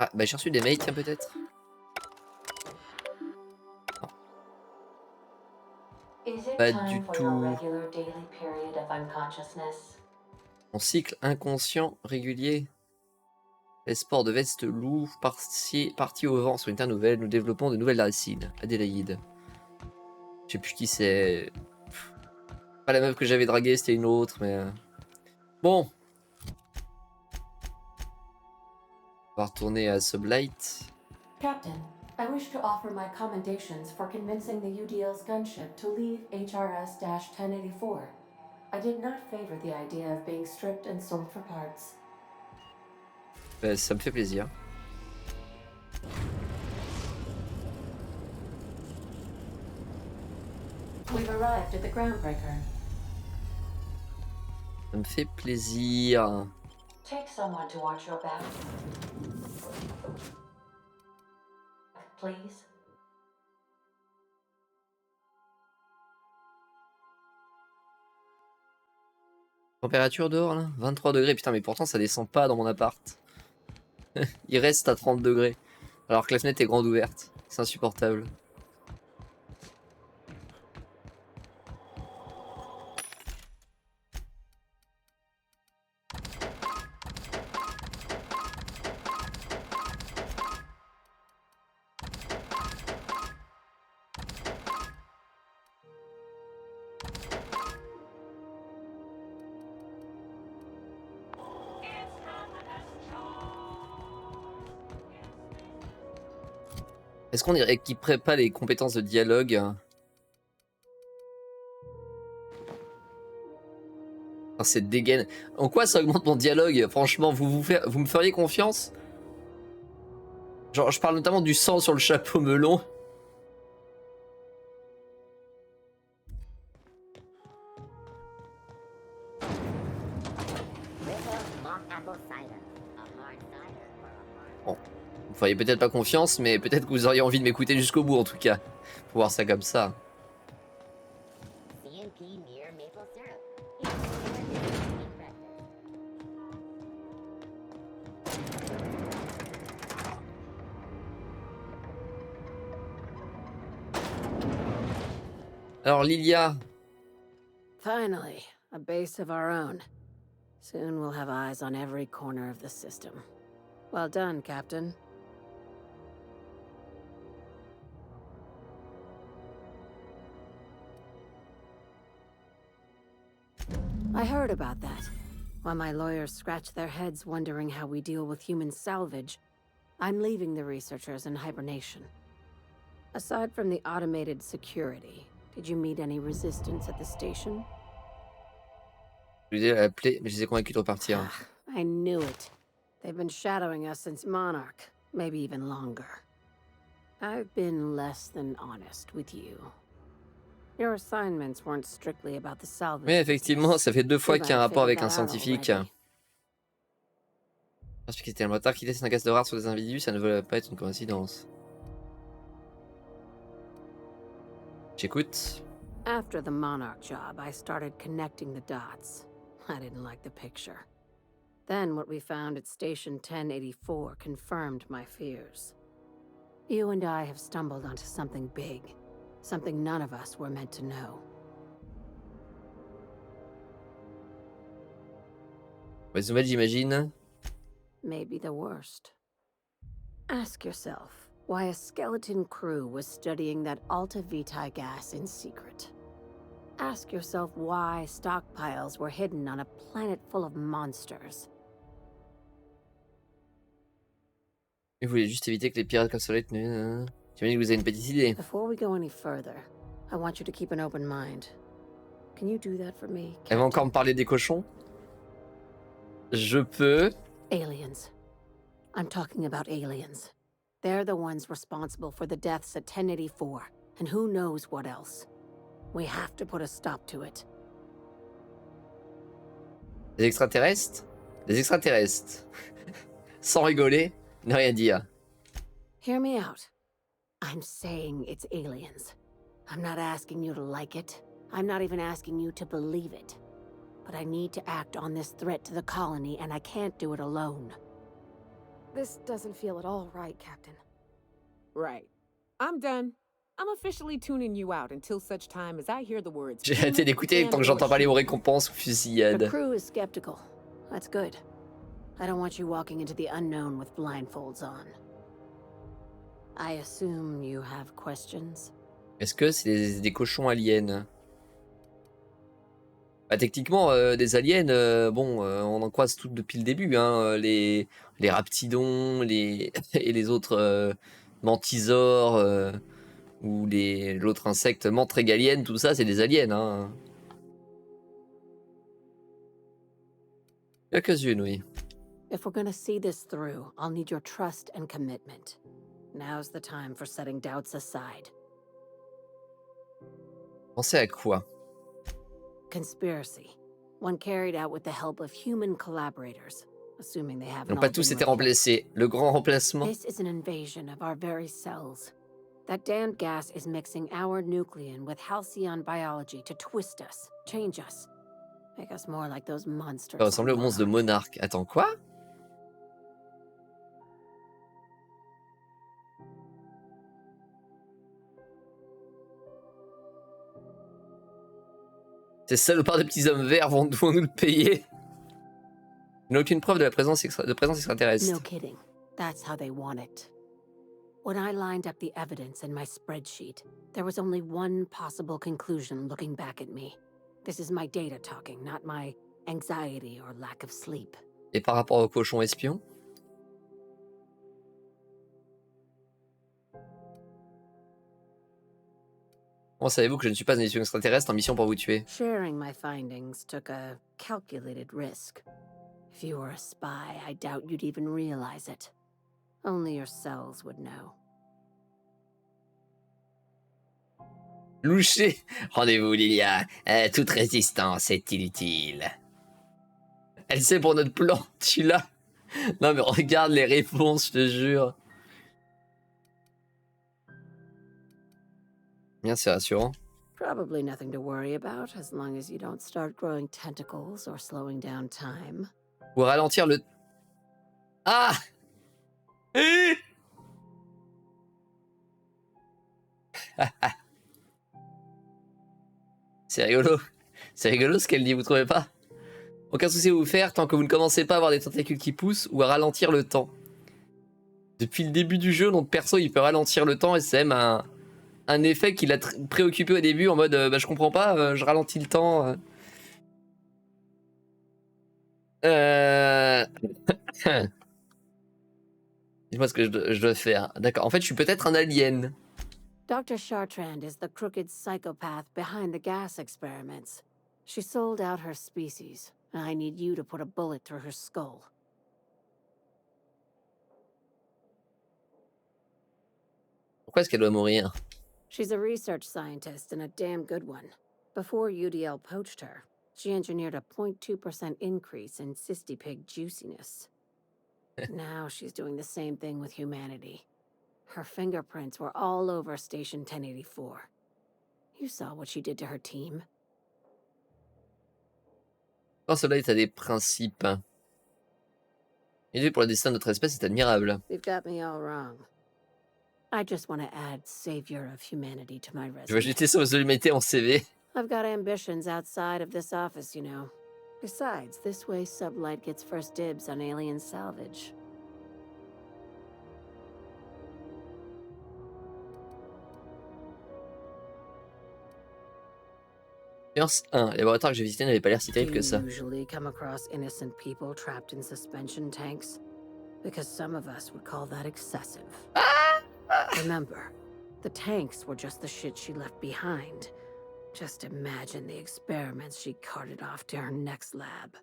Speaker 1: Ah, bah j'ai reçu des mails, tiens, peut-être. Pas du tout. Mon cycle inconscient régulier. L'espoir de veste loup, partie au vent sur une terre nouvelle, nous développons de nouvelles racines. Adélaïde. Je sais plus qui c'est. Pas la meuf que j'avais draguée, c'était une autre, mais... Bon. On va retourner à Sublight.
Speaker 2: Captain, I wish to offer my commendations for convincing the UDL's gunship to leave HRS-1084. I did not favor the idea of being stripped and sold for parts.
Speaker 1: Ça me fait plaisir.
Speaker 2: We've arrived at the groundbreaker.
Speaker 1: Ça me fait plaisir.
Speaker 2: Take someone to watch your back. Please.
Speaker 1: Température dehors là 23 degrés, putain mais pourtant ça descend pas dans mon appart. Il reste à 30 degrés. Alors que la fenêtre est grande ouverte. C'est insupportable. Est-ce qu'on n'équiperait pas les compétences de dialogue? Ah, cette dégaine. En quoi ça augmente mon dialogue? Franchement, vous me feriez confiance? Genre, je parle notamment du sang sur le chapeau melon. Bon, vous feriez peut-être pas confiance, mais peut-être que vous auriez envie de m'écouter jusqu'au bout en tout cas. Faut voir ça comme ça. Alors Lilia.
Speaker 2: Finally, a base of our own. Soon we'll have eyes on every corner of the system. Well done, Captain. I heard about that. While my lawyers scratch their heads wondering how we deal with human salvage, I'm leaving the researchers in hibernation. Aside from the automated security, did you meet any resistance at the station?
Speaker 1: Je lui ai appelé, mais je les ai convaincus de repartir.
Speaker 2: I knew it. They've been shadowing us since Monarch, maybe even longer. I've been less than honest with you. Your assignments weren't strictly about the salvage.
Speaker 1: Oui, effectivement, ça fait 2 fois qu'il y a un rapport avec un scientifique. Parce que c'était un retard qui laisse un gaz de rare sur des individus, ça ne veut pas être une coïncidence. J'écoute.
Speaker 2: After the Monarch job, I started connecting the dots. I didn't like the picture. Then what we found at Station 1084 confirmed my fears. You and I have stumbled onto something big. Something none of us were meant to know.
Speaker 1: Les nouvelles, j'imagine.
Speaker 2: Maybe the worst. Ask yourself why a skeleton crew was studying that Alta Vitae gas in secret. Ask yourself why stockpiles were hidden on a planet full of monsters.
Speaker 1: Et vous voulez juste éviter que les pirates comme Solette ne... J'imagine que vous avez une petite idée.
Speaker 2: Before we go any further, I want you to keep an open mind. Can you do that for me?
Speaker 1: Elle va encore me parler des cochons? Je peux.
Speaker 2: Aliens. I'm talking about aliens. They're the ones responsible for the deaths at 1084, and who knows what else. We have to put a stop to it.
Speaker 1: Des extraterrestres? Des extraterrestres. Sans rigoler, ne rien dire.
Speaker 2: Hear me out. I'm saying it's aliens. I'm not asking you to like it. I'm not even asking you to believe it. But I need to act on this threat to the colony, and I can't do it alone.
Speaker 4: This doesn't feel at all right, Captain.
Speaker 3: Right. I'm done. I'm officially tuning you out until such time as I hear the words.
Speaker 1: J'ai arrêté d'écouter tant que j'entends parler aux récompenses ou fusillades.
Speaker 2: The crew is skeptical. That's good. I don't want you walking into the unknown with blindfolds on. I assume you have questions.
Speaker 1: Est-ce que c'est des cochons aliens? Bah, techniquement, des aliens, bon, on en croise toutes depuis le début, hein, les raptidons, et les autres mantisaures, ou l'autre insecte menthe régalienne, tout ça, c'est des aliens. Hein. Quelques-unes, oui.
Speaker 2: If we're gonna see this through, I'll need your trust and commitment. Now's the time for setting doubts aside.
Speaker 1: Pensez à quoi?
Speaker 2: Conspiracy. One carried out with the help of human collaborators, assuming they have
Speaker 1: Ils n'ont pas tous été remplacés. Le grand remplacement.
Speaker 2: This is an invasion of our very cells. That damned gas is mixing our nucleon with Halcyon biology to twist us, change us, make us more like those monsters.
Speaker 1: Ça ressemblait au monstre de Monarch. Attends, quoi? Ces salopards de petits hommes verts vont nous le payer. Il n'y a aucune preuve de la présence extraterrestre.
Speaker 2: No kidding. That's how they want it. When I lined up the evidence in my spreadsheet, there was only one possible conclusion looking back at me. This is my data talking, not my anxiety or lack of sleep.
Speaker 1: Et par rapport aux cochons espions? Comment savez-vous que je ne suis pas un espion extraterrestre en mission pour vous tuer?
Speaker 2: Sharing my findings took a calculated risk. If you were a spy, I doubt you'd even realize it. Only your cells would know.
Speaker 1: Louché. Rendez-vous, Lilia. Toute résistance est inutile. Elle sait pour notre plan, tu l'as. Non mais regarde les réponses, je te jure. Bien, c'est rassurant.
Speaker 2: Probably nothing to worry about as long as you don't start growing tentacles or slowing down time.
Speaker 1: Ou ralentir le... Ah. C'est rigolo. C'est rigolo ce qu'elle dit, vous trouvez pas? Aucun souci à vous faire tant que vous ne commencez pas à avoir des tentacules qui poussent ou à ralentir le temps. Depuis le début du jeu, notre perso il peut ralentir le temps et c'est même un effet qui l'a préoccupé au début en mode bah, je comprends pas, je ralentis le temps. Dis-moi ce que je dois faire. D'accord, en fait je suis peut-être un alien.
Speaker 2: Dr. Chartrand is the crooked psychopath behind the gas experiments. She sold out her species, and I need you to put a bullet through her skull.
Speaker 1: Pourquoi est-ce qu'elle doit mourir?
Speaker 2: She's a research scientist and a damn good one. Before UDL poached her, she engineered a 0.2% increase in cystipig juiciness. Now she's doing the same thing with humanity. Her fingerprints were all over Station 1084. You saw what she did to her team.
Speaker 1: Oh, cela est à des principes. L'idée pour le destin de notre espèce est admirable.
Speaker 2: You've got me all wrong. I just want to add savior of humanity to my resume.
Speaker 1: Je vais jeter ça aux humanité en CV.
Speaker 2: I've got ambitions outside of this office, you know. Besides, this way Sublight gets first dibs on alien salvage.
Speaker 1: Expérience 1. Les laboratoires que j'ai visités n'avaient pas l'air si terribles que ça.
Speaker 2: Do you usually come across innocent people trapped in suspension tanks? Because some of us would call that excessive. Remember, the tanks were just the shit she left behind. Just imagine the experiments she carted off to her next lab.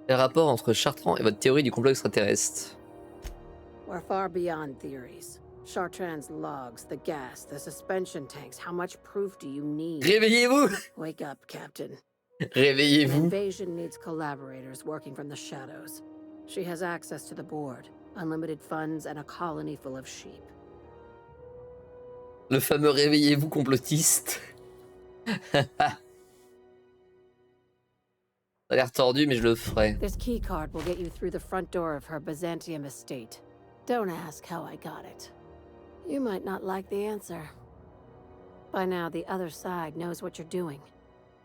Speaker 1: Les rapports entre Chartrand et votre théorie du complot extraterrestre.
Speaker 2: We're far beyond theories. Chartrand's logs, the gas, the suspension tanks. How much proof do you need?
Speaker 1: Réveillez-vous!
Speaker 2: Wake up, Captain.
Speaker 1: Réveillez-vous.
Speaker 2: Invasion needs collaborators working from the shadows. She has access to the board, unlimited funds, and a colony full of sheep.
Speaker 1: Le fameux réveillez-vous complotiste. Ça a l'air tordu, mais je le ferai.
Speaker 2: This key card will get you through the front door of her Byzantium estate. Don't ask how I got it. You might not like the answer. By now, the other side knows what you're doing.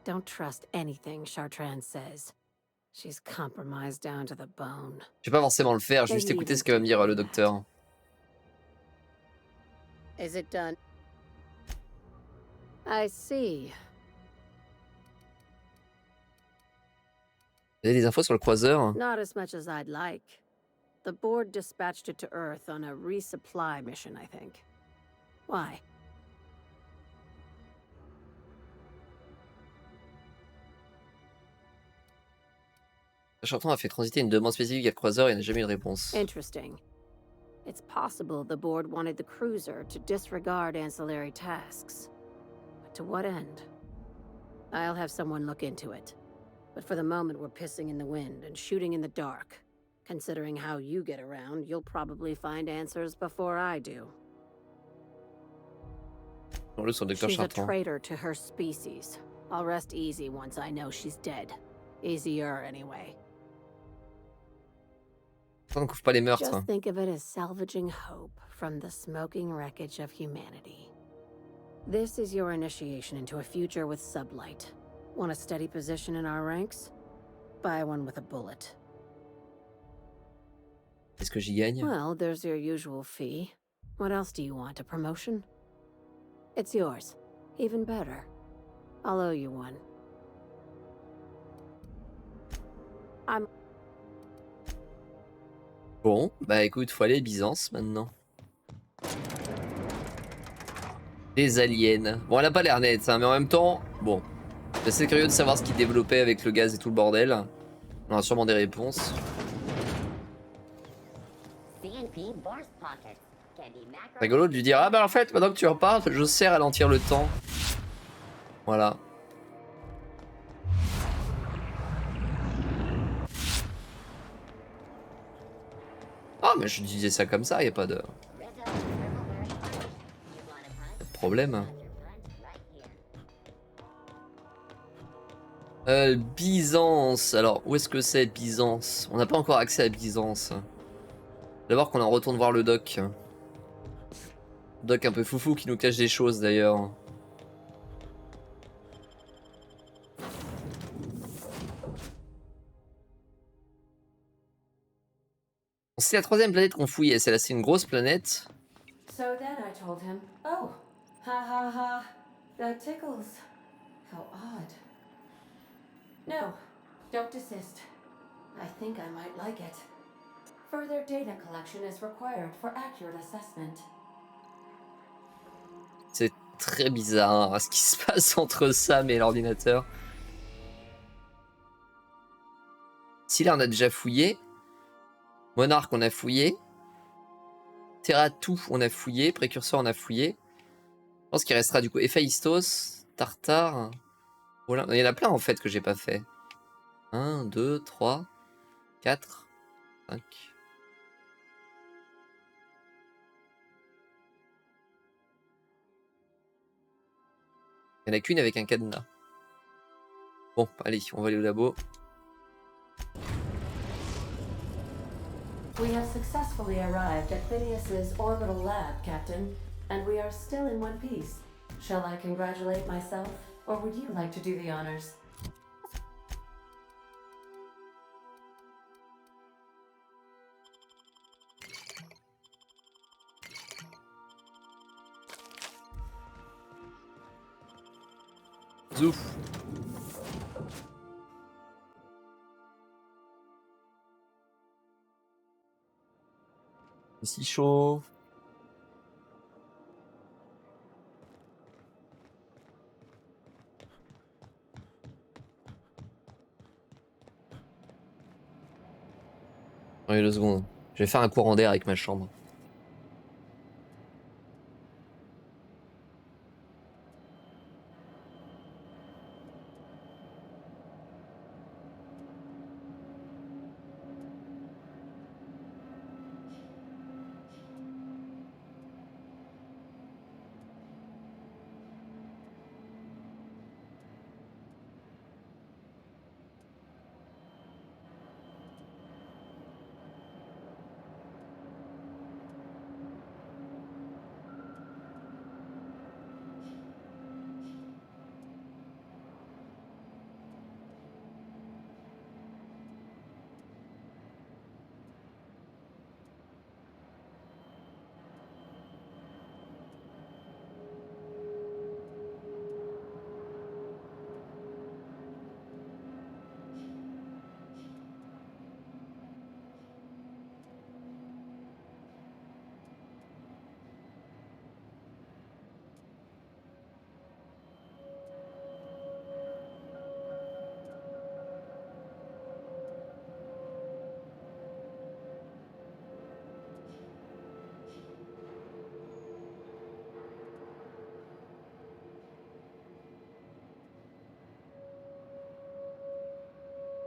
Speaker 2: Don't trust anything Chartrand says. She's compromised down to the bone.
Speaker 1: Je vais pas forcément le faire, juste écouter ce que va me dire le docteur.
Speaker 2: Is it done? I see.
Speaker 1: Vous avez des infos sur le croiseur?
Speaker 2: Not as much as I'd like. The board dispatched it to Earth on a resupply mission, I think. Why?
Speaker 1: Chartrand a fait transiter une demande spécifique à le croiseur et n'a jamais eu de réponse.
Speaker 2: Interesting. It's possible the board wanted the cruiser to disregard ancillary tasks. But to what end? I'll have someone look into it. But for the moment, we're pissing in the wind and shooting in the dark. Considering how you get around, you'll probably find answers before I do. She's a traitor to her species. I'll rest easy once I know she's dead. Easier, anyway.
Speaker 1: On ne couvre pas les meurtres.
Speaker 2: Just think of it as salvaging hope from the smoking wreckage of humanity. This is your initiation into a future with Sublight. Want a steady position in our ranks? Buy one with a bullet.
Speaker 1: Est-ce que j'y gagne?
Speaker 2: Well, there's your usual fee. What else do you want? A promotion? It's yours. Even better. I'll owe you one.
Speaker 1: Bon, bah écoute, faut aller à Byzance maintenant. Des aliens. Bon, elle a pas l'air nette, hein, mais en même temps, bon. Je suis assez curieux de savoir ce qu'ils développaient avec le gaz et tout le bordel. On aura sûrement des réponses. Rigolo de lui dire, ah bah en fait, maintenant que tu en parles, je sais ralentir le temps. Voilà. Non, mais je disais ça comme ça, y a pas de problème. Byzance. Alors, où est-ce que c'est Byzance? On n'a pas encore accès à Byzance. D'abord qu'on en retourne voir le doc. Doc un peu foufou qui nous cache des choses d'ailleurs. C'est la troisième planète qu'on fouille, c'est là, c'est une grosse planète.
Speaker 2: So then I told him, oh, ha ha ha, that tickles. How odd. No, don't desist. I think I might like it. Further data collection is required for accurate assessment.
Speaker 1: C'est très bizarre ce qui se passe entre Sam et l'ordinateur. Si là on a déjà fouillé. Monarque on a fouillé. Terratou on a fouillé. Précurseur on a fouillé. Je pense qu'il restera du coup Héphaïstos, Tartare. Voilà. Il y en a plein en fait que j'ai pas fait. 1, 2, 3, 4, 5. Il n'y en a qu'une avec un cadenas. Bon, allez, on va aller au labo.
Speaker 2: We have successfully arrived at Phineas's orbital lab, Captain, and we are still in one piece. Shall I congratulate myself, or would you like to do the honors?
Speaker 1: Zouf. C'est si chaud. Oui, 2 secondes. Je vais faire un courant d'air avec ma chambre.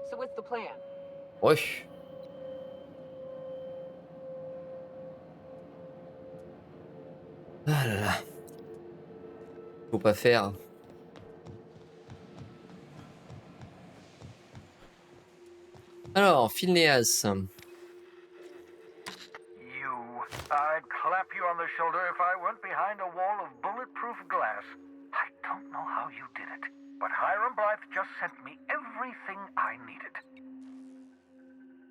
Speaker 3: So what's the plan?
Speaker 1: Ouais. Ah là là. Faut pas faire. Alors, Phineas.
Speaker 16: I'd clap you on the shoulder if I went behind a wall of bulletproof glass. I don't know how you did it, but Hiram Blythe just sent me everything I needed.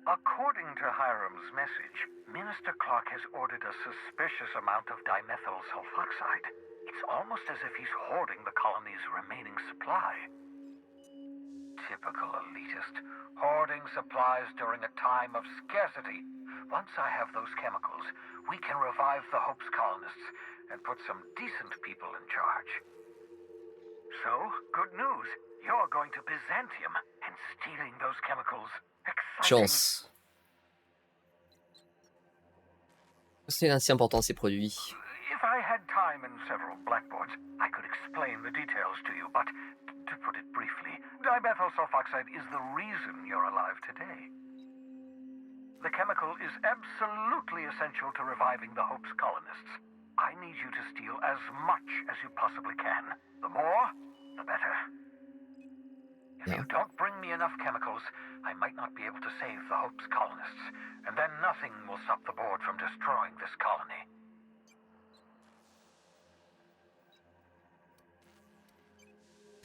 Speaker 16: According to Hiram's message, Minister Clark has ordered a suspicious amount of dimethyl sulfoxide. It's almost as if he's hoarding the colony's remaining supply. Typical elitist, hoarding supplies during a time of scarcity. Once I have those chemicals, we can revive the Hope's colonists and put some decent people in charge. So, good news. You're going to Byzantium and stealing those chemicals. Exciting.
Speaker 1: Chance. C'est ainsi important ces produits.
Speaker 16: If I had time and several blackboards, I could explain the details to you, but to put it briefly, dimethyl sulfoxide is the reason you're alive today. The chemical is absolutely essential to reviving the Hope's colonists. I need you to steal as much as you possibly can. The more, the better. If you don't bring me enough chemicals, I might not be able to save the Hope's colonists, and then nothing will stop the board from destroying this colony.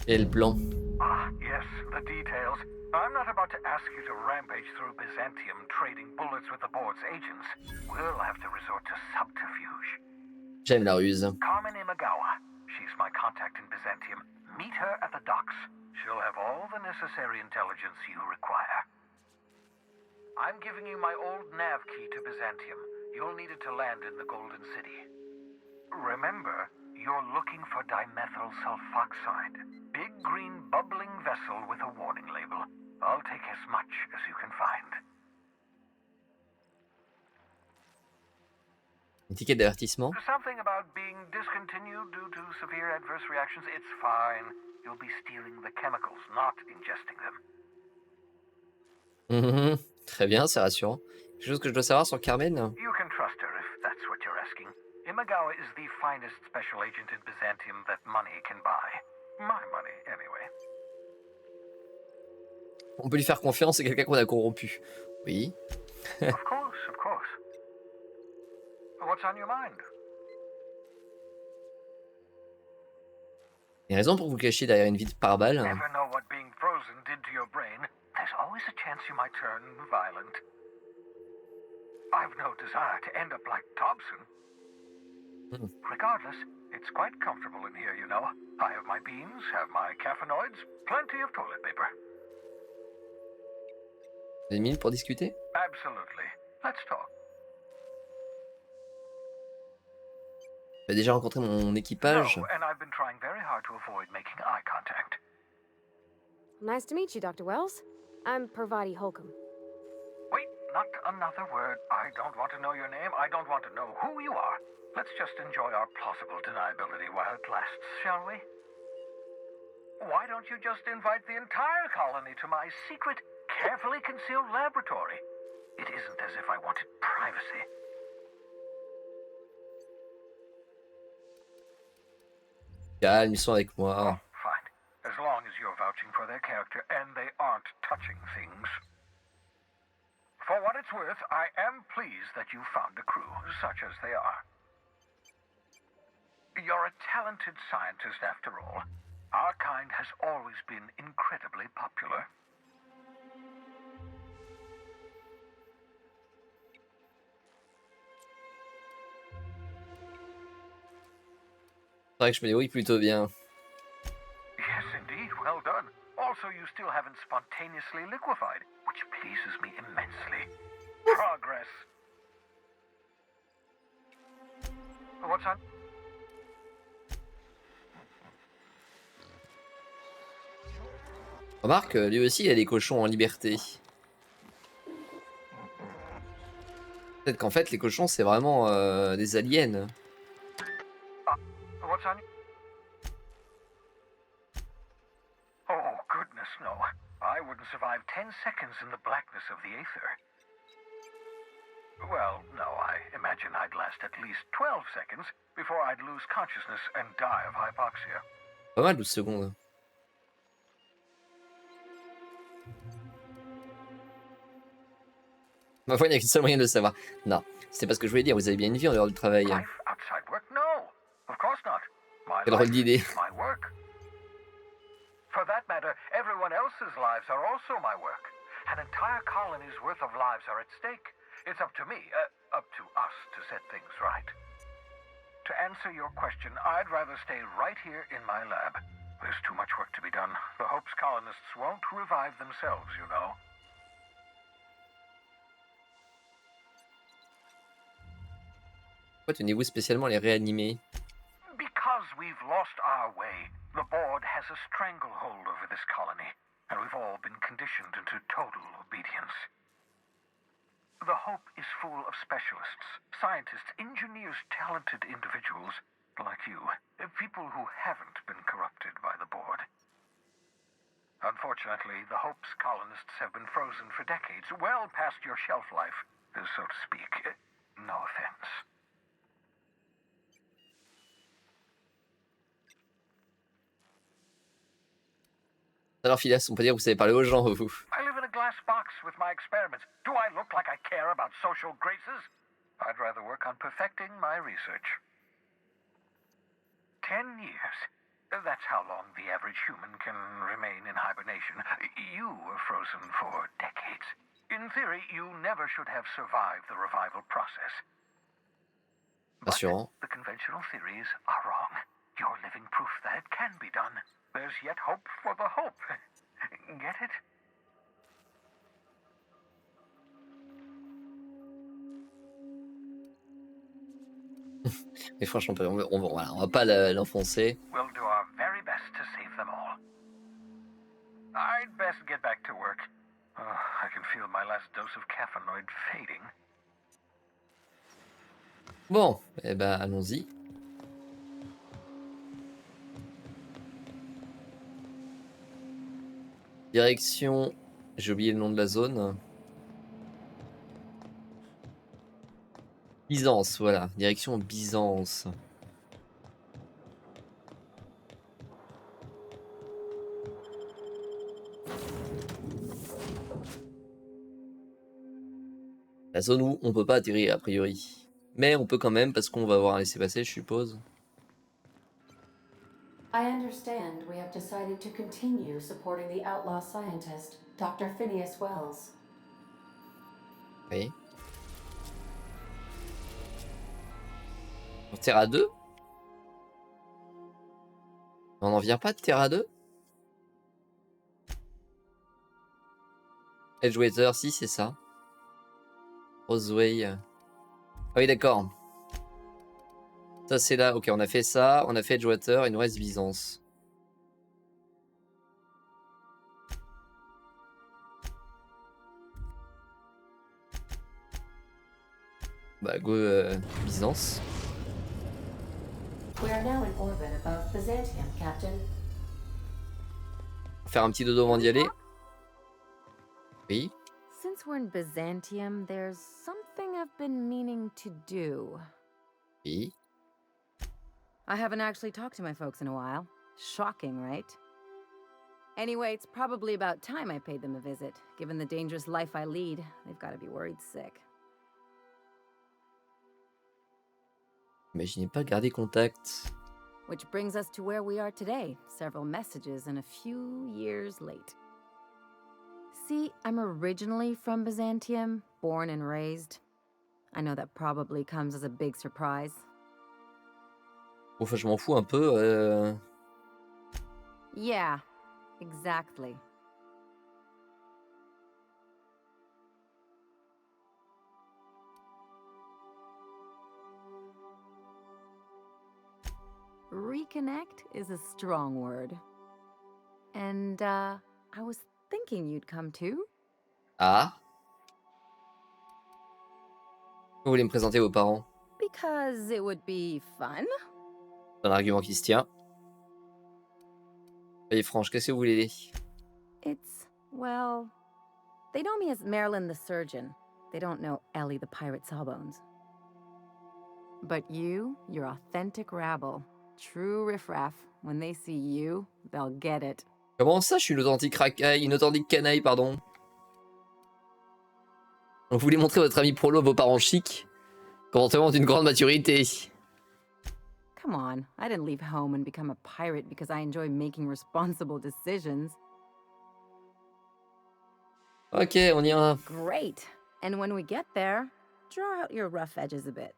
Speaker 1: Et le plan?
Speaker 16: Ah, yes, the details. I'm not about to ask you to rampage through Byzantium trading bullets with the board's agents. We'll have to resort to subterfuge.
Speaker 1: J'aime la ruse.
Speaker 16: Carmen Imagawa. She's my contact in Byzantium. Meet her at the docks. She'll have all the necessary intelligence you require. I'm giving you my old nav key to Byzantium. You'll need it to land in the Golden City. Remember, you're looking for dimethyl sulfoxide. Big green bubbling vessel with a warning label. I'll take as much as you can find.
Speaker 1: Un ticket d'avertissement.
Speaker 16: Something about being discontinued due to severe adverse reactions. It's fine. You'll be stealing the chemicals, not ingesting them.
Speaker 1: Très bien, c'est rassurant. Quelque chose que je dois savoir sur Carmen?
Speaker 16: You can trust her if that's what you're asking. Imagawa is the finest special agent in Byzantium that money can buy. My money, anyway.
Speaker 1: On peut lui faire confiance, c'est quelqu'un qu'on a corrompu. Oui.
Speaker 16: Of course, of course. What's on your mind?
Speaker 1: Il y a raison pour vous cacher derrière une vitre par balle.
Speaker 16: Never know what being frozen did to your brain. There's always a chance you might turn violent. I've no desire to end up like Thompson. Regardless, it's quite comfortable in here, you know. I have my beans, have my caffeinoids, plenty of toilet paper.
Speaker 1: Vous avez une minute pour discuter?
Speaker 16: Absolutely. Let's talk.
Speaker 1: J'ai déjà rencontré mon équipage.
Speaker 16: No, and I've been trying very hard to avoid making eye contact.
Speaker 4: Nice to meet you, Dr. Wells. I'm Parvati Holcomb.
Speaker 16: Wait, not another word. I don't want to know your name. I don't want to know who you are. Let's just enjoy our plausible deniability while it lasts, shall we? Why don't you just invite the entire colony to my secret, carefully concealed laboratory? It isn't as if I wanted privacy.
Speaker 1: Calme, ils sont avec moi.
Speaker 16: Oh, fine. As long as you're vouching for their character and they aren't touching things. For what it's worth, I am pleased that you found a crew, such as they are. You're a talented scientist after all. Our kind has always been incredibly popular.
Speaker 1: C'est vrai que je me débrouille plutôt bien.
Speaker 16: Yes, indeed, well done. Also, you still haven't spontaneously liquefied, which pleases me immensely. Progress. What's on?
Speaker 1: Remarque, lui aussi il a des cochons en liberté. Peut-être qu'en fait les cochons c'est vraiment des aliens.
Speaker 16: What's on? Oh, goodness, no. I wouldn't survive 10 seconds in the blackness of the aether. Well, no, I imagine I'd last at least 12 seconds before I'd lose consciousness and die of hypoxia.
Speaker 1: Pas mal 12 secondes. Ma foi, il n'y a qu'un seul moyen de le savoir. Non, c'est pas ce que je voulais dire, vous avez bien une vie en dehors du travail.
Speaker 16: Life outside work? No, of course not. My
Speaker 1: Quelle drôle
Speaker 16: life
Speaker 1: d'idée.
Speaker 16: is my work. For that matter, everyone else's lives are also my work. An entire colony's worth of lives are at stake. It's up to me, up to us to set things right. To answer your question, I'd rather stay right here in my lab. There's too much work to be done. The Hope's colonists won't revive themselves, you know.
Speaker 1: Pourquoi tenez-vous spécialement à les réanimer?
Speaker 16: Because we've lost our way. The board has a stranglehold over this colony, and we've all been conditioned into total obedience. The Hope is full of specialists, scientists, engineers, talented individuals like you. People who haven't been corrupted by the board. Unfortunately, Unfortunately, the Hope's colonists have been frozen for decades, well past your shelf life, so to speak. No offense.
Speaker 1: Alors Phileas, on peut dire que vous savez parler aux gens, vous.
Speaker 16: I live in a glass box with my experiments. Do I look like I care about social graces? I'd rather work on perfecting my research. 10 years. That's how long the average human can remain in hibernation. You were frozen for decades. In theory, you never should have survived the revival process. But
Speaker 1: Rassurant.
Speaker 16: the conventional theories are wrong. You're living proof that it can be done. There's yet hope for the hope. Get it?
Speaker 1: Mais franchement, on va pas l'enfoncer.
Speaker 16: We'll do our very best to save them all. I'd best get back to work. I can feel my last dose of caffeinoid fading.
Speaker 1: Bon, eh ben allons-y. Direction, j'ai oublié le nom de la zone. Byzance, voilà, direction Byzance. La zone où on peut pas atterrir a priori. Mais on peut quand même parce qu'on va avoir un laissez-passer, je suppose.
Speaker 2: I understand we have decided to continue supporting the outlaw scientist, Dr. Phineas Wells.
Speaker 1: Oui. Sur Terra 2 ? On n'en vient pas de Terra 2 ? Edgewater, si c'est ça. Roseway. Ah oui d'accord. Ça c'est là, ok on a fait ça, on a fait Edgewater, il nous reste Byzance. Bah go Byzance.
Speaker 2: We are now in orbit above Byzantium, Captain.
Speaker 1: Faire un petit dodo avant d'y aller. Oui.
Speaker 17: Since we're in Byzantium, there's something I've been meaning to do.
Speaker 1: Oui.
Speaker 17: I haven't actually talked to my folks in a while. Shocking, right? Anyway, it's probably about time I paid them a visit. Given the dangerous life I lead, they've got to be worried sick.
Speaker 1: Imaginez pas garder contact.
Speaker 17: Which brings us to where we are today, several messages and a few years late. See, I'm originally from Byzantium, born and raised. I know that probably comes as a big surprise.
Speaker 1: Enfin, je m'en fous un peu.
Speaker 17: Yeah, exactly. Reconnect is a strong word. And, I was thinking you'd come too.
Speaker 1: Ah. Vous voulez me présenter vos parents?
Speaker 17: Because it would be fun.
Speaker 1: C'est un argument qui se tient. Soyez franche, qu'est-ce que vous voulez?
Speaker 17: It's, well, they know me as Marilyn the surgeon. They don't know Ellie the pirate sawbones. But you're authentic rabble. True riffraff. When they see you, they'll get it.
Speaker 1: Comment ça, je suis une authentique canaille, pardon? Vous voulez montrer votre ami Prolo à vos parents chics? Comportement d'une grande maturité.
Speaker 17: Come on, I didn't leave home and become a pirate because I enjoy making responsible decisions.
Speaker 1: Ok, on ira.
Speaker 17: Great. And when we get there, draw out your rough edges a bit.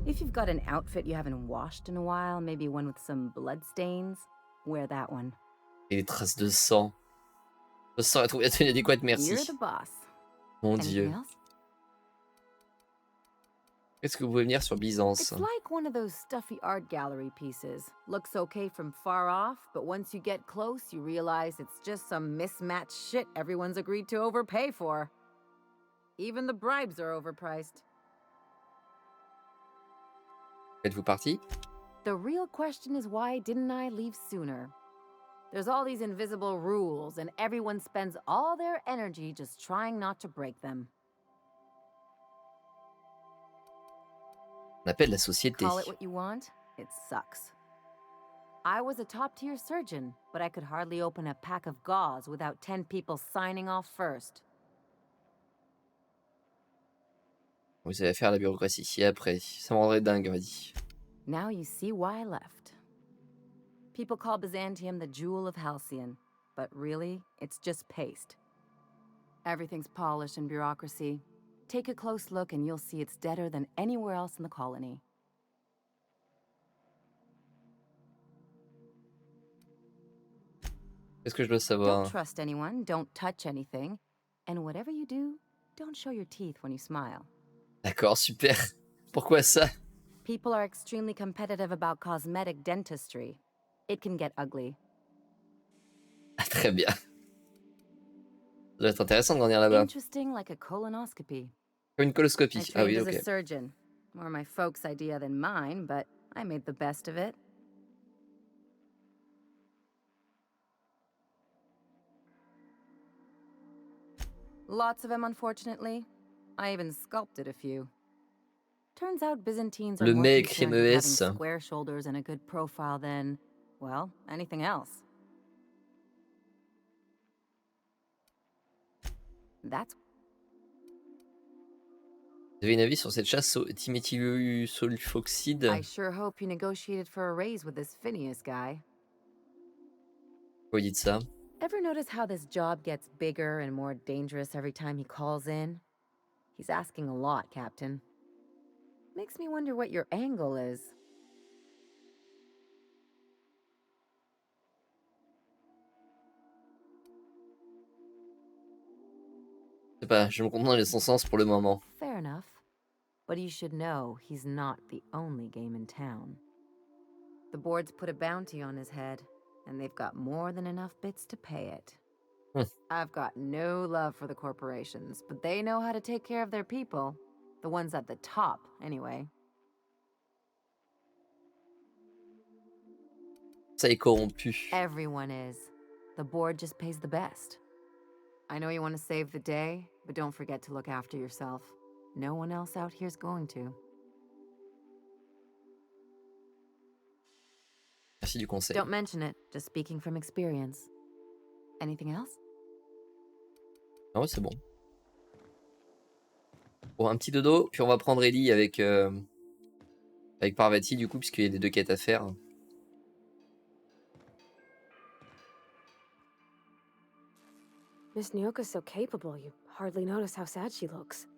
Speaker 17: If you've got an outfit you haven't washed in a while, maybe one with some blood stains, wear that one.
Speaker 1: Et les traces de sang. Le sang a trouvé la tenue adéquate, merci.
Speaker 17: You're the boss.
Speaker 1: Mon Dieu. Est-ce que vous pouvez venir sur Byzance?
Speaker 17: It's like one of those stuffy art gallery pieces. Looks okay from far off, but once you get close, you realize it's just some mismatched shit everyone's agreed to overpay for. Even the bribes are overpriced.
Speaker 1: Êtes-vous parti?
Speaker 17: The real question is why didn't I leave sooner? There's all these invisible rules, and everyone spends all their energy just trying not to break them.
Speaker 1: On appelle la société.
Speaker 17: Call it what you want, it sucks. I was a top-tier surgeon, but I could hardly open a pack of gauze without 10 people signing off first.
Speaker 1: Vous avez affaire à la bureaucratie. Et après, ça me rendrait dingue, on m'a dit.
Speaker 17: Now you see why I left. People call Byzantium the jewel of Halcyon, but really, it's just paste. Everything's polished in bureaucracy. Take a close look and you'll see it's deader than anywhere else in the colony.
Speaker 1: Qu'est-ce que je dois savoir?
Speaker 17: Don't trust anyone, don't touch anything, and whatever you do, don't show your teeth when you smile.
Speaker 1: D'accord, super. Pourquoi ça?
Speaker 17: People are extremely competitive about cosmetic dentistry. It can get ugly.
Speaker 1: Ah, très bien. Ça doit être intéressant de grandir là-bas.
Speaker 17: Interesting like a colonoscopy.
Speaker 1: Une coloscopie.
Speaker 17: I
Speaker 1: Ah oui,
Speaker 17: trained as
Speaker 1: ok.
Speaker 17: a surgeon. More my folks' idea than mine, but I made the best of it. Lots of them, unfortunately. I even sculpted a few. Turns out Byzantines are
Speaker 1: Le
Speaker 17: more
Speaker 1: mec
Speaker 17: concerned with having
Speaker 1: MES.
Speaker 17: square shoulders and a good profile than, well, anything else. That's...
Speaker 1: Vous avez un avis sur cette chasse au diméthylsulfoxyde?
Speaker 17: I sure hope you negotiated for a raise with this Phineas guy.
Speaker 1: Vous dites ça?
Speaker 17: Ever notice how this job gets bigger and more dangerous every time he calls in? He's asking a lot, Captain. Makes me wonder what your angle is.
Speaker 1: Je sais pas, je me contente de son sens pour le moment.
Speaker 17: Fair enough. But you should know he's not the only game in town. The board's put a bounty on his head, and they've got more than enough bits to pay it. I've got no love for the corporations, but they know how to take care of their people. The ones at the top, anyway.
Speaker 1: Ça est corrompu.
Speaker 17: Everyone is. The board just pays the best. I know you want to save the day, but don't forget to look after yourself. No one else out here's going to.
Speaker 1: Merci du conseil.
Speaker 17: Don't mention it, just speaking from experience. Anything else?
Speaker 1: Ah ouais, c'est bon. Bon, un petit dodo, puis on va prendre Ellie avec Parvati, du coup, puisqu'il y a des deux quêtes à faire.
Speaker 4: Miss Nyoka's so capable, you hardly notice how sad she looks.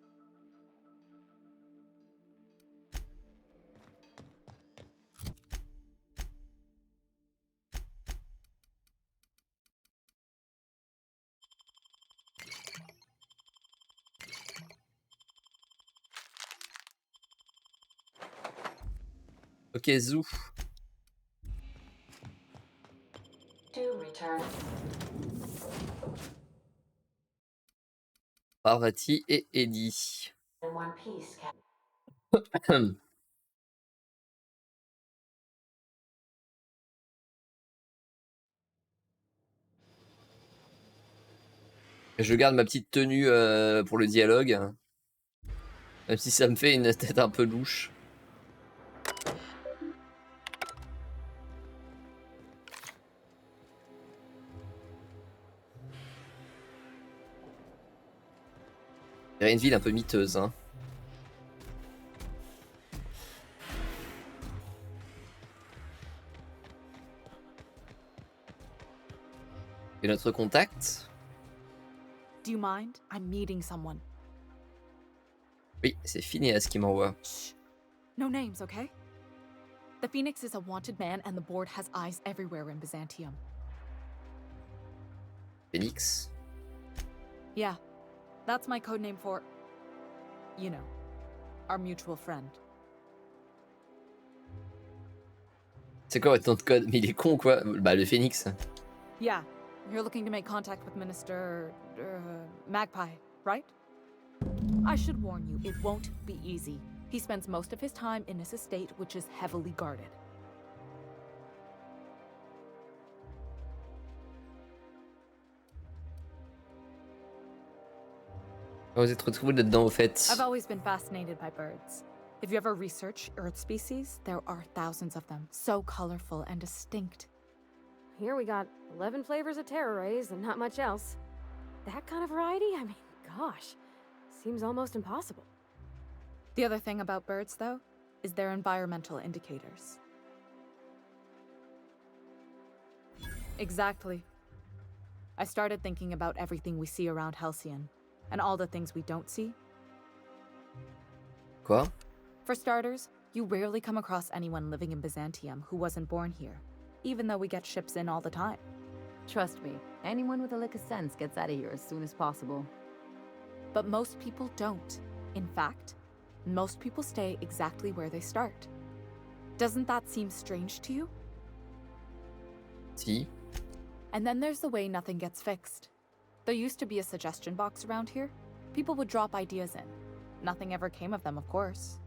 Speaker 1: Ok, Zou.
Speaker 2: To return.
Speaker 1: Parvati et Ellie.
Speaker 2: In one piece,
Speaker 1: Je garde ma petite tenue pour le dialogue. Même si ça me fait une tête un peu louche. Il y a une ville un peu miteuse, hein. Et notre contact?
Speaker 7: Do you mind? I'm meeting someone.
Speaker 1: Oui, c'est Phineas qui m'envoie.
Speaker 7: Shh. No names, okay? The Phoenix is a wanted man and the board has eyes everywhere in Byzantium.
Speaker 1: Phoenix?
Speaker 7: Yeah, that's my code name for, you know, our mutual friend.
Speaker 1: C'est quoi votre nom de code? Mais il est con quoi? Bah le Phoenix.
Speaker 7: Yeah, you're looking to make contact with Minister... Magpie, right? I should warn you, it won't be easy. He spends most of his time in his estate, which is heavily guarded.
Speaker 1: Vous êtes retrouvés là-dedans au fait.
Speaker 7: I've always been fascinated by birds. If you ever research Earth species, there are thousands of them, so colorful and distinct.
Speaker 4: Here we got 11 flavors of terror rays and not much else. That kind of variety? I mean, gosh, seems almost impossible.
Speaker 7: The other thing about birds, though, is their environmental indicators. Exactly. I started thinking about everything we see around Halcyon, and all the things we don't see.
Speaker 1: Quoi?
Speaker 7: For starters, you rarely come across anyone living in Byzantium who wasn't born here, even though we get ships in all the time.
Speaker 17: Trust me, anyone with a lick of sense gets out of here as soon as possible.
Speaker 7: But most people don't. In fact, most people stay exactly where they start. Doesn't that seem strange to you?
Speaker 1: Si.
Speaker 7: And then there's the way nothing gets fixed. There used to be a suggestion box around here. People would drop ideas in. Nothing ever came of them, of course.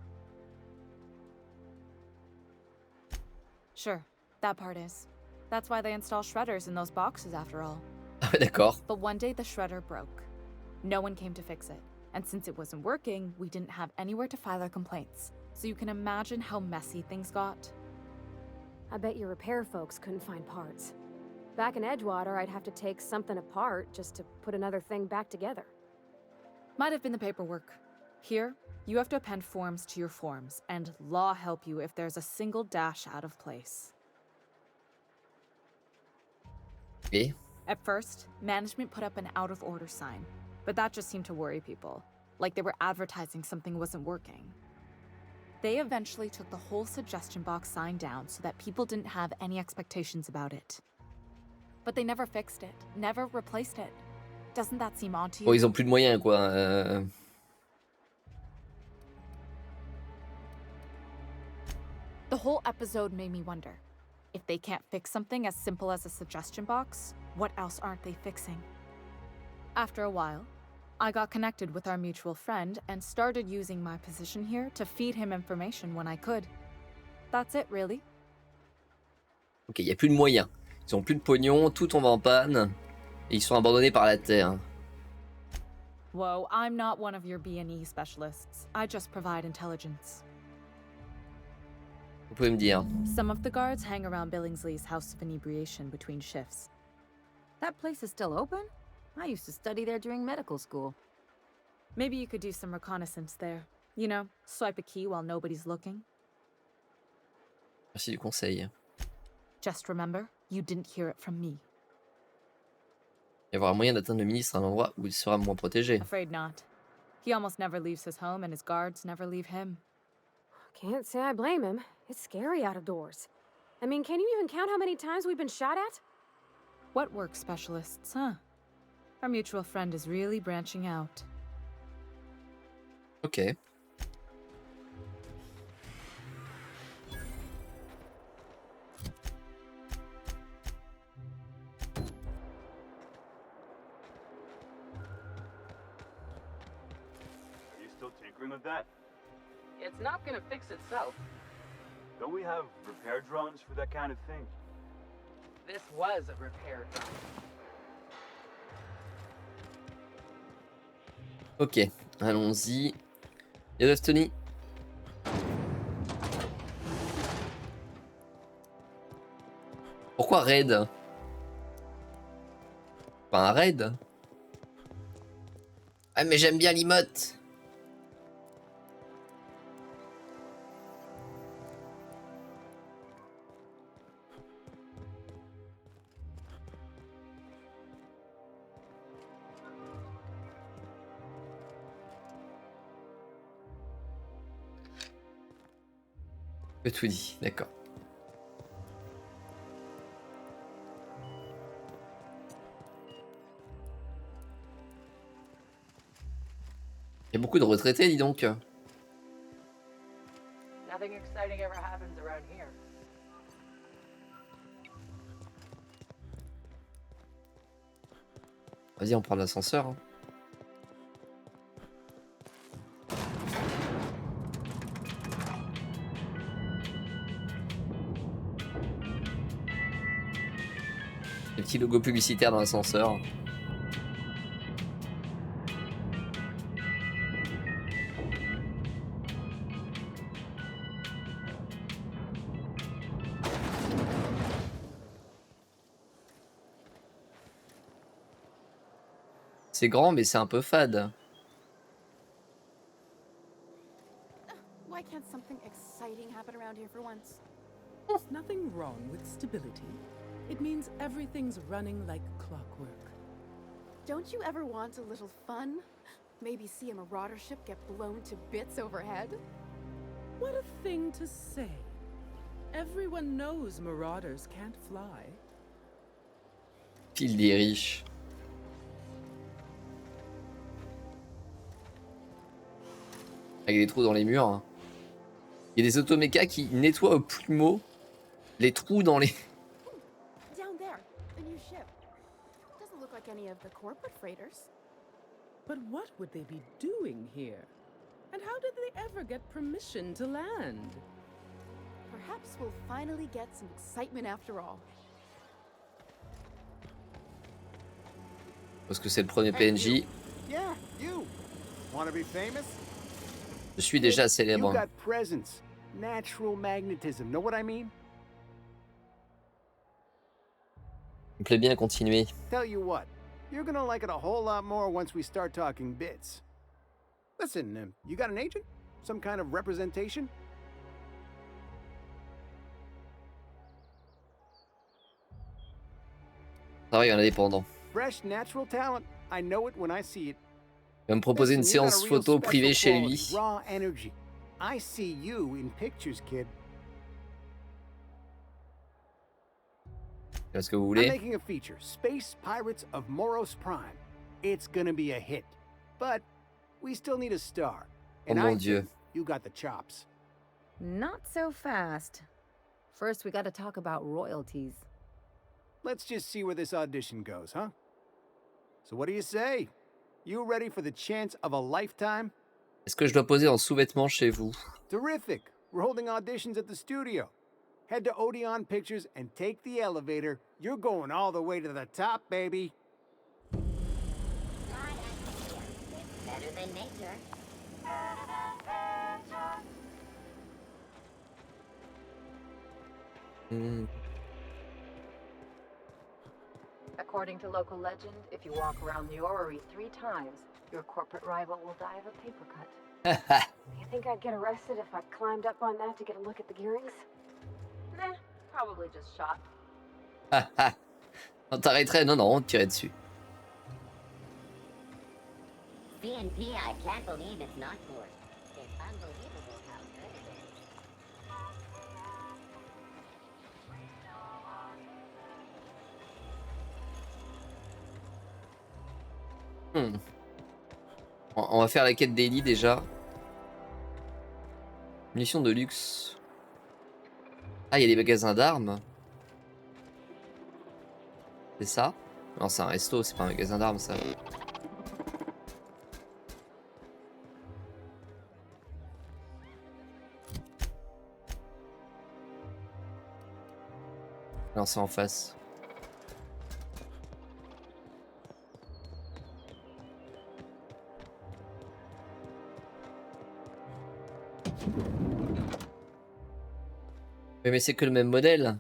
Speaker 7: Sure, that part is. That's why they install shredders in those boxes after all.
Speaker 1: Ah ouais, d'accord.
Speaker 7: But one day the shredder broke. No one came to fix it. And since it wasn't working, we didn't have anywhere to file our complaints. So you can imagine how messy things got.
Speaker 4: I bet your repair folks couldn't find parts. Back in Edgewater, I'd have to take something apart just to put another thing back together.
Speaker 7: Might have been the paperwork. Here, you have to append forms to your forms, and law help you if there's a single dash out of place.
Speaker 1: Okay.
Speaker 7: At first, management put up an out-of-order sign, but that just seemed to worry people, like they were advertising something wasn't working. They eventually took the whole suggestion box sign down so that people didn't have any expectations about it. But they never fixed it, never replaced it. Doesn't that seem odd to you?
Speaker 1: Bon, ils ont plus de moyens, quoi.
Speaker 7: The whole episode made me wonder. If they can't fix something as simple as a suggestion box, what else aren't they fixing? After a while, I got connected with our mutual friend and started using my position here to feed him information when I could. That's it, really.
Speaker 1: Ok, il n'y a plus de moyens. Ils ont plus de pognon, tout tombe en panne. Et ils sont abandonnés par la Terre.
Speaker 7: Whoa, I'm not one of your B&E specialists. I just provide intelligence.
Speaker 1: Vous pouvez me dire.
Speaker 7: Some of the guards hang around Billingsley's House of Inebriation between shifts.
Speaker 17: That place is still open? I used to study there during medical school.
Speaker 7: Maybe you could do some reconnaissance there. You know, swipe a key while nobody's looking.
Speaker 1: Merci du conseil.
Speaker 7: Just remember, you didn't hear it from me.
Speaker 1: Il y aura moyen d'atteindre le ministre à un endroit où il sera moins protégé.
Speaker 7: Afraid not. He almost never leaves his home and his guards never leave him.
Speaker 4: Can't say I blame him. It's scary out of doors. I mean, can you even count how many times we've been shot at?
Speaker 7: What work specialists, huh? Our mutual friend is really branching out.
Speaker 1: Ok.
Speaker 14: Are you still tinkering with that?
Speaker 3: It's not gonna fix itself.
Speaker 14: Don't we have repair drones for that kind of thing?
Speaker 3: This was a repair drone.
Speaker 1: Ok, allons-y. Yes, Tony. Pourquoi raid? Pas un raid? Ah mais j'aime bien l'emote. Je tout dit, d'accord. Il y a beaucoup de retraités, dis donc.
Speaker 3: Nothing exciting ever happens around here.
Speaker 1: Vas-y, on prend l'ascenseur. Hein. Les petits logos publicitaires dans l'ascenseur. C'est grand, mais c'est un peu fade.
Speaker 18: Why can't something exciting happen around here for once? There's nothing wrong with stability. It means everything's running like clockwork.
Speaker 4: Don't you ever want a little fun? Maybe see a marauder ship get blown to bits overhead?
Speaker 18: What a thing to say. Everyone knows marauders can't fly.
Speaker 1: File des riches. Avec des trous dans les murs. Il y a des automechas qui nettoient au plumeau les trous dans les...
Speaker 4: Down there, the new ship. Doesn't look like any of the corporate freighters.
Speaker 18: But what would they be doing here? And how did they ever get permission to land?
Speaker 4: Perhaps we'll finally get some excitement after all.
Speaker 1: Parce que c'est le premier PNJ.
Speaker 19: Yeah, you. Want to be famous?
Speaker 1: Je suis déjà célèbre.
Speaker 19: You got presence, natural magnetism. Know what I mean?
Speaker 1: Il me plaît bien continuer.
Speaker 19: Tell you what, you're gonna like it a whole lot more once we start talking bits. Listen, you got an agent? Some kind of representation?
Speaker 1: Travail en indépendant.
Speaker 19: Fresh natural talent. I know it when I see it.
Speaker 1: Il va me proposer une séance photo privée chez lui.
Speaker 19: Raw energy. I see you in pictures, kid.
Speaker 1: Qu'est-ce que vous voulez?
Speaker 19: I'm making a feature, Space Pirates of Moros Prime. It's gonna be a hit, but we still need a star.
Speaker 1: Oh mon Dieu.
Speaker 19: You got the chops.
Speaker 17: Not so fast. First, we gotta talk about royalties.
Speaker 19: Let's just see where this audition goes, huh? So what do you say? You ready for the chance of a lifetime?
Speaker 1: Est-ce que je dois poser en sous-vêtements chez vous?
Speaker 19: Terrific. We're holding auditions at the studio. Head to Odeon Pictures and take the elevator. You're going all the way to the top, baby.
Speaker 20: Better than nature.
Speaker 12: According to local legend, if you walk around the orrery 3 times, your corporate rival will die of a paper cut.
Speaker 4: You think I'd get arrested if I climbed up on that to get a look at the gearings?
Speaker 12: Nah, probably just shot.
Speaker 1: On t'arrêterait? Non, non, on te tirait dessus.
Speaker 20: BNP, I can't believe it's not forced. It's unbelievable how good it is.
Speaker 1: On va faire la quête d'Ellie déjà. Munitions de luxe. Ah, il y a des magasins d'armes. C'est ça? Non, c'est un resto, c'est pas un magasin d'armes ça. Non, c'est en face. Mais c'est que le même modèle.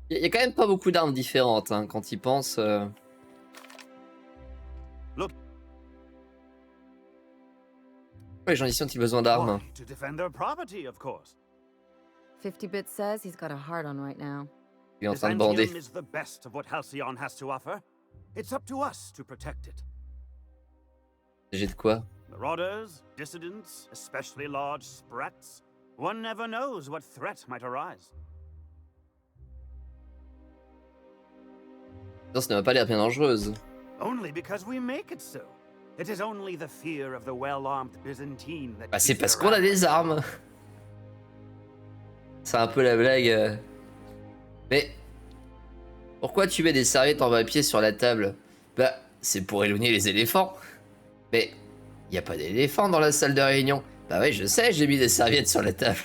Speaker 1: Il y a quand même pas beaucoup d'armes différentes hein, quand ils pensent. Les gens ici ont-ils besoin d'armes?
Speaker 17: 50-bit says he's got a hard on right now.
Speaker 1: Il est en train de bander.
Speaker 21: Byzantium is the best of what Halcyon has to offer. It's up to us to protect it.
Speaker 1: J'ai de quoi?
Speaker 21: Marauders, dissidents, especially large sprats. One never knows what threat might arise.
Speaker 1: Non, ça n'a pas l'air bien dangereuse.
Speaker 21: Only because we make it so. It is only the fear of the well-armed Byzantine that.
Speaker 1: Bah, c'est parce qu'on a des armes. C'est un peu la blague. Mais pourquoi tu mets des serviettes en papier sur la table? Bah, c'est pour éloigner les éléphants. Mais y a pas d'éléphants dans la salle de réunion. Bah ouais, je sais, j'ai mis des serviettes sur la table.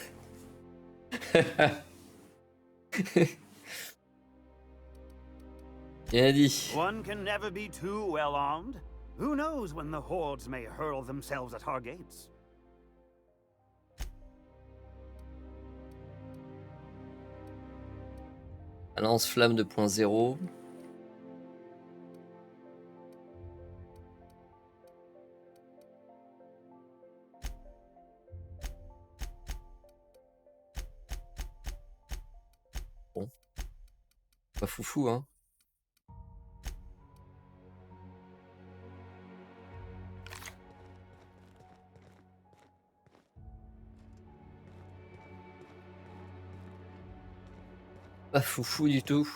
Speaker 1: Bien dit.
Speaker 21: One can never be too well armed. Who knows when the hordes may hurl themselves at our gates?
Speaker 1: Lance-flamme 2.0. Pas foufou, hein. Pas foufou du tout.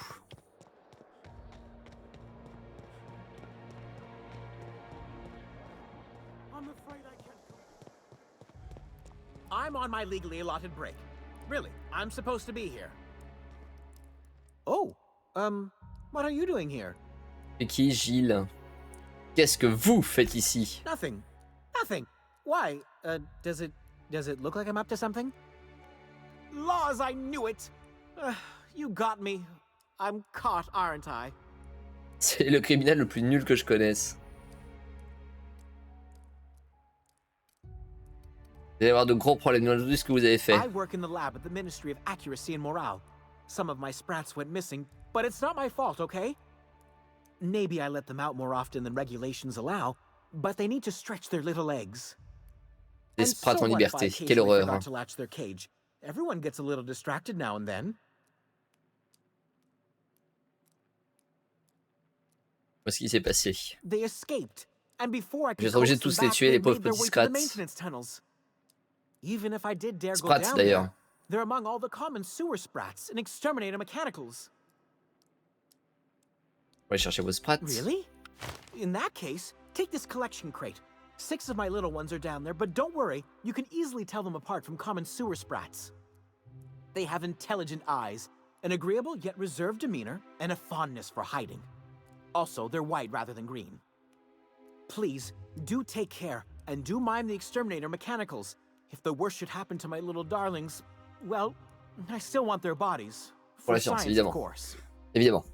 Speaker 8: I'm on my legally allotted break. Really, I'm supposed to be here. Oh, what are you doing here?
Speaker 1: C'est qui, Gilles? Qu'est-ce que vous faites ici?
Speaker 8: Nothing. Nothing. Why? Does it look like I'm up to something? Laws, I knew it! You got me. I'm caught, aren't I?
Speaker 1: C'est le criminel le plus nul que je connaisse. Vous allez avoir de gros problèmes. Demandez ce que vous avez fait.
Speaker 8: I work in the lab at the Ministry of Accuracy and Morale. Some of my sprats went missing, but it's not my fault, okay? Maybe I let them out more often than regulations allow, but they need to stretch their little legs.
Speaker 1: Des sprats en liberté. Quelle horreur. Hein.
Speaker 8: To latch their cage. Everyone gets a little distracted now and then.
Speaker 1: Qu'est-ce qui s'est passé?
Speaker 8: They escaped, and before I
Speaker 1: Je vais
Speaker 8: could
Speaker 1: être obligé de
Speaker 8: coax
Speaker 1: tous
Speaker 8: them
Speaker 1: les
Speaker 8: back,
Speaker 1: tuer,
Speaker 8: they
Speaker 1: les pauvres
Speaker 8: made their
Speaker 1: petits
Speaker 8: way to the
Speaker 1: sprats.
Speaker 8: maintenance tunnels. Even if I did dare go
Speaker 1: Sprats
Speaker 8: down
Speaker 1: d'ailleurs.
Speaker 8: there, they're among all the common sewer sprats and exterminator mechanicals.
Speaker 1: On va aller chercher vos sprats.
Speaker 8: Really? In that case, take this collection crate. 6 of my little ones are down there, but don't worry, you can easily tell them apart from common sewer sprats. They have intelligent eyes, an agreeable yet reserved demeanor, and a fondness for hiding. Also, they're white rather than green. Please, do take care, and do mind the exterminator mechanicals. If the worst should happen to my little darlings, well, I still want their bodies.
Speaker 1: Pour
Speaker 8: For
Speaker 1: la science,
Speaker 8: science,
Speaker 1: évidemment.
Speaker 8: of course.
Speaker 1: Évidemment.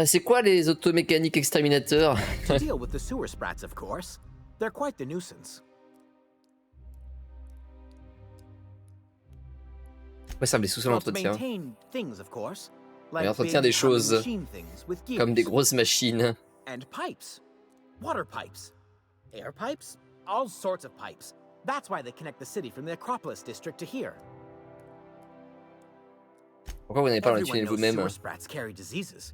Speaker 1: C'est quoi les automécaniques exterminateurs?
Speaker 8: To deal with the sewer sprats, of course. They're quite the nuisance.
Speaker 1: Ouais, ça me les sous l'entretien.
Speaker 8: Things, of course,
Speaker 1: Il entretient des choses comme des grosses machines.
Speaker 8: And pipes. Water pipes. Air pipes. All sorts of pipes. That's why they connect the city from the Acropolis district to here.
Speaker 1: Pourquoi vous n'avez pas le tunnel vous-même?
Speaker 8: Sewer sprats carry diseases,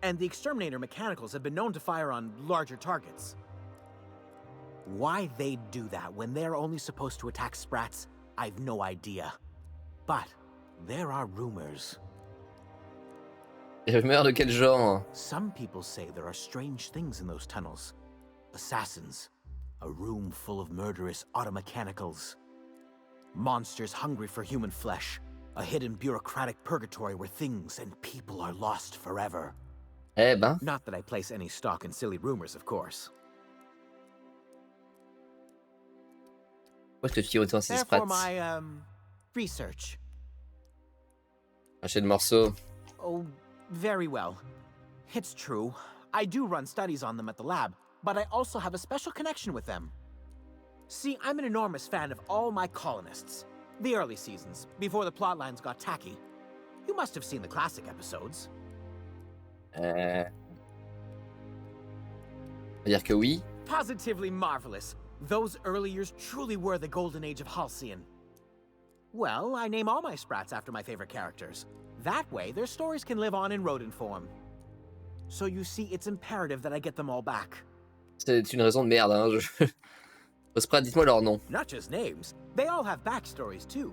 Speaker 8: and the exterminator mechanicals have been known to fire on larger targets. Why they do that when they're only supposed to attack sprats, I've no idea. But there are rumors.
Speaker 1: Des rumeurs de quel genre?
Speaker 8: Some people say there are strange things in those tunnels. Assassins. A room full of murderous automechanicals. Monsters hungry for human flesh. A hidden bureaucratic purgatory where things and people are lost forever.
Speaker 1: Eh ben.
Speaker 8: Not that I place any stock in silly rumors, of course.
Speaker 1: Pourquoi je te tire autant ces
Speaker 8: Therefore,
Speaker 1: sprats?
Speaker 8: my, research.
Speaker 1: Lâchez le morceau.
Speaker 8: Oh, very well. It's true. I do run studies on them at the lab, but I also have a special connection with them. See, I'm an enormous fan of all my colonists. The early seasons, before the plotlines got tacky. You must have seen the classic episodes.
Speaker 1: On va dire que oui.
Speaker 8: Positively marvelous. Those early years truly were the golden age of Halcyon. Well, I name all my sprats after my favorite characters. That way, their stories can live on in rodent form. So you see, it's imperative that I get them all back.
Speaker 1: C'est une raison de merde, hein. Vos sprats, dites-moi leur nom.
Speaker 8: Not just names, they all have backstories too.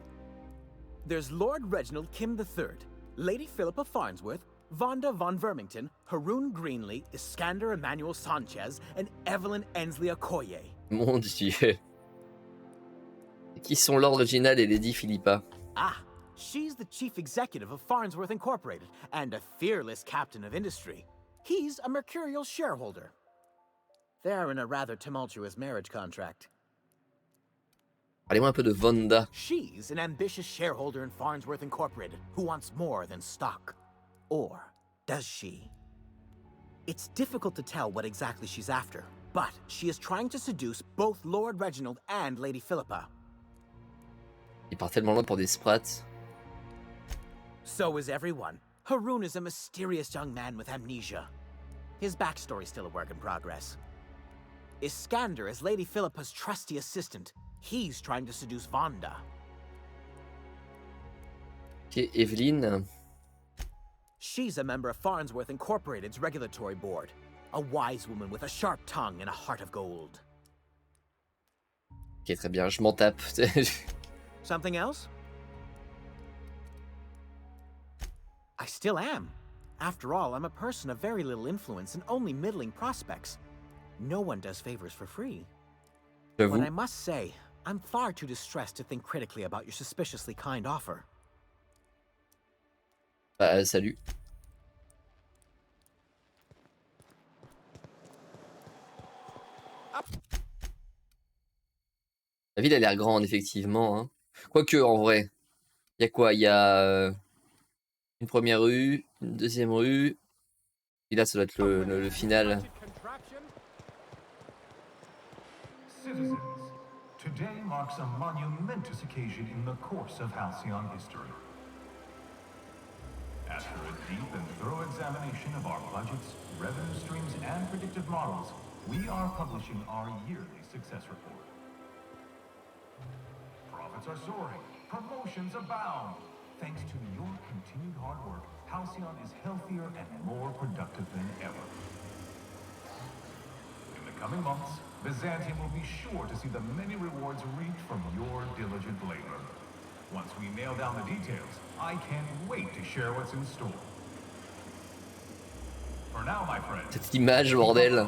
Speaker 8: There's Lord Reginald Kim III, Lady Philippa Farnsworth, Vonda von Vermington, Haroon Greenlee, Iskander Emmanuel Sanchez, and Evelyn Ensley Okoye.
Speaker 1: Mon Dieu. Qui sont Lord Reginald et Lady Philippa?
Speaker 8: Ah, she's the chief executive of Farnsworth Incorporated and a fearless captain of industry. He's a mercurial shareholder. They're in a rather tumultuous marriage contract.
Speaker 1: Parlez-moi un peu de Vonda.
Speaker 8: She's an ambitious shareholder in Farnsworth Incorporated who wants more than stock. Or does she? It's difficult to tell what exactly she's after, but she is trying to seduce both Lord Reginald and Lady Philippa.
Speaker 1: Il part tellement loin pour des sprats.
Speaker 8: So is everyone. Haroon is a mysterious young man with amnesia. His backstory's still a work in progress. Iskander is Lady Philippa's trusty assistant. He's trying to seduce Vonda.
Speaker 1: Ok, Evelyn.
Speaker 8: She's a member of Farnsworth Incorporated's regulatory board. A wise woman with a sharp tongue and a heart of gold.
Speaker 1: Ok, très bien, je m'en tape.
Speaker 8: Something else? I still am. After all, I'm a person of very little influence and only middling prospects. No one does favors for free. But I must say, I'm far too distressed to think critically about your suspiciously kind offer.
Speaker 1: Salut. La ville a l'air grande, effectivement. Hein. Quoique, en vrai, il y a quoi? Il y a une première rue, une deuxième rue. Et là, ça doit être le final.
Speaker 11: Citizens, today marks a monumentous occasion in the course of Halcyon history. After a deep and thorough examination of our budgets, revenue streams, and predictive models, we are publishing our yearly success report. Profits are soaring, promotions abound. Thanks to your continued hard work, Halcyon is healthier and more productive than ever. In the coming months, Byzantium will be sure to see the many rewards reaped from your diligent labor. Once we nail down the details, I can't wait to share what's in store. For now, my friend,
Speaker 1: cette image, bordel.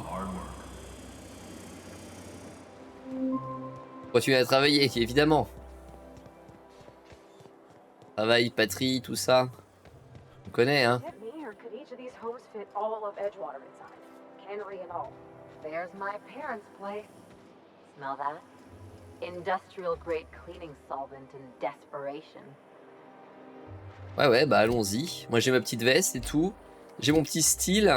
Speaker 1: Continuez à travailler, évidemment. Travail, patrie, tout ça. On connaît, hein.
Speaker 5: There's my parents' place. Smell that? Industrial grade cleaning solvent in desperation.
Speaker 1: Ouais, bah allons-y. Moi j'ai ma petite veste et tout. J'ai mon petit style.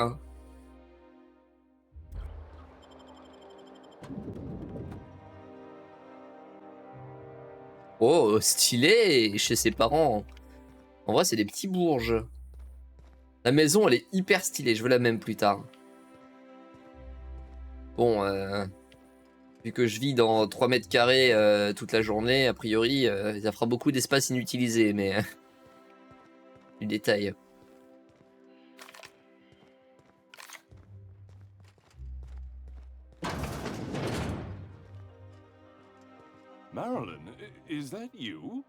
Speaker 1: Oh, stylé chez ses parents. En vrai, c'est des petits bourges. La maison, elle est hyper stylée. Je veux la même plus tard. Bon, vu que je vis dans 3 mètres carrés toute la journée, a priori, ça fera beaucoup d'espace inutilisé, mais du détail.
Speaker 22: Marilyn, is that you?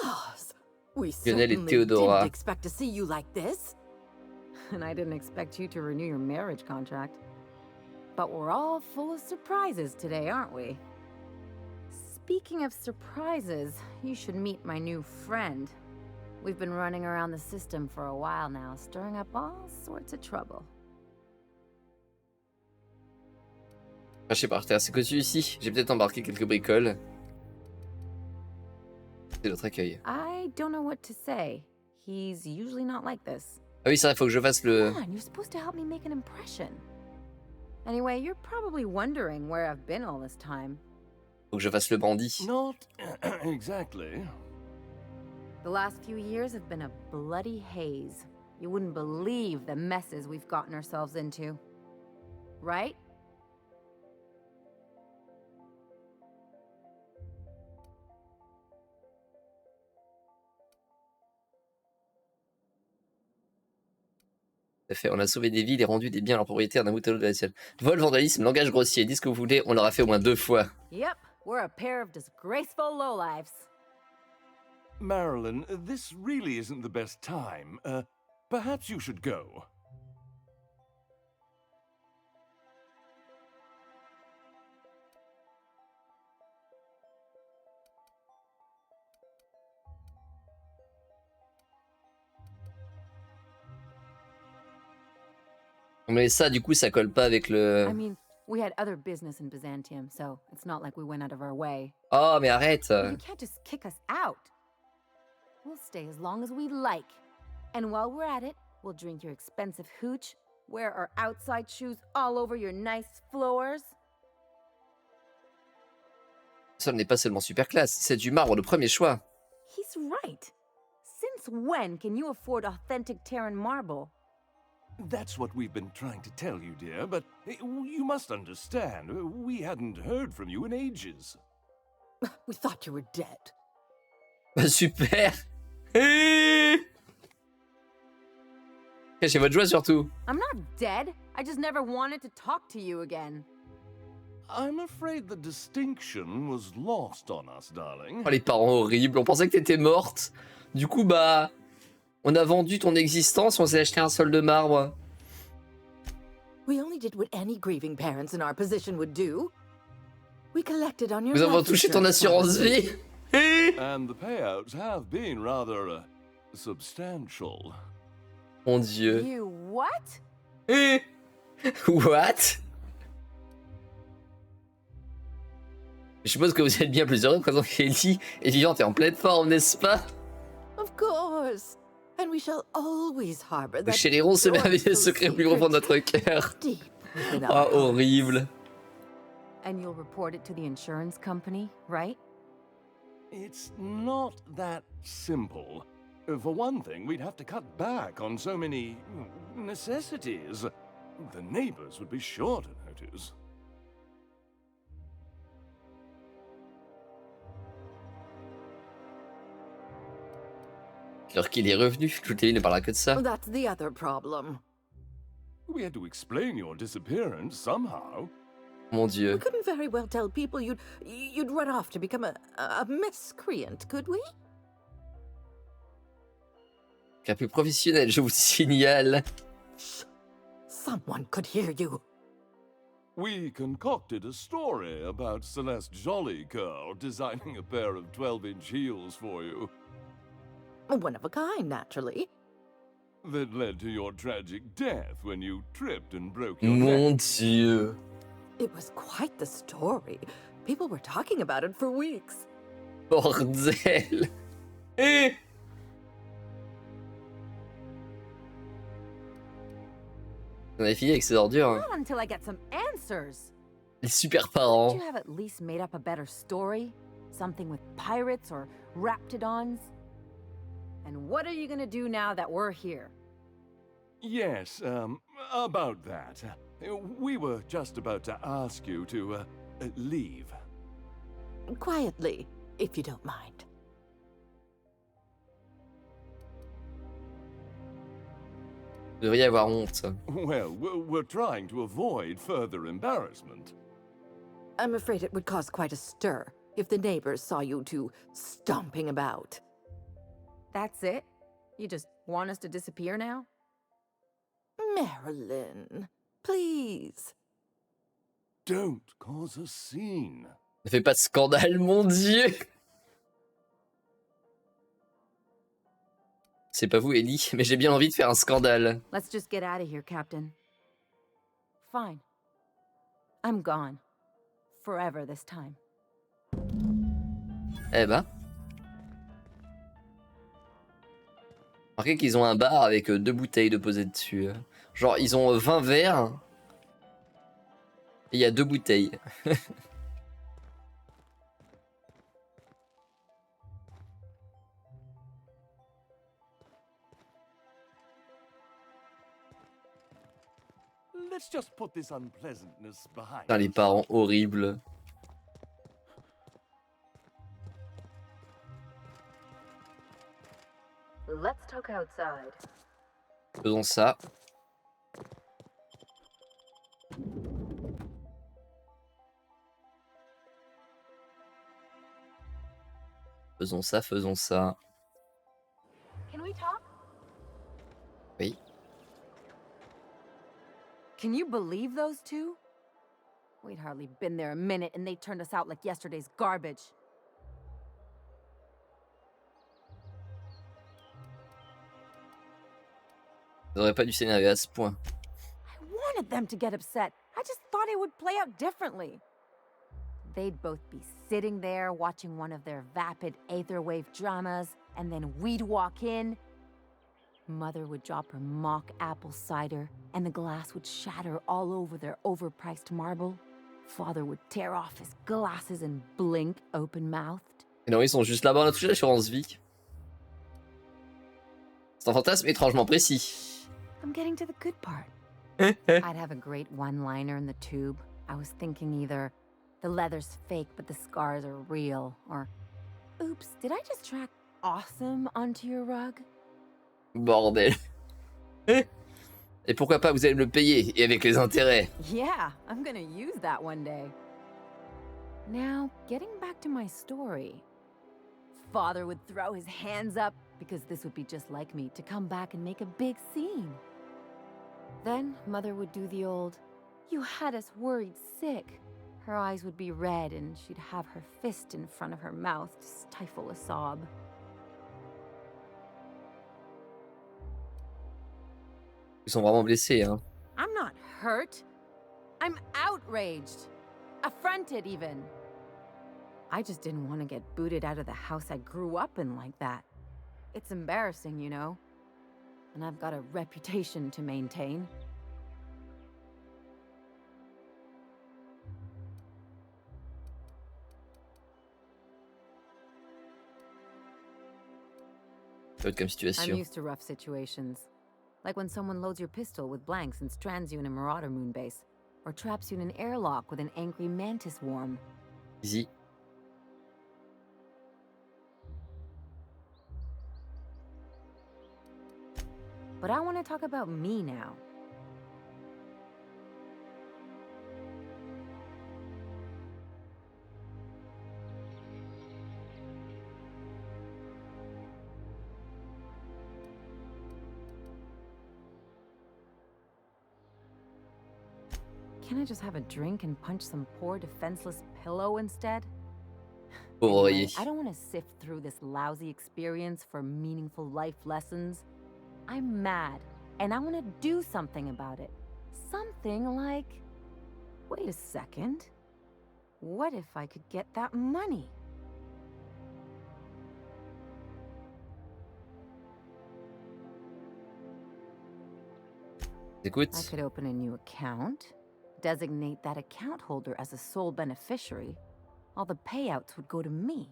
Speaker 17: Loss. We
Speaker 1: Lionel et
Speaker 17: certainly
Speaker 1: Théodora.
Speaker 17: didn't expect to see you like this. And I didn't expect you to renew your marriage contract. But we're all full of surprises today, aren't we? Speaking of surprises, you should meet my new friend. We've been running around the system for a while now, stirring up all sorts of trouble.
Speaker 1: Craché par terre, c'est que celui-ci. J'ai peut-être embarqué quelques bricoles. C'est notre accueil.
Speaker 17: I don't know what to say. He's usually not like this.
Speaker 1: Ah oui, c'est vrai, faut que je fasse le...
Speaker 17: Come on, you're supposed to help me make an impression. Anyway, you're probably wondering where I've been all this time.
Speaker 1: Faut que je fasse le bandit.
Speaker 22: Not exactly.
Speaker 17: The last few years have been a bloody haze. You wouldn't believe the messes we've gotten ourselves into. Right?
Speaker 1: Fait, on a sauvé des villes et rendu des biens à leurs propriétaires d'un bout à l'autre de la ciel. Vol, vandalisme, langage grossier, dites ce que vous voulez, on l'aura fait au moins 2 fois.
Speaker 17: Yep, we're a pair of disgraceful lowlifes.
Speaker 22: Marilyn, this really isn't the best time. Perhaps you should go.
Speaker 1: Mais ça, du coup, ça colle pas avec le...
Speaker 17: I mean, we had other business in Byzantium, so it's not like we went out of our way.
Speaker 1: Oh, mais arrête.
Speaker 17: You can't just kick us out. We'll stay as long as we like. And while we're at it, we'll drink your expensive hooch, wear our outside shoes all over your nice floors.
Speaker 1: Ça n'est pas seulement super classe, c'est du marbre de premier choix.
Speaker 17: He's right. Since when can you afford authentic Terran marble?
Speaker 22: That's what we've been trying to tell you, dear, but you must understand, we hadn't heard from you in ages.
Speaker 17: We thought you were dead.
Speaker 1: Bah super. Cachez votre joie surtout.
Speaker 17: I'm not dead. I just never wanted to talk to you again.
Speaker 22: I'm afraid the distinction was lost on us, darling.
Speaker 1: Oh, les parents horribles. On pensait que t'étais morte. Du coup, bah... On a vendu ton existence, on s'est acheté un sol de marbre.
Speaker 6: We only did what any grieving parents in our position would do. We collected on your
Speaker 1: Nous avons touché ton assurance vie.
Speaker 22: And the payouts have been rather substantial.
Speaker 1: Mon Dieu.
Speaker 17: You what?
Speaker 1: What? Je suppose que vous êtes bien plus heureux présent qu'Ellie est vivante et en pleine forme, n'est-ce pas?
Speaker 6: Of course. And we shall always harbor
Speaker 1: Nous
Speaker 6: that
Speaker 1: chérirons ce merveilleux secret plus profond de notre cœur. Oh, horrible.
Speaker 17: And you'll report it to the insurance company, right?
Speaker 22: It's not that simple. For one thing, we'd have to cut back on so many necessities. The neighbors would be sure to notice.
Speaker 1: Alors qu'il est revenu, toute la vie ne parlera que de ça.
Speaker 6: That's the other problem.
Speaker 22: We had to explain your disappearance somehow.
Speaker 1: Mon Dieu.
Speaker 6: We couldn't very well tell people you'd run off to become a miscreant, could we?
Speaker 1: Car plus professionnel, je vous signale.
Speaker 6: Someone could hear you.
Speaker 22: We concocted a story about Celeste Jollycurl designing a pair of 12-inch heels for you.
Speaker 6: One of a kind, naturally.
Speaker 22: That led to your tragic death when you tripped and broke your
Speaker 1: Mon
Speaker 22: neck.
Speaker 1: Dieu.
Speaker 6: It was quite the story. People were talking about it for weeks.
Speaker 1: Bordel. On avait fini avec ces ordures. Hein.
Speaker 17: Not until I get some answers.
Speaker 1: Les super parents.
Speaker 17: Could you have at least made up a better story? Something with pirates or raptidons? And what are you gonna do now that we're here?
Speaker 22: Yes, about that. We were just about to ask you to, leave.
Speaker 6: Quietly, if you don't mind.
Speaker 1: Vous devriez avoir honte.
Speaker 22: Well, we're trying to avoid further embarrassment.
Speaker 6: I'm afraid it would cause quite a stir if the neighbors saw you two stomping about.
Speaker 17: That's it? You just want us to disappear now?
Speaker 6: Marilyn, please.
Speaker 22: Don't cause a scene.
Speaker 1: Ne fais pas de scandale, mon Dieu. C'est pas vous, Ellie, mais j'ai bien envie de faire un scandale.
Speaker 17: Let's just get out of here, Captain. Fine. I'm gone. Forever this time.
Speaker 1: Eh ben. Remarquez qu'ils ont un bar avec 2 bouteilles de posées dessus. Genre, ils ont 20 verres. Et il y a 2 bouteilles.
Speaker 22: Let's just put this unpleasantness behind.
Speaker 1: Putain, les parents horribles.
Speaker 6: Let's talk outside.
Speaker 1: Faisons ça. Faisons ça, faisons ça.
Speaker 17: Can we talk?
Speaker 1: Oui.
Speaker 17: Can you believe those two? We'd hardly been there a minute and they turned us out like yesterday's garbage.
Speaker 1: Ça aurait pas dû s'énerver à ce point.
Speaker 17: I wanted them to get upset. I just thought it would play out differently. They'd both be sitting there watching one of their vapid aetherwave dramas, and then we'd walk in. Mother would drop her mock apple cider, and the glass would shatter all over their overpriced marble. Father would tear off his glasses and blink open-mouthed.
Speaker 1: Et non, ils sont juste là-bas, on a touché l'assurance vie. C'est un fantasme étrangement précis.
Speaker 17: I'm getting to the good part. I'd have a great one-liner in the tube. I was thinking either the leather's fake but the scars are real, or oops, did I just track awesome onto your rug?
Speaker 1: Bordel. Et pourquoi pas, vous allez me le payer, et avec les intérêts.
Speaker 17: Yeah, I'm gonna use that one day. Now, getting back to my story. Father would throw his hands up because this would be just like me to come back and make a big scene. Then Mother would do the old, "You had us worried sick." Her eyes would be red and she'd have her fist in front of her mouth to stifle a sob.
Speaker 1: Ils sont vraiment blessés, hein.
Speaker 17: I'm not hurt. I'm outraged. Affronted, even. I just didn't want to get booted out of the house I grew up in like that. It's embarrassing, you know? And I've got a reputation to maintain.
Speaker 1: Comme situation.
Speaker 17: I'm used to rough situations. Like when someone loads your pistol with blanks and strands you in a marauder moon base, or traps you in an airlock with an angry mantis worm.
Speaker 1: Easy.
Speaker 17: But I want to talk about me now. Can I just have a drink and punch some poor defenseless pillow instead? Anyway, I don't want to sift through this lousy experience for meaningful life lessons. I'm mad, and I want to do something about it. Something like... Wait a second. What if I could get that money?
Speaker 1: Écoute.
Speaker 17: I could open a new account, designate that account holder as a sole beneficiary. All the payouts would go to me.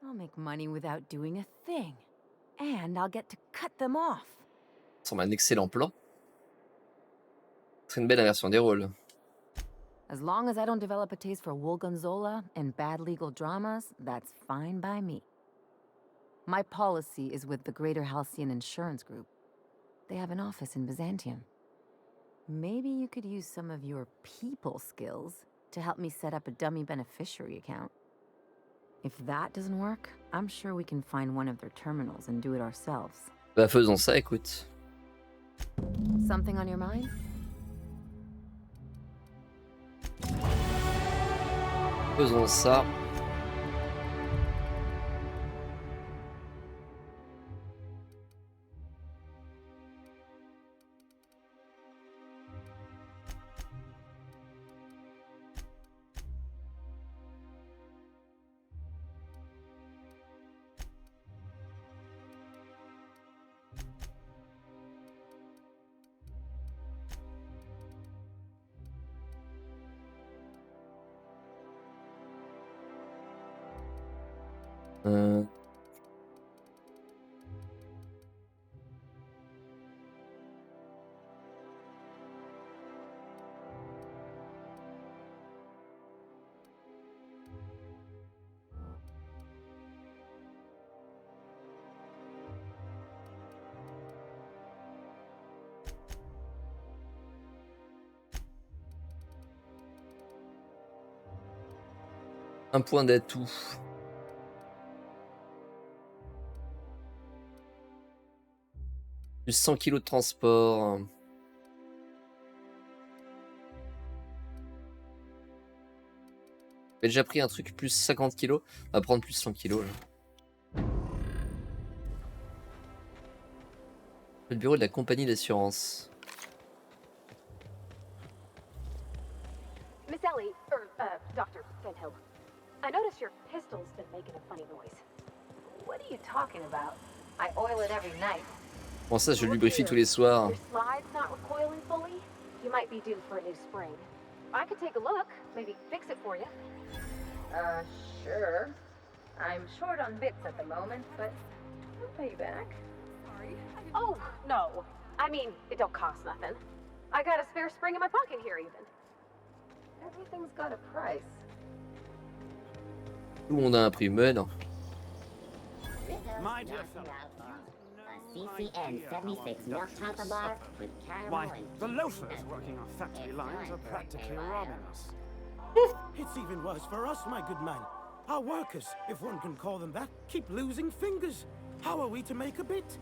Speaker 17: I'll make money without doing a thing. And I'll get to cut them off.
Speaker 1: Ça semble un excellent plan. C'est une belle inversion des rôles.
Speaker 17: As long as I don't develop a taste for wool gonzola and bad legal dramas, that's fine by me. My policy is with the Greater Halcyon Insurance Group. They have an office in Byzantium. Maybe you could use some of your people skills to help me set up a dummy beneficiary account. If that doesn't work, I'm sure we can find one of their terminals and do it ourselves.
Speaker 1: Bah faisons ça, écoute.
Speaker 17: Something on your mind?
Speaker 1: Faisons ça. Un point d'atout. Plus 100 kilos de transport. J'ai déjà pris un truc plus 50 kilos. On va prendre plus 100 kilos là. Le bureau de la compagnie d'assurance.
Speaker 4: Miss Ellie, Dr. Fenhill, I noticed your pistol's been making a funny noise.
Speaker 13: What are you talking about? I oil it every night.
Speaker 1: Bon ça je lubrifie tous les soirs.
Speaker 4: Your slide's not recoiling fully? You might be due for a new spring. I could take a look, maybe fix it for you.
Speaker 13: Sure. I'm short on bits at the moment, but I'll pay you back.
Speaker 4: Sorry. Oh, no. I mean, it don't cost nothing. I got a spare spring in my pocket here even.
Speaker 13: Everything's got a price.
Speaker 1: Tout le monde a un prix, mais non.
Speaker 13: My dear fellow,
Speaker 20: CCN 76 milk chocolate bar with caramel
Speaker 21: Why,
Speaker 20: and
Speaker 21: the loafers working our factory lines are practically robbing us.
Speaker 10: It's even worse for us, my good man. Our workers, if one can call them that, keep losing fingers. How are we to make a bit?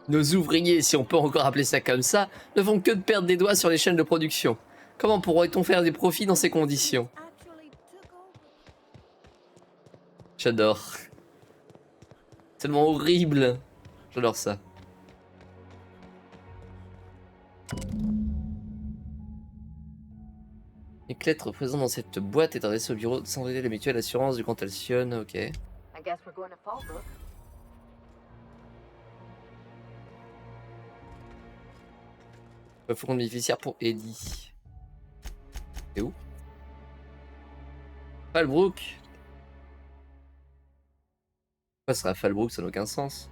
Speaker 1: Nos ouvriers, si on peut encore appeler ça comme ça, ne font que de perdre des doigts sur les chaînes de production. Comment pourrait-on faire des profits dans ces conditions? J'adore. Tellement horrible. J'adore ça. Une lettre présente dans cette boîte est adressée au bureau de centrée de la mutuelle assurance du compte Halcyon. Ok.
Speaker 12: I guess we're going to Fallbrook.
Speaker 1: Fonds bénéficiaire pour Eddie. C'est où? Fallbrook. Pourquoi ce serait à Fallbrook? Ça n'a aucun sens.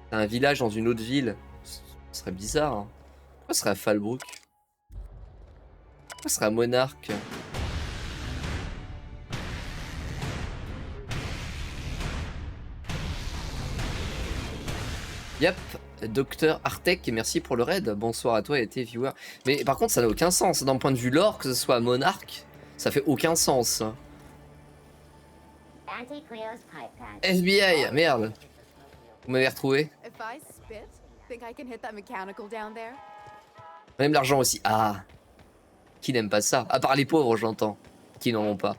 Speaker 1: C'est un village dans une autre ville. Ce serait bizarre. Hein. Pourquoi ce serait à Fallbrook? Pourquoi ce serait à Monarque? Yep, Docteur Artek, merci pour le raid. Bonsoir à toi et tes viewers. Mais par contre, ça n'a aucun sens. D'un point de vue lore, que ce soit à Monarque, ça fait aucun sens. FBI, merde. Vous m'avez retrouvé. Même l'argent aussi. Ah. Qui n'aime pas ça? À part les pauvres, j'entends. Qui n'en ont pas.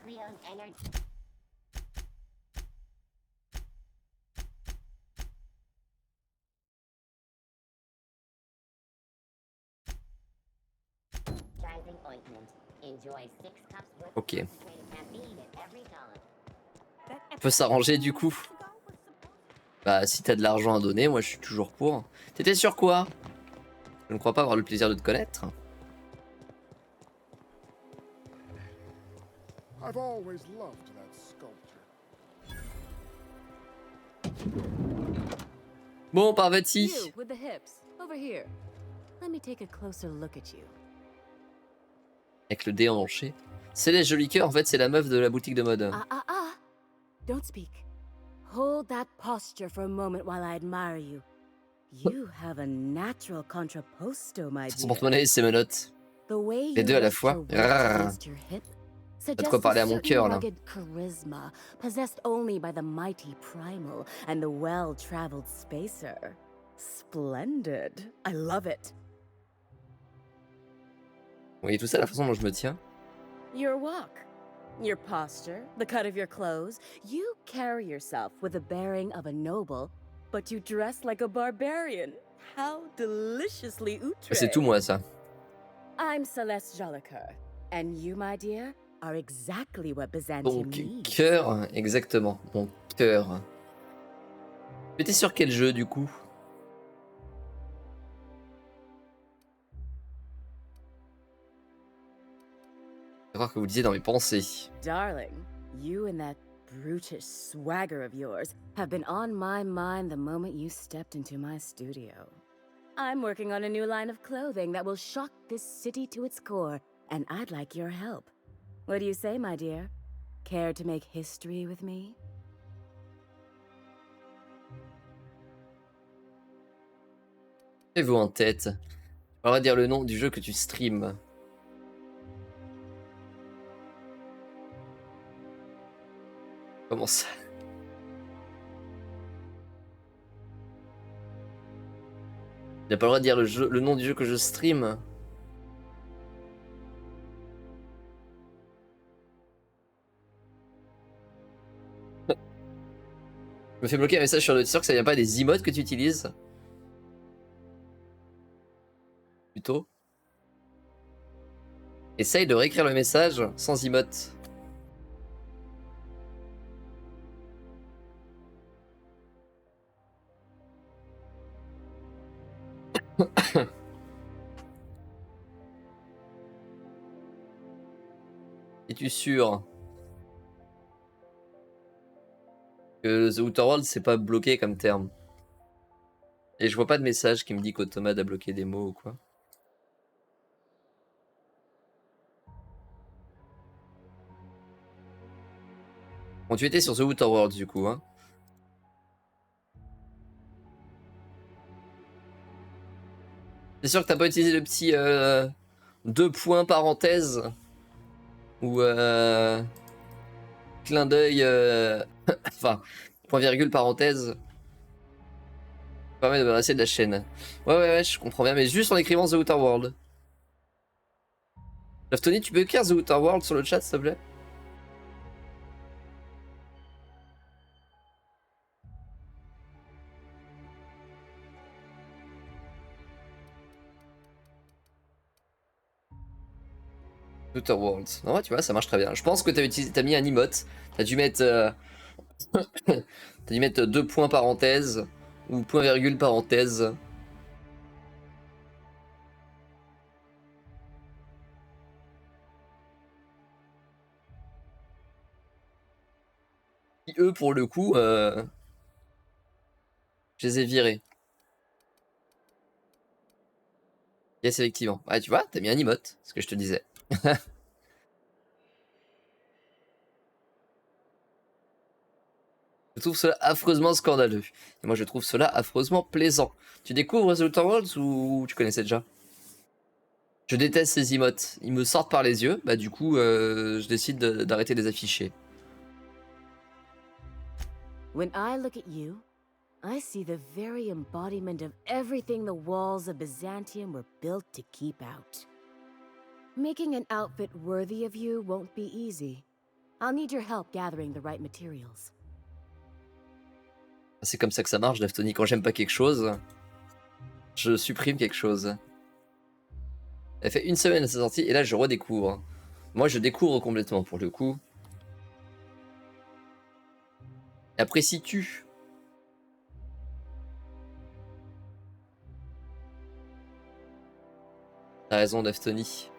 Speaker 1: Ok. On peut s'arranger du coup. Bah si t'as de l'argent à donner, moi je suis toujours pour. T'étais sur quoi? Je ne crois pas avoir le plaisir de te connaître.
Speaker 15: I've always loved that sculpture.
Speaker 1: Bon, Parvati.
Speaker 17: You with the hips, over here. Let me take a closer look at you.
Speaker 1: Avec le déhanché. C'est les jolis cœurs, en fait, c'est la meuf de la boutique de mode.
Speaker 17: Don't speak. Hold that posture for a moment while I admire you. You have a natural contrapposto, my
Speaker 1: Son
Speaker 17: dear.
Speaker 1: porte-monnaie et ses menottes. Les deux à la fois. T'as de quoi parler à mon cœur, là.
Speaker 17: Charisma possessed only by the mighty primal and the well-traveled spacer. Splendid. I love it.
Speaker 1: Vous voyez tout ça, la façon dont je me tiens?
Speaker 17: Your walk, your posture, the cut of your clothes. You carry yourself with the bearing of a noble, but you dress like a barbarian. How deliciously outré.
Speaker 1: C'est tout moi, ça.
Speaker 17: I'm Celeste Jolicoeur, and you, my dear, are exactly what Byzance
Speaker 1: Donc,
Speaker 17: needs.
Speaker 1: cœur, exactement. Mon cœur. T'es sur quel jeu, du coup? Je crois que vous le disiez dans mes pensées.
Speaker 17: Darling, you and that brutish swagger of yours have been on my mind the moment you stepped into my studio. I'm working on a new line of clothing that will shock this city to its core, and I'd like your help. What do you say, my dear? Care to make history with me?
Speaker 1: Faites-vous en tête. On va dire le nom du jeu que tu streams. Comment ça? Il n'a pas le droit de dire le nom du jeu que je stream. Je me fais bloquer un message sur le sûr que ça vient pas des emotes que tu utilises. Plutôt. Essaye de réécrire le message sans emote. Es-tu sûr que The Outer World c'est pas bloqué comme terme? Et je vois pas de message qui me dit qu'Automate a bloqué des mots ou quoi. Bon, tu étais sur The Outer Worlds du coup, hein. C'est sûr que t'as pas utilisé le petit 2 points parenthèse ou clin d'œil, enfin point virgule parenthèse. Permet de me passer de la chaîne. Ouais, je comprends bien, mais juste en écrivant The Outer World. Tony, tu peux écrire The Outer World sur le chat, s'il te plaît? Outer Worlds. Non, tu vois, ça marche très bien. Je pense que t'as mis un emote. T'as dû mettre, t'as dû mettre 2 points parenthèse ou point virgule parenthèse. Eux, pour le coup, je les ai virés. Yes, effectivement. Ouais, tu vois, t'as mis un emote, ce que je te disais. Je trouve cela affreusement scandaleux. Et moi, je trouve cela affreusement plaisant. Tu découvres The Outer Worlds ou tu connaissais déjà? Je déteste ces emotes. Ils me sortent par les yeux. Bah du coup, je décide d'arrêter de les afficher.
Speaker 9: When I look at you, I see the very embodiment of everything the walls of Byzantium were built to keep out. Making an outfit worthy of you won't be easy. I'll need your help gathering the right materials.
Speaker 1: C'est comme ça que ça marche, Daftoni. Quand j'aime pas quelque chose, je supprime quelque chose. Elle fait 1 semaine à sa sortie et là je redécouvre. Moi je découvre complètement pour le coup. Et après si tu... T'as raison Daftoni.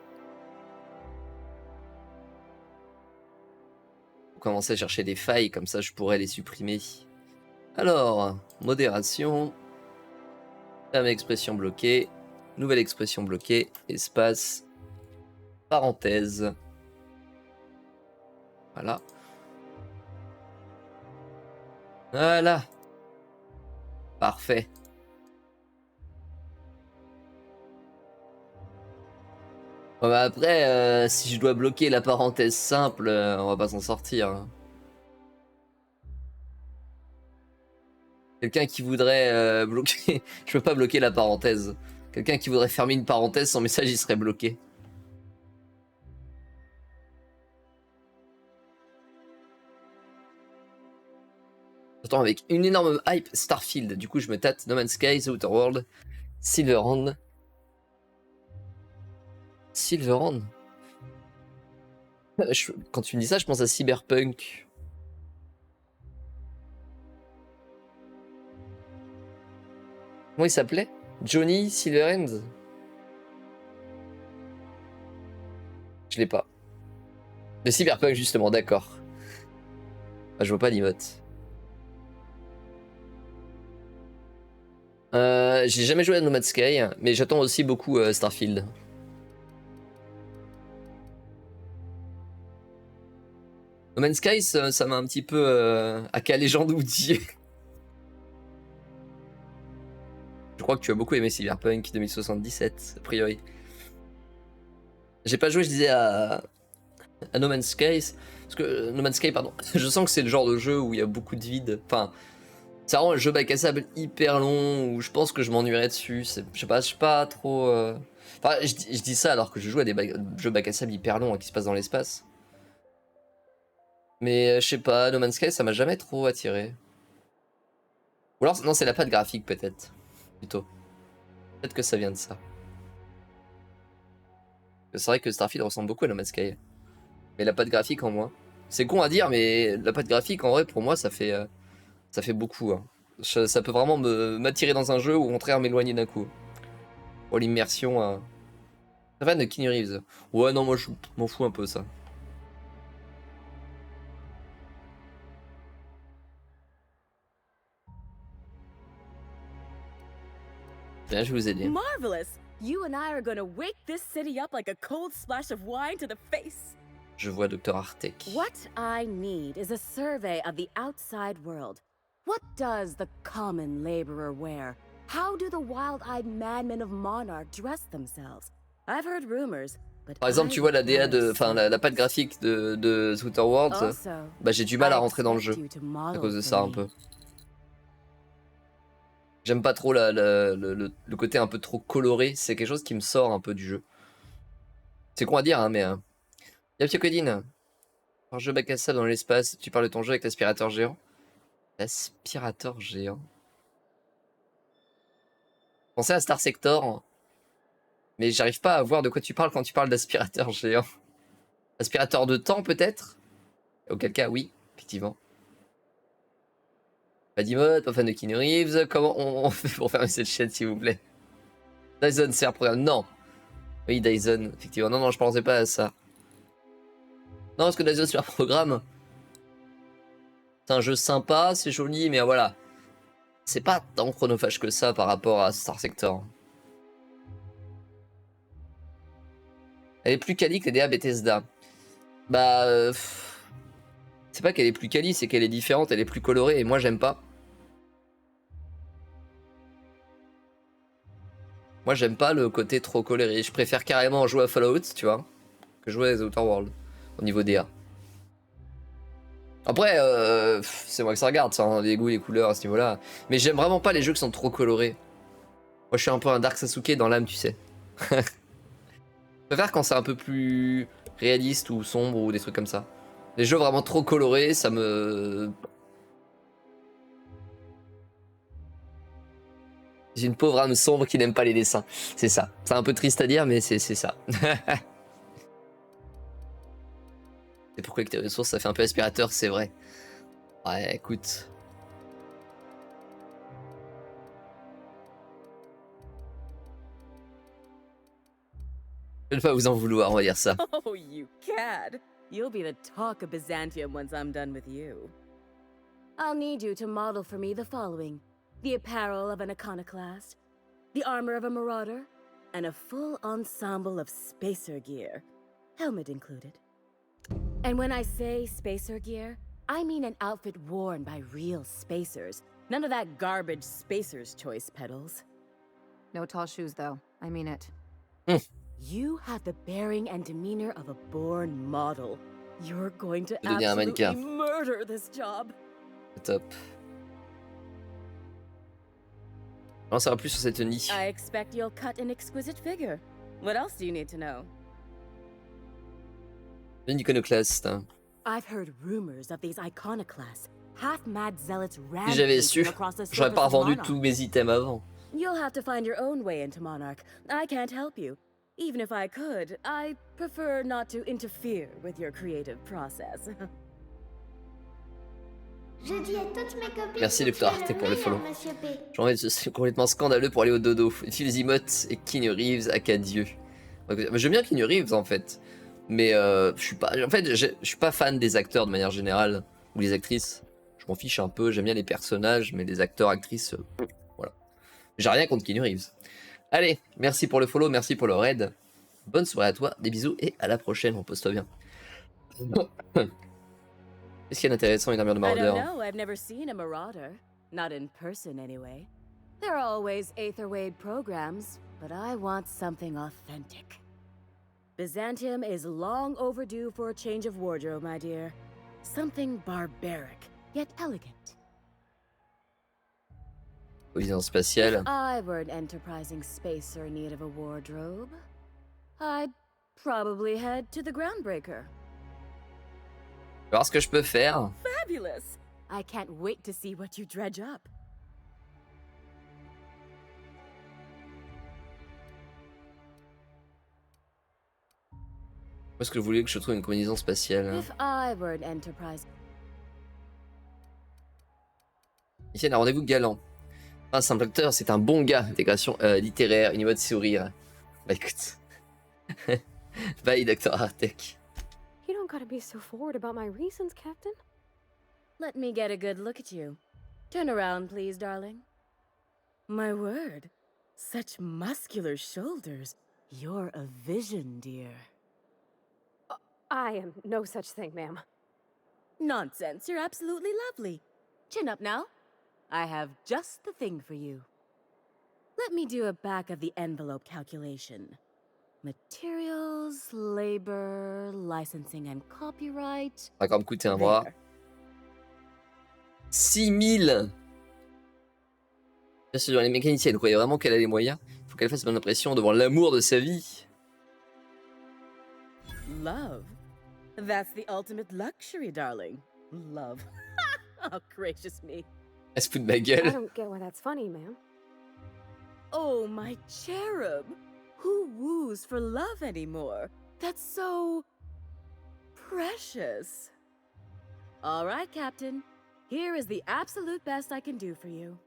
Speaker 1: Faut commencer à chercher des failles, comme ça je pourrais les supprimer. Alors, modération. Ferme expression bloquée. Nouvelle expression bloquée. Espace. Parenthèse. Voilà. Voilà. Parfait. Bon bah après, si je dois bloquer la parenthèse simple, on va pas s'en sortir. Hein. Quelqu'un qui voudrait bloquer... Je peux pas bloquer la parenthèse. Quelqu'un qui voudrait fermer une parenthèse, son message il serait bloqué. J'attends avec une énorme hype Starfield. Du coup je me tâte No Man's Sky, The Outer World, Silverhand. Silverhand. Quand tu me dis ça, je pense à Cyberpunk. Comment il s'appelait? Johnny Silverhand? Je l'ai pas. Le Cyberpunk, justement, d'accord. Ah, je vois pas l'emote. J'ai jamais joué à No Man's Sky, mais j'attends aussi beaucoup Starfield. No Man's Sky, ça m'a un petit peu accalé Jean d'Oudier. Je crois que tu as beaucoup aimé Cyberpunk 2077, a priori. J'ai pas joué, je disais, à No Man's Sky. Parce que No Man's Sky, pardon. Je sens que c'est le genre de jeu où il y a beaucoup de vide. Enfin, c'est vraiment un jeu bac à sable hyper long où je pense que je m'ennuierais dessus. Je sais pas trop. Enfin, je dis ça alors que je joue à des jeux bac à sable hyper longs qui se passent dans l'espace. Mais je sais pas, No Man's Sky, ça m'a jamais trop attiré. Ou alors, non, c'est la patte graphique peut-être. Plutôt. Peut-être que ça vient de ça. C'est vrai que Starfield ressemble beaucoup à No Man's Sky. Mais la patte graphique en moins. C'est con à dire, mais la patte graphique en vrai, pour moi, ça fait beaucoup. Hein. Ça peut vraiment m'attirer dans un jeu ou au contraire m'éloigner d'un coup. Pour l'immersion. Ça va de Keanu Reeves. Ouais, non, moi je m'en fous un peu ça. Bien, je vais vous aider.
Speaker 9: Marvelous! You and I are gonna wake this city up like a cold splash of wine to the face.
Speaker 1: Je vois Dr. Artek.
Speaker 9: What I need is a survey of the outside world. What does the common laborer wear? How do the wild-eyed madmen of Monarch dress themselves? I've heard rumors, but
Speaker 1: Par exemple, tu vois la DA de, enfin la patte graphique de Outer Worlds, bah j'ai du mal à rentrer dans le jeu à cause de ça un peu. J'aime pas trop le côté un peu trop coloré, c'est quelque chose qui me sort un peu du jeu. C'est con à dire, hein, mais... Y'a Codine. Un jeu bac à sable dans l'espace, tu parles de ton jeu avec l'aspirateur géant. L'aspirateur géant. Pensez à Star Sector. Mais j'arrive pas à voir de quoi tu parles quand tu parles d'aspirateur géant. Aspirateur de temps, peut-être? Auquel cas, oui, effectivement. Pas d'emote, pas fan de Keanu Reeves. Comment on fait pour fermer cette chaîne, s'il vous plaît? Dyson, c'est un programme. Non. Oui, Dyson, effectivement. Non, je pensais pas à ça. Non, parce que Dyson, c'est un programme. C'est un jeu sympa, c'est joli, mais voilà. C'est pas tant chronophage que ça par rapport à Star Sector. Elle est plus quali que les DA Bethesda. Bah... c'est pas qu'elle est plus quali, c'est qu'elle est différente, elle est plus colorée, et moi j'aime pas. Moi j'aime pas le côté trop coloré. Je préfère carrément jouer à Fallout, tu vois, que jouer à The Outer World, au niveau DA. Après, c'est moi que ça regarde, ça, hein, les goûts, les couleurs à ce niveau-là. Mais j'aime vraiment pas les jeux qui sont trop colorés. Moi je suis un peu un Dark Sasuke dans l'âme, tu sais. Je préfère quand c'est un peu plus réaliste ou sombre ou des trucs comme ça. Les jeux vraiment trop colorés, ça me... J'ai une pauvre âme sombre qui n'aime pas les dessins. C'est ça. C'est un peu triste à dire, mais c'est ça. C'est pourquoi que tes ressources, ça fait un peu aspirateur, c'est vrai. Ouais, écoute... Je ne vais pas vous en vouloir, on va dire ça.
Speaker 9: Oh, you cad! You'll be the talk of Byzantium once I'm done with you. I'll need you to model for me the following: the apparel of an iconoclast, the armor of a marauder, and a full ensemble of spacer gear, helmet included. And when I say spacer gear, I mean an outfit worn by real spacers. None of that garbage spacer's choice pedals.
Speaker 17: No tall shoes, though. I mean it.
Speaker 9: You have the bearing and demeanor of a born model. You're going to
Speaker 1: Je vais devenir un
Speaker 9: absolutely
Speaker 1: mannequin.
Speaker 9: murder this job.
Speaker 1: Top. On saura plus sur cette tenue.
Speaker 9: I expect you'll cut an exquisite figure. What else do you need to know?
Speaker 1: Une iconoclaste.
Speaker 9: I've heard rumors of these iconoclasts, half-mad zealots
Speaker 1: Si j'avais su,
Speaker 9: rampaging across the
Speaker 1: j'aurais
Speaker 9: surface
Speaker 1: pas
Speaker 9: of
Speaker 1: revendu
Speaker 9: Monarch.
Speaker 1: tous mes items avant.
Speaker 9: You'll have to find your own way into Monarch. I can't help you. Even if I could, I prefer not to interfere with your creative process.
Speaker 2: Je dis à toutes mes copines.
Speaker 1: Merci
Speaker 2: que
Speaker 1: Dr.
Speaker 2: tu es
Speaker 1: Arte
Speaker 2: le
Speaker 1: pour le follow.
Speaker 2: meilleur, Monsieur P.
Speaker 1: J'ai envie de c'est complètement scandaleux pour aller au dodo. Utilise les emotes et Keanu Reeves à Dieu. J'aime bien Keanu Reeves en fait. Mais je suis pas. En fait, je suis pas fan des acteurs de manière générale. Ou les actrices. Je m'en fiche un peu. J'aime bien les personnages, mais les acteurs, actrices. Voilà. J'ai rien contre Keanu Reeves. Allez, merci pour le follow, merci pour le raid. Bonne soirée à toi, des bisous et à la prochaine, repose-toi bien. Qu'est-ce qu'il y a d'intéressant une armure de
Speaker 9: I
Speaker 1: maraudeur?
Speaker 9: don't know, I've never seen a marauder. Not in person, anyway. There are always Aetherwade programs, but I want something authentic. Byzantium is long overdue for a change of wardrobe, my dear. Something barbaric, yet elegant.
Speaker 1: Vision spatiale.
Speaker 9: If I were an enterprising spacer in need of a wardrobe, I'd probably head to the Groundbreaker.
Speaker 1: Je vais voir ce que je peux faire.
Speaker 9: Fabulous! I can't wait to see what you dredge up.
Speaker 1: Où est-ce que vous voulez que je trouve une combinaison spatiale?
Speaker 9: If I were an enterprise...
Speaker 1: Ici, un rendez-vous galant. Un simple acteur, c'est un bon gars. Intégration littéraire, une mode sourire. Bah écoute. Bye, Dr. Artek.
Speaker 4: You don't gotta be so forward about my reasons, Captain.
Speaker 9: Let me get a good look at you. Turn around, please, darling. My word. Such muscular shoulders. You're a vision, dear.
Speaker 4: I am no such thing, ma'am.
Speaker 9: Nonsense, you're absolutely lovely. Chin up now. I have just the thing for you. Let me do a back-of-the-envelope calculation. Materials, labor, licensing and copyright.
Speaker 1: Ça va quand même coûter un bras. 6000. Bien sûr, les mécaniciennes croyaient vraiment qu'elle a les moyens. Il faut qu'elle fasse bonne impression devant l'amour de sa vie.
Speaker 9: Love? That's the ultimate luxury, darling. Love. Oh, gracious me.
Speaker 1: Elle se fout de ma
Speaker 4: I
Speaker 1: gueule.
Speaker 4: don't get why that's funny, ma'am.
Speaker 9: Oh, my cherub. Who woos for love anymore? That's so... precious. All right, Captain. Here is the absolute best I can do for you.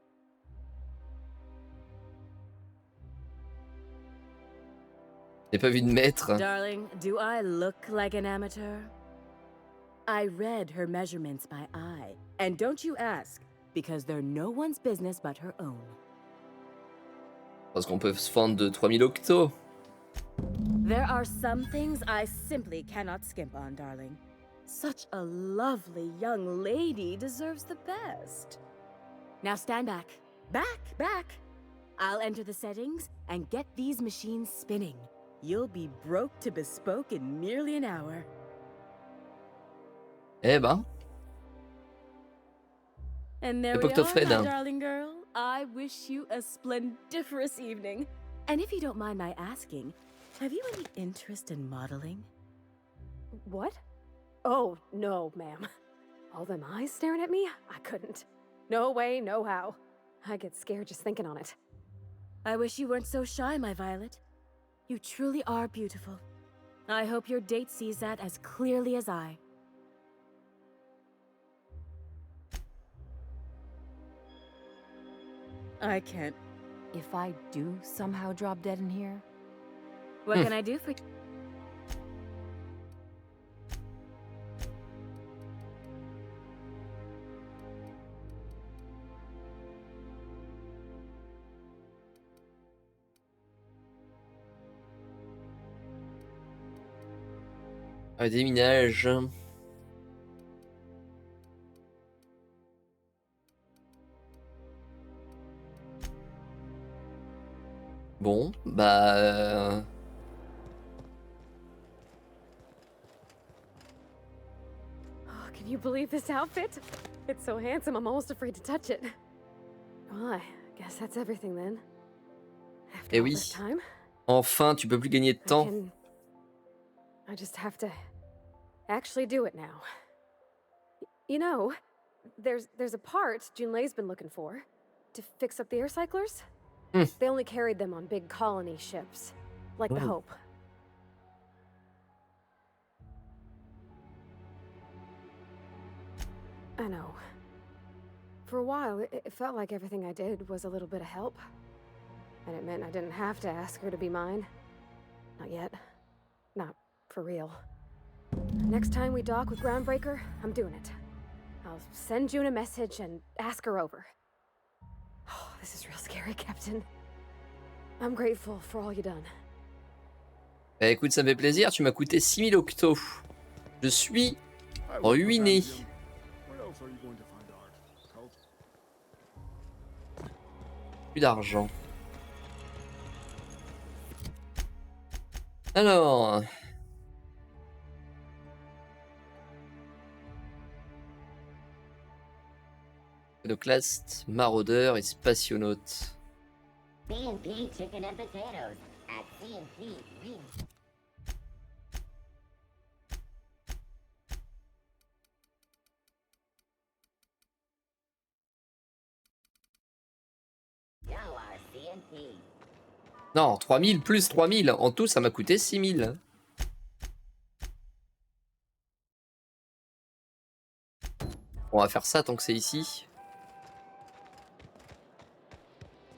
Speaker 1: J'ai pas vu de maître.
Speaker 9: Darling, do I look like an amateur? I read her measurements by eye. And don't you ask, because they're no one's business but her own.
Speaker 1: Parce qu'on peut se fendre de 3000 octos.
Speaker 9: There are some things I simply cannot skimp on, darling. Such a lovely young lady deserves the best. Now stand back. Back! I'll enter the settings and get these machines spinning. You'll be broke to bespoke in merely an hour.
Speaker 1: Eh ben.
Speaker 9: And there
Speaker 1: C'est pas
Speaker 9: we
Speaker 1: que t'as
Speaker 9: are,
Speaker 1: Fred,
Speaker 9: my
Speaker 1: hein.
Speaker 9: darling girl. I wish you a splendiferous evening. And if you don't mind my asking, have you any interest in modeling?
Speaker 4: What? Oh, no, ma'am. All them eyes staring at me? I couldn't. No way, no how. I get scared just thinking on it.
Speaker 9: I wish you weren't so shy, my Violet. You truly are beautiful. I hope your date sees that as clearly as I. I can't. If I do somehow drop dead in here, what can I do for you?
Speaker 1: Un déminage. Bon, bah...
Speaker 4: Oh, can you believe this outfit? It's so handsome, I'm almost afraid to touch it. Well, I guess that's everything then. After
Speaker 1: Eh
Speaker 4: all
Speaker 1: oui.
Speaker 4: this time,
Speaker 1: Enfin, tu peux plus gagner de temps.
Speaker 4: I just have to actually do it now. You know, there's a part Junlei's been looking for to fix up the air cyclers. They only carried them on big colony ships, like the Hope. I know. For a while, it felt like everything I did was a little bit of help. And it meant I didn't have to ask her to be mine. Not yet. Not for real. Next time we dock with Groundbreaker, I'm doing it. I'll send June a message and ask her over. Oh, this is real scary, Captain. I'm grateful for all you done.
Speaker 1: Bah écoute, ça me fait plaisir, tu m'as coûté 6000 octos. Je suis ruiné. Plus d'argent. Alors... Iconoclaste, maraudeur et spationaute.
Speaker 20: B&B chicken and potatoes at C&P Green. Now our C&P.
Speaker 1: Non, 3000 plus 3000. En tout, ça m'a coûté 6000. On va faire ça tant que c'est ici.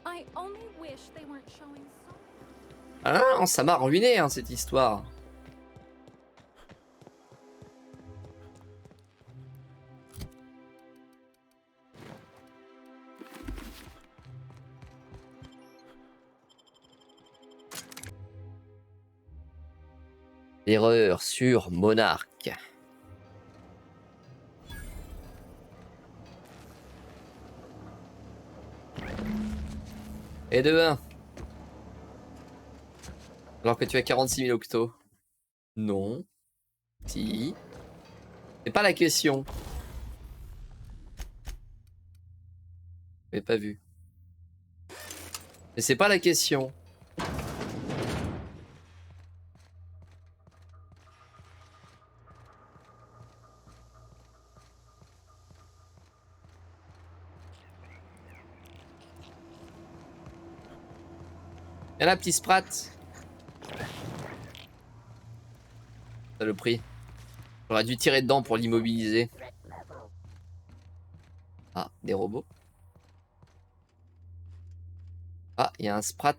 Speaker 4: I only wish they weren't showing so...
Speaker 1: Ah, ça m'a ruiné hein, cette histoire. Erreur sur Monarque. Et de 1. Alors que tu as 46 000 octos. Non. Si. C'est pas la question. J'ai pas vu. Mais c'est pas la question. Et là, petit sprat. Ça le prix. J'aurais dû tirer dedans pour l'immobiliser. Ah, des robots. Ah, il y a un sprat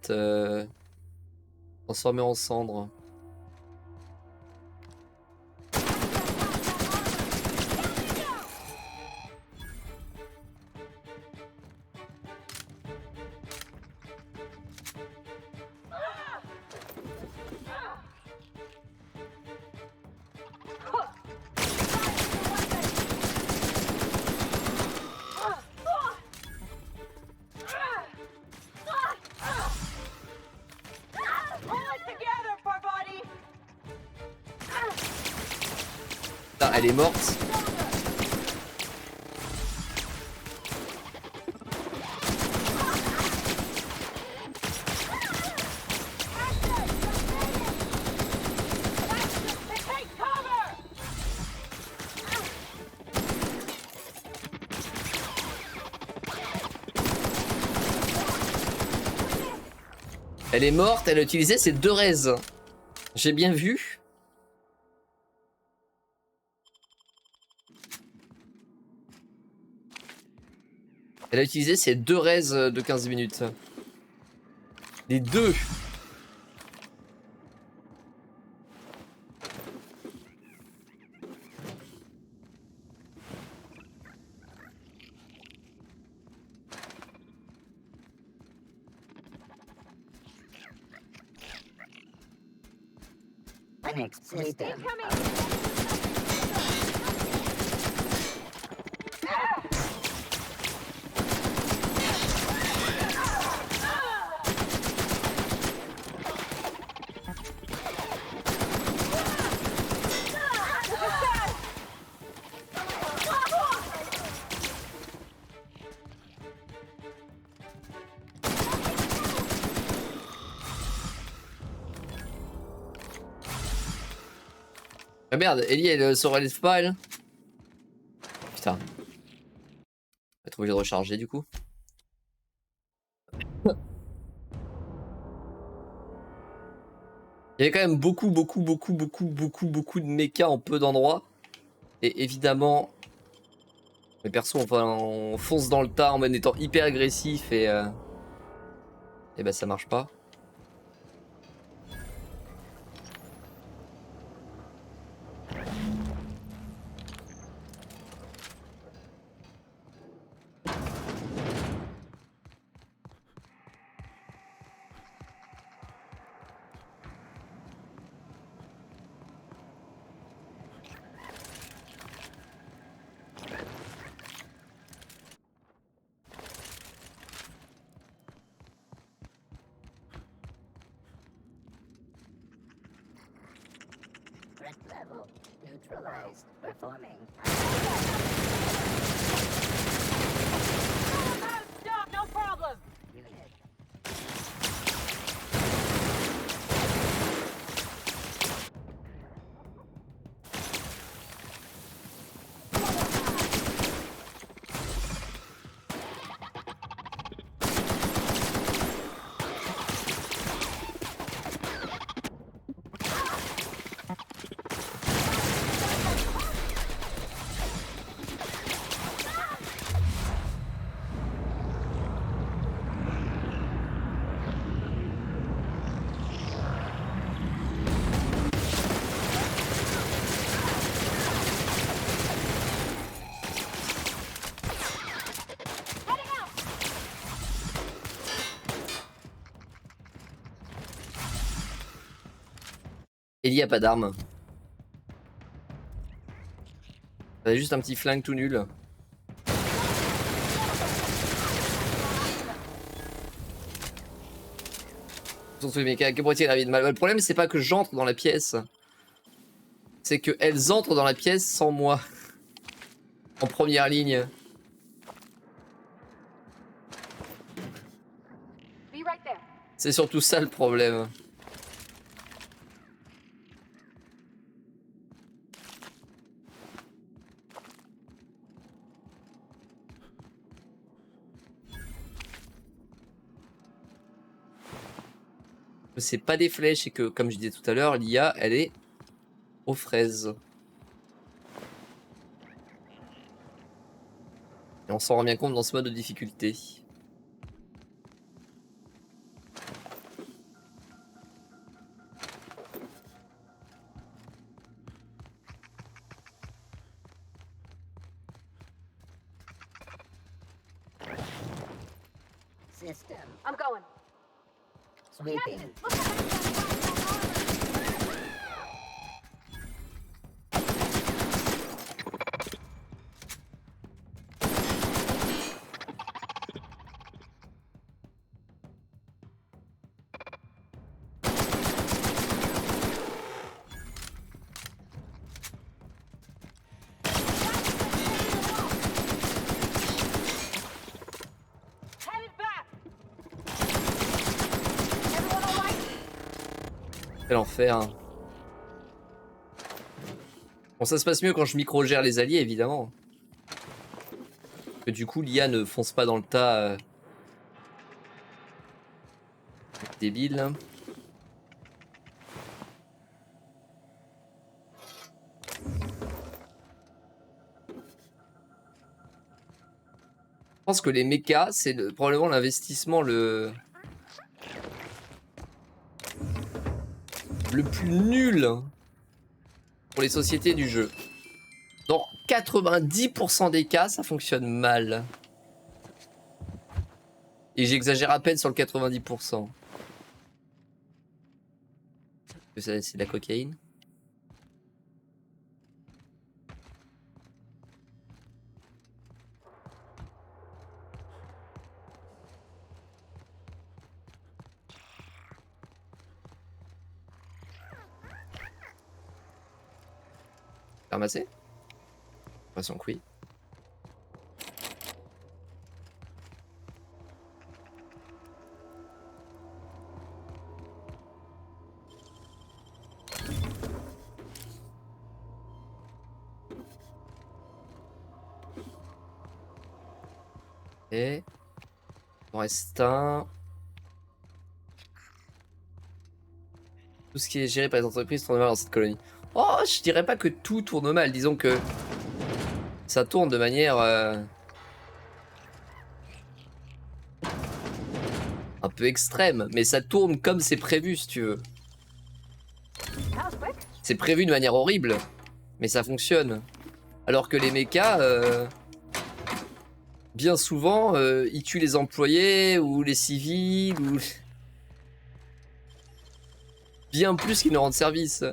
Speaker 1: transformé en cendre. Elle est morte. Elle est morte, elle a utilisé ses 2 raises. J'ai bien vu. Elle a utilisé ses 2 raises de 15 minutes. Les 2. Ah merde, Ellie elle se relève pas elle. Putain. On va être obligé de recharger du coup. Il y avait quand même beaucoup de mechas en peu d'endroits. Et évidemment, les persos on fonce dans le tas en étant hyper agressif et ben ça marche pas.
Speaker 20: Level neutralized. Performing.
Speaker 3: Stop, no problem.
Speaker 1: Il y a pas d'arme. C'est juste un petit flingue tout nul. Mais que pourrait-il arriver de mal? Le problème, c'est pas que j'entre dans la pièce. C'est qu'elles entrent dans la pièce sans moi. En première ligne. C'est surtout ça le problème. C'est pas des flèches et que, comme je disais tout à l'heure, l'IA, elle est aux fraises. Et on s'en rend bien compte dans ce mode de difficulté.
Speaker 20: System.
Speaker 13: I'm going.
Speaker 20: Sweeping.
Speaker 1: Quel enfer. Bon, ça se passe mieux quand je micro-gère les alliés, évidemment. Que du coup, l'IA ne fonce pas dans le tas. Débile. Je pense que les mechas, c'est probablement l'investissement le plus nul pour les sociétés du jeu. Dans 90% des cas, ça fonctionne mal. Et j'exagère à peine sur le 90%. C'est de la cocaïne. Ramasser? L'impression que oui. Et il en reste un. Tout ce qui est géré par les entreprises tourne mal dans cette colonie. Oh, je dirais pas que tout tourne mal, disons que ça tourne de manière un peu extrême, mais ça tourne comme c'est prévu, si tu veux. C'est prévu de manière horrible, mais ça fonctionne. Alors que les mechas, bien souvent, ils tuent les employés ou les civils, ou bien plus qu'ils ne rendent service.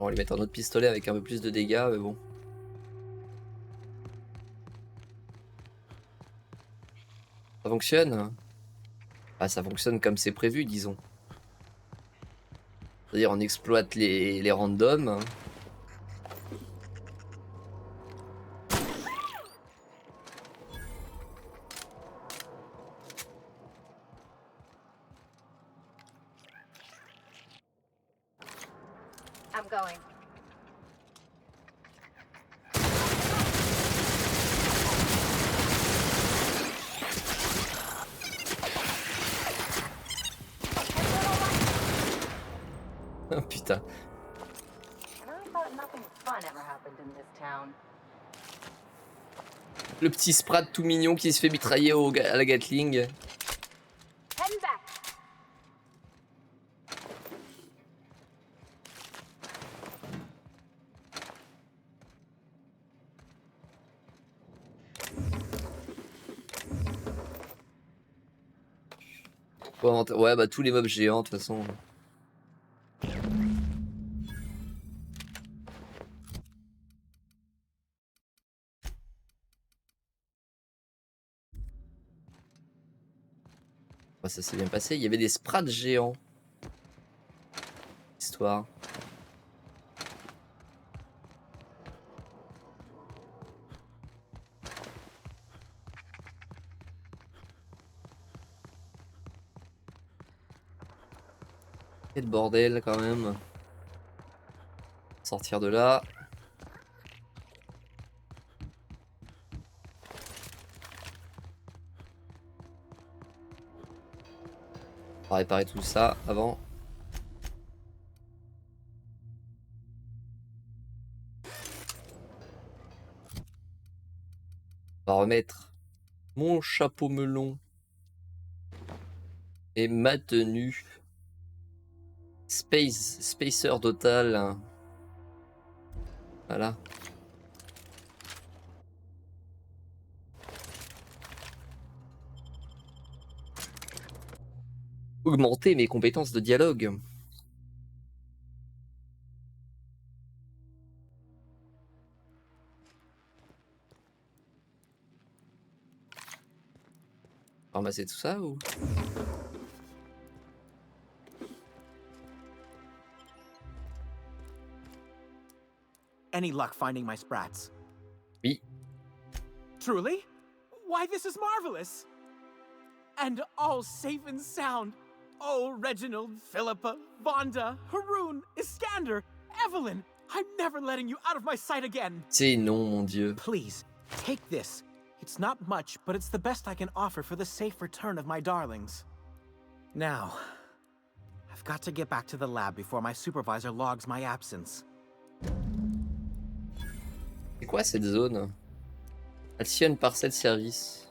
Speaker 1: On va lui mettre un autre pistolet avec un peu plus de dégâts, mais bon. Ça fonctionne? Ah, ça fonctionne comme c'est prévu, disons. C'est-à-dire on exploite les randoms.
Speaker 13: I'm going.
Speaker 1: Oh putain.
Speaker 12: I really thought nothing fun ever happened in this town.
Speaker 1: Le petit Sprat tout mignon qui se fait mitrailler à la Gatling.
Speaker 13: Heading back.
Speaker 1: Bon, ouais, bah tous les mobs géants de toute façon. Ouais, ça s'est bien passé. Il y avait des sprats géants. Histoire. Quel bordel quand même. Sortir de là. On va réparer tout ça avant. On va remettre mon chapeau melon et ma tenue. Spacer total. Voilà. Augmenter mes compétences de dialogue. Ramasser tout ça ou...
Speaker 8: Any luck finding my sprats?
Speaker 1: Oui.
Speaker 8: Truly? Why, this is marvelous! And all safe and sound. Oh, Reginald, Philippa, Vonda, Haroon, Iskander, Evelyn, I'm never letting you out of my sight again.
Speaker 1: C'est non, mon Dieu.
Speaker 8: Please, take this. It's not much, but it's the best I can offer for the safe return of my darlings. Now, I've got to get back to the lab before my supervisor logs my absence.
Speaker 1: C'est quoi cette zone? Halcyon parcelle service.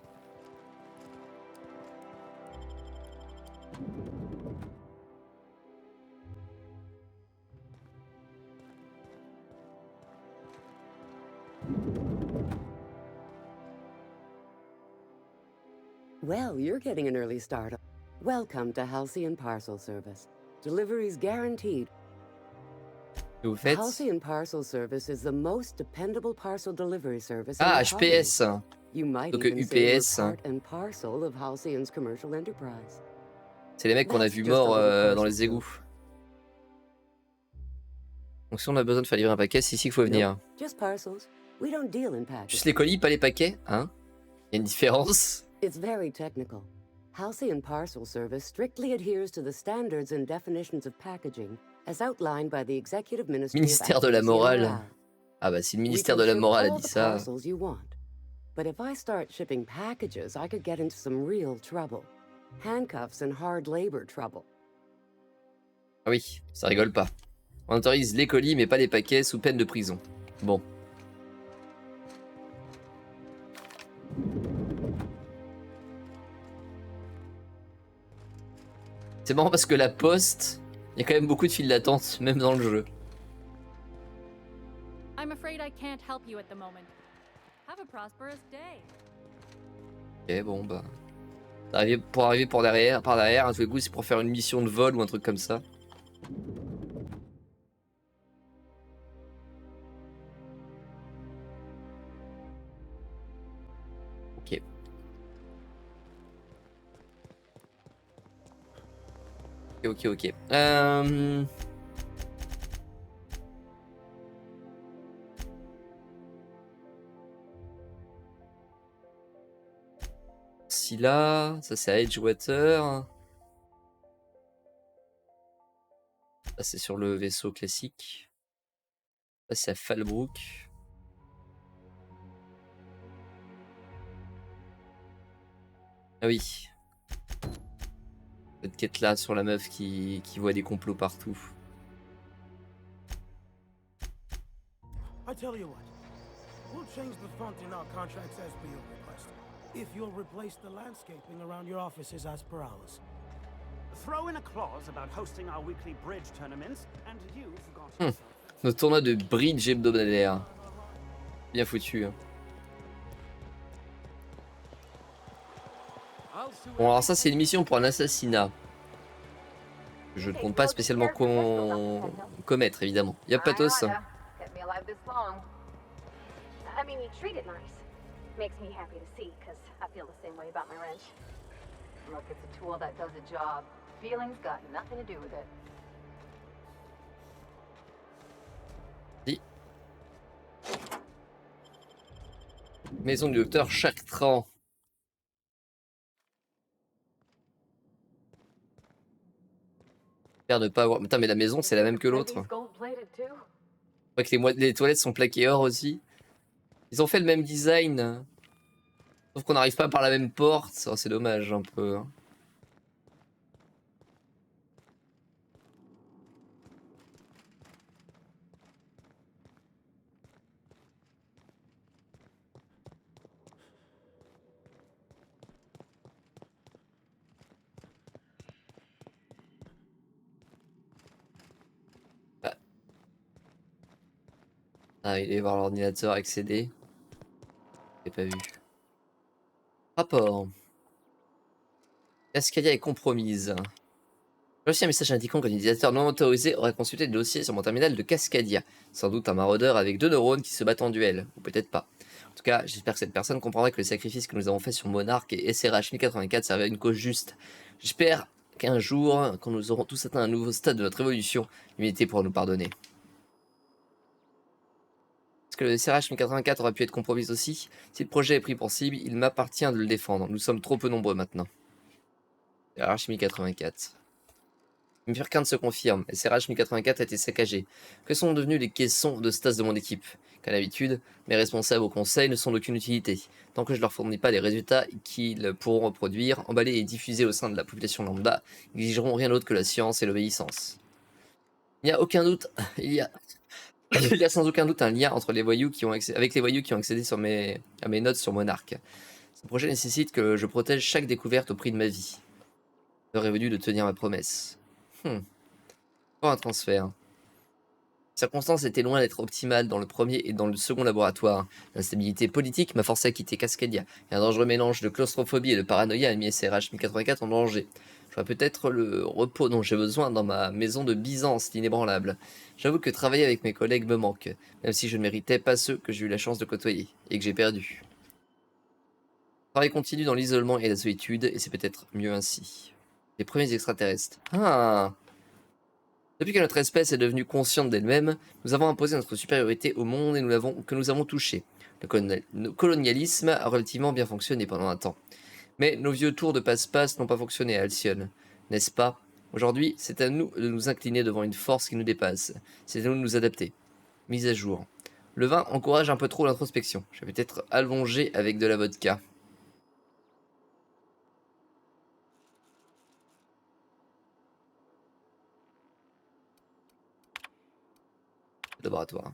Speaker 7: Well, you're getting an early start. Welcome to Halcyon Parcel Service. Deliveries guaranteed.
Speaker 1: Que vous faites?
Speaker 7: Halcyon Parcel Service is the most dependable parcel delivery service.
Speaker 1: Ah, HPS.
Speaker 7: You might
Speaker 1: Donc
Speaker 7: even say
Speaker 1: UPS.
Speaker 7: we're part and parcel of Halcyon's commercial enterprise.
Speaker 1: C'est les mecs qu'on a vu morts dans les égouts. Donc si on a besoin de faire livrer un paquet, c'est ici qu'il faut venir.
Speaker 7: Just parcels. We don't deal in packages.
Speaker 1: Juste les colis, pas les paquets, hein? Il y a une différence.
Speaker 7: It's very technical. Halcyon Parcel Service strictly adheres to the standards and definitions of packaging as outlined by the Executive Ministry
Speaker 1: Ministère de la morale. Ah bah si le ministère de la morale a dit ça.
Speaker 7: But if I start shipping packages, I could get into some real trouble. Handcuffs and hard labor trouble.
Speaker 1: Ah oui, ça rigole pas. On autorise les colis mais pas les paquets sous peine de prison. Bon. C'est marrant parce que la poste, il y a quand même beaucoup de files d'attente, même dans le jeu.
Speaker 16: I'm afraid I can't help you at the moment. Have a prosperous day.
Speaker 1: Ok, bon bah. Pour arriver par derrière, à tous les coups, c'est pour faire une mission de vol ou un truc comme ça. Ok. Ok. Si là, ça c'est à Edgewater. Ça c'est sur le vaisseau classique. Ça c'est à Fallbrook. Ah oui. Cette quête là sur la meuf qui voit des complots partout.
Speaker 10: I tell you what, we'll change the font in our contracts as per your request. If you'll replace the landscaping around your offices as per ours.
Speaker 21: Throw in a clause about hosting our weekly bridge tournaments, and you've got
Speaker 1: Le tournoi de bridge hebdomadaire. Bien foutu. Hein. Bon, alors ça, c'est une mission pour un assassinat. Je ne compte pas spécialement commettre, évidemment. Y'a Patos.
Speaker 13: Kept me alive this long. I mean, you treat it nice. Makes me happy to see, because I feel the same way about my wrench. Look, it's a tool that does a job. Feelings got nothing to do with it.
Speaker 1: Si. Maison du docteur Chartrand. J'espère ne pas avoir... Putain, mais la maison, c'est la même que l'autre. Je crois que les toilettes sont plaquées or aussi. Ils ont fait le même design. Sauf qu'on n'arrive pas par la même porte. Oh, c'est dommage un peu. Hein. Ah, il est voir l'ordinateur accéder. J'ai pas vu. Rapport. Cascadia est compromise. J'ai reçu un message indiquant qu'un utilisateur non autorisé aurait consulté le dossier sur mon terminal de Cascadia. Sans doute un maraudeur avec 2 neurones qui se battent en duel. Ou peut-être pas. En tout cas, j'espère que cette personne comprendra que le sacrifice que nous avons fait sur Monarch et SRH 1084 servait à une cause juste. J'espère qu'un jour, quand nous aurons tous atteint un nouveau stade de notre évolution, l'humanité pourra nous pardonner. Est-ce que le SRH 1084 aurait pu être compromis aussi? Si le projet est pris pour cible, il m'appartient de le défendre. Nous sommes trop peu nombreux maintenant. SRH 1084. Le pire crainte se confirme. SRH 1084 a été saccagé. Que sont devenus les caissons de stas de mon équipe? Qu'à l'habitude, mes responsables au conseil ne sont d'aucune utilité. Tant que je ne leur fournis pas les résultats qu'ils pourront reproduire, emballer et diffuser au sein de la population lambda, ils n'exigeront rien d'autre que la science et l'obéissance. Il n'y a aucun doute, il y a sans aucun doute un lien entre les voyous qui ont avec les voyous qui ont accédé à mes notes sur Monarch. Ce projet nécessite que je protège chaque découverte au prix de ma vie. L'heure est venue de tenir ma promesse. Encore un transfert. Les circonstances étaient loin d'être optimales dans le premier et dans le second laboratoire. L'instabilité politique m'a forcé à quitter Cascadia, et un dangereux mélange de claustrophobie et de paranoïa a mis SRH 1084 en danger. J'aurais peut-être le repos dont j'ai besoin dans ma maison de Byzance, l'inébranlable. J'avoue que travailler avec mes collègues me manque, même si je ne méritais pas ceux que j'ai eu la chance de côtoyer, et que j'ai perdus. Le travail continue dans l'isolement et la solitude, et c'est peut-être mieux ainsi. Les premiers extraterrestres. Ah! Depuis que notre espèce est devenue consciente d'elle-même, nous avons imposé notre supériorité au monde et nous avons touché. Le colonialisme a relativement bien fonctionné pendant un temps. Mais nos vieux tours de passe-passe n'ont pas fonctionné à Halcyon, n'est-ce pas? Aujourd'hui, c'est à nous de nous incliner devant une force qui nous dépasse. C'est à nous de nous adapter. Mise à jour. Le vin encourage un peu trop l'introspection. Je vais peut-être allonger avec de la vodka. Laboratoire.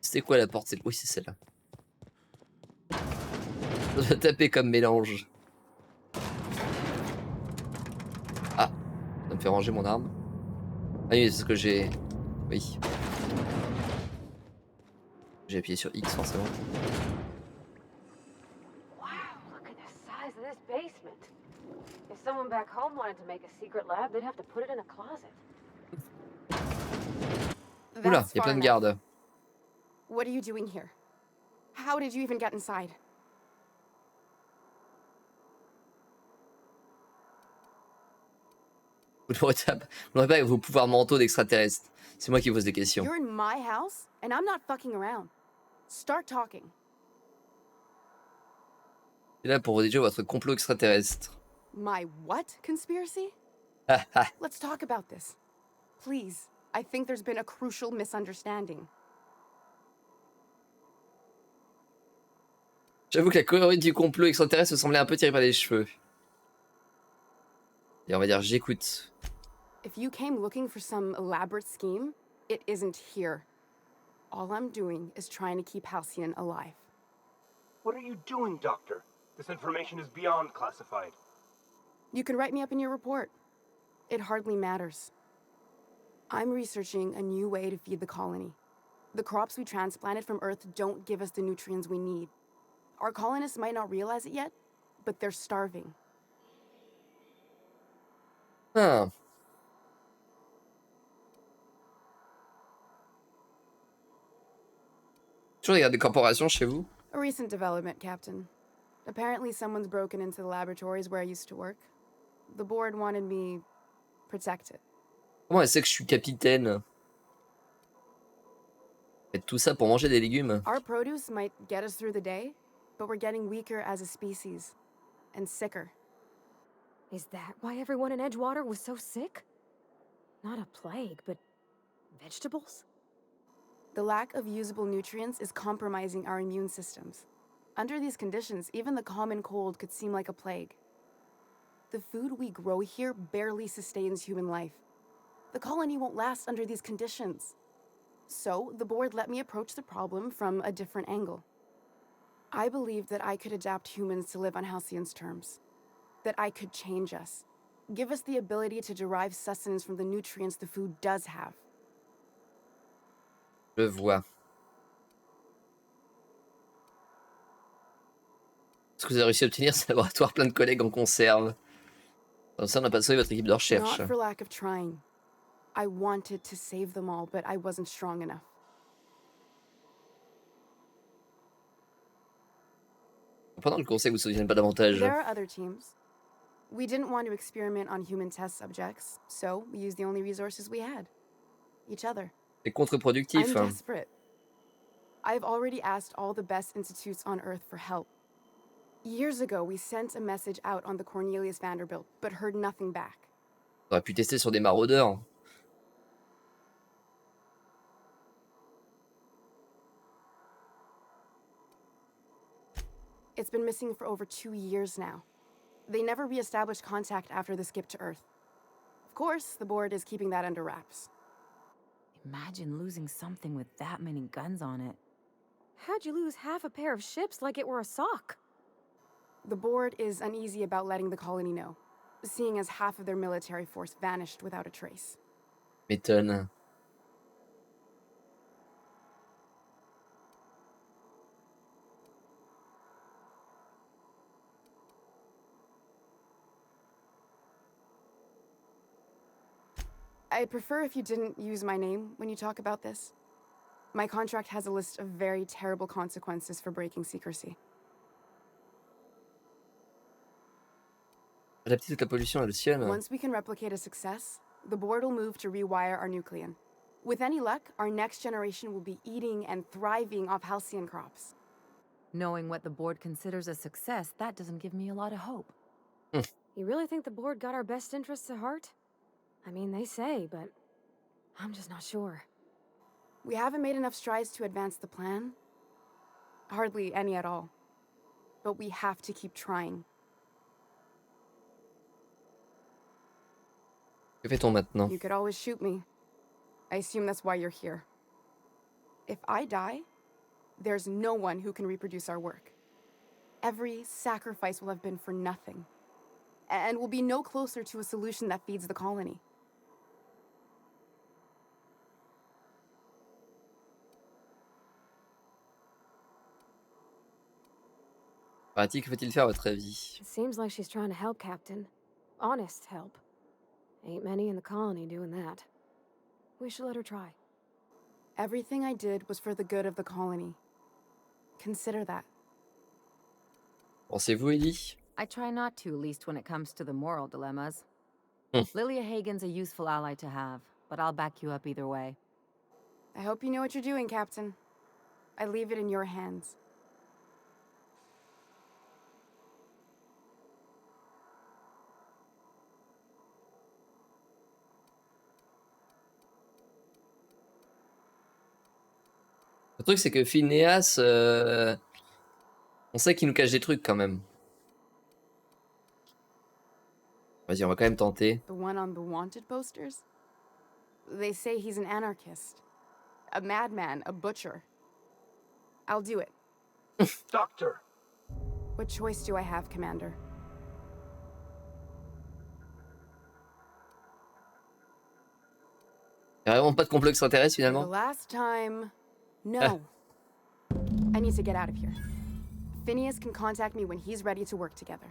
Speaker 1: C'est quoi la porte? Oui, c'est celle-là. Ça doit taper comme mélange. Ah, ça me fait ranger mon arme. Ah oui, c'est ce que j'ai... Oui. J'ai appuyé sur X forcément.
Speaker 4: Basement. If someone back home wanted to make a secret lab, they'd have to put it in a closet.
Speaker 1: Oula, il y a plein de gardes.
Speaker 14: What are you doing here? How did you even get inside?
Speaker 1: Vous n'aurez pas vos pouvoirs mentaux d'extraterrestre. C'est moi qui pose des questions.
Speaker 14: You're in my house, and I'm not fucking around. Start talking.
Speaker 1: C'est là pour rédiger votre complot extraterrestre.
Speaker 14: My what conspiracy? Let's talk about this. Please, I think there's been a crucial misunderstanding.
Speaker 1: J'avoue que la théorie du complot extraterrestre me semblait un peu tirée par les cheveux. Et on va dire j'écoute.
Speaker 14: If you came looking for some elaborate scheme, it isn't here. All I'm doing is trying to keep Halcyon alive.
Speaker 18: What are you doing, Doctor? This information is beyond classified.
Speaker 14: You can write me up in your report. It hardly matters. I'm researching a new way to feed the colony. The crops we transplanted from Earth don't give us the nutrients we need. Our colonists might not realize it yet, but they're starving.
Speaker 1: Ah. Toujours des gardes de corporation chez vous?
Speaker 14: A recent development, Captain. Apparently someone's broken into the laboratories where I used to work. The board wanted me protected.
Speaker 1: Comment elle sait que je suis capitaine? Faites tout ça pour manger des légumes.
Speaker 14: Our produce might get us through the day, but we're getting weaker as a species. And sicker.
Speaker 4: Is that why everyone in Edgewater was so sick? Not a plague, but vegetables?
Speaker 14: The lack of usable nutrients is compromising our immune systems. Under these conditions, even the common cold could seem like a plague. The food we grow here barely sustains human life. The colony won't last under these conditions. So, the board let me approach the problem from a different angle. I believed that I could adapt humans to live on Halcyon's terms. That I could change us. Give us the ability to derive sustenance from the nutrients the food does have.
Speaker 1: Je vois. Est-ce que vous avez réussi à obtenir ce laboratoire plein de collègues en conserve? Comme ça, on n'a pas sauvé votre équipe de recherche.
Speaker 14: Not for lack of trying. I wanted to save them all, but I wasn't strong enough.
Speaker 1: Pendant le conseil, vous ne vous souvenez pas davantage.
Speaker 14: There are other teams. We didn't want to experiment on human test subjects, so we used the only resources we had. Each other.
Speaker 1: C'est contre-productif.
Speaker 14: I'm desperate. I've already asked all the best institutes on Earth for help. Years ago, we sent a message out on the Cornelius Vanderbilt, but heard nothing back.
Speaker 1: On aurait pu tester sur des maraudeurs.
Speaker 14: It's been missing for over 2 years now. They never re-established contact after the skip to Earth. Of course, the board is keeping that under wraps.
Speaker 17: Imagine losing something with that many guns on it.
Speaker 4: How'd you lose half a pair of ships like it were a sock?
Speaker 14: The board is uneasy about letting the colony know, seeing as half of their military force vanished without a trace.
Speaker 1: M'étonne.
Speaker 14: I'd prefer if you didn't use my name when you talk about this. My contract has a list of very terrible consequences for breaking secrecy.
Speaker 1: Adapter toute la pollution Halcyon.
Speaker 14: Once we can replicate a success, the board will move to rewire our nucleon. With any luck, our next generation will be eating and thriving off Halcyon crops.
Speaker 17: Knowing what the board considers a success, that doesn't give me a lot of hope.
Speaker 4: You really think the board got our best interests at heart? I mean, they say, but I'm just not sure.
Speaker 14: We haven't made enough strides to advance the plan. Hardly any at all. But we have to keep trying.
Speaker 1: Que fait-on maintenant?
Speaker 14: You could always shoot me. I assume that's why you're here. If I die, there's no one who can reproduce our work. Every sacrifice will have been for nothing. And we'll be no closer to a solution that feeds the colony.
Speaker 1: Partie, que faut-il faire à votre avis?
Speaker 4: It seems like she's trying to help, Captain. Honest help. Ain't many in the colony doing that. We should let her try.
Speaker 14: Everything I did was for the good of the colony. Consider that.
Speaker 1: Pensez-vous, Ellie?
Speaker 17: I try not to, least when it comes to the moral dilemmas. Lilia Hagen's a useful ally to have, but I'll back you up either way.
Speaker 14: I hope you know what you're doing, Captain. I leave it in your hands.
Speaker 1: Le truc, c'est que Phineas, on sait qu'il nous cache des trucs quand même. Vas-y, on va quand même tenter.
Speaker 14: The one on the wanted posters? They say he's an anarchist. A madman, a butcher. I'll do it.
Speaker 18: Doctor!
Speaker 14: What choice do I have, Commander?
Speaker 1: Y'a vraiment pas de complot extraterrestre
Speaker 14: For
Speaker 1: finalement?
Speaker 14: the last time... No. I need to get out of here. Phineas can contact me when he's ready to work together.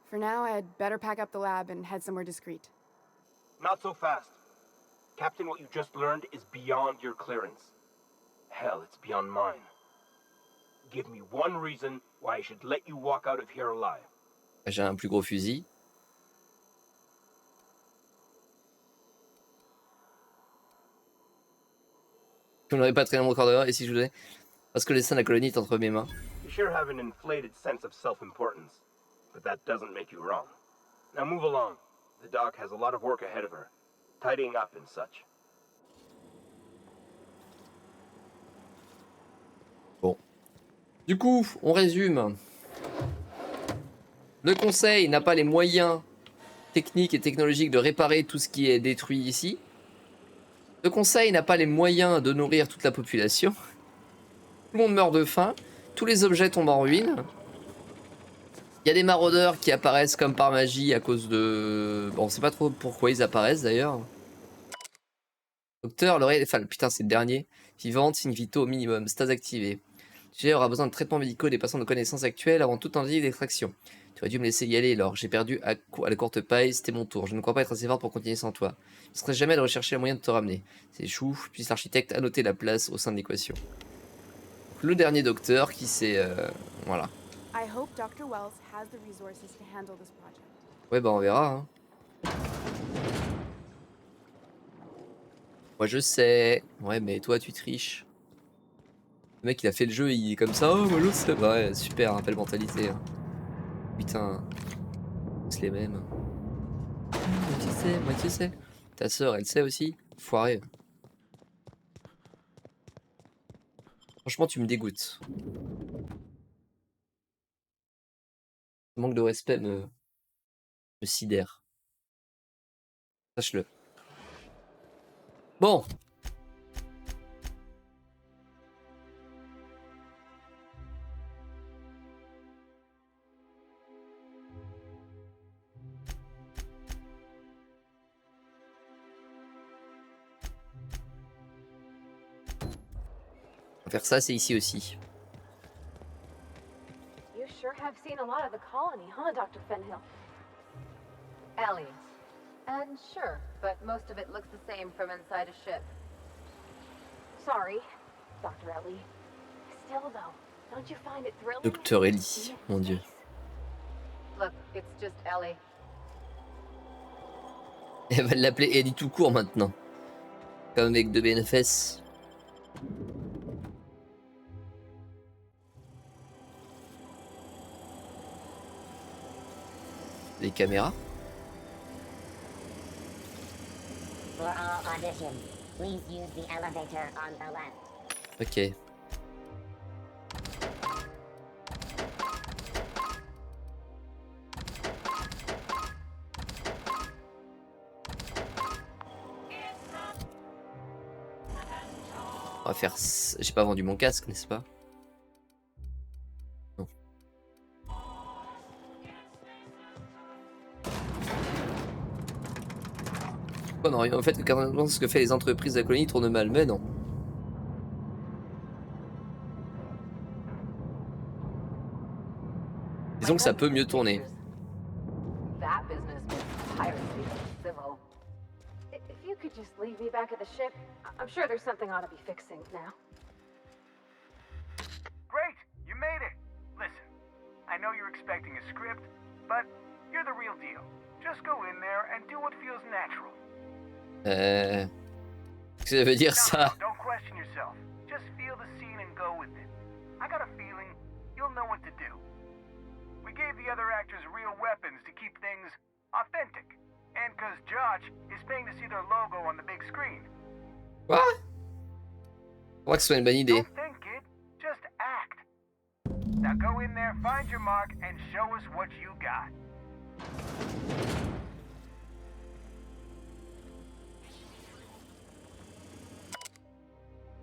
Speaker 14: For now, I'd better pack up the lab and head somewhere discreet.
Speaker 18: Not so fast. Captain, what you just learned is beyond your clearance. Hell, it's beyond mine. Give me one reason why I should let you walk out of here alive.
Speaker 1: J'ai un plus gros fusil. Je n'aurais pas traîné mon corps dehors et si je voulais. Parce que le destin de la colonie est entre mes mains.
Speaker 18: You sure have an inflated sense of self-importance, but that doesn't make you wrong. Now move along. The doc has a lot of work ahead of her, tidying up and such.
Speaker 1: Bon. Du coup, on résume. Le conseil n'a pas les moyens techniques et technologiques de réparer tout ce qui est détruit ici. Le conseil n'a pas les moyens de nourrir toute la population. Tout le monde meurt de faim. Tous les objets tombent en ruine. Il y a des maraudeurs qui apparaissent comme par magie à cause de... Bon, on sait pas trop pourquoi ils apparaissent d'ailleurs. Docteur, l'oreille... Enfin, putain, c'est le dernier. Vivante, signe vitaux au minimum. Stase activée. J'ai aura besoin de traitements médicaux des patients de connaissances actuelles avant toute tentative d'extraction. Tu aurais dû me laisser y aller, Laure. J'ai perdu à la courte paille, c'était mon tour. Je ne crois pas être assez fort pour continuer sans toi. Je ne serais jamais de rechercher un moyen de te ramener. C'est chou, puis l'architecte a noté la place au sein de l'équation. Le dernier docteur qui s'est... voilà.
Speaker 14: I hope Dr. Wells has the resources to handle this project.
Speaker 1: Ouais, bah on verra. Hein. Moi je sais. Ouais, mais toi tu triches. Le mec il a fait le jeu, il est comme ça. Oh, moi je sais. Ouais, super, hein, belle mentalité. Hein. Putain. C'est les mêmes. Moi tu sais. Ta sœur elle sait aussi. Foiré. Franchement tu me dégoûtes. Le manque de respect me sidère. Sache-le. Bon. On va faire ça, c'est ici aussi.
Speaker 13: You sure have seen a lot of the colony, huh, Dr. Fenhill? Aliens. And sure, but most of it looks the same from inside a ship. Sorry, Dr. Ellie. Still though, don't you find it thrilling?
Speaker 1: Docteur Ellie, mon dieu.
Speaker 13: Look, it's just Ellie.
Speaker 1: Elle va l'appeler Ellie tout court maintenant. Comme avec de BNFS. Les caméras.
Speaker 20: For all auditions, please use the elevator on the left.
Speaker 1: Ok. On va faire... J'ai pas vendu mon casque, n'est-ce pas? Non. Oh non, en fait, ce que fait les entreprises de la colonie tourne mal, mais non. Disons que ça peut mieux tourner.
Speaker 13: That business means piracy and civil. If you could just leave me back at the ship, I'm sure there's something I ought to be fixing now.
Speaker 18: Great! You made it! Listen, I know you're expecting a script, but you're the real deal. Just go in there and do what feels natural.
Speaker 1: Qu'est-ce que ça veut dire ça?
Speaker 18: No, don't question yourself. Just feel the scene and go with it. I got a feeling you'll know what to do. We gave the other actors real weapons to keep things authentic. And because Josh is paying to see their logo on the big screen.
Speaker 1: Quoi? Je crois que ce soit une bonne idée.
Speaker 18: Don't think it, just act. Now go in there, find your mark, and show us what you got.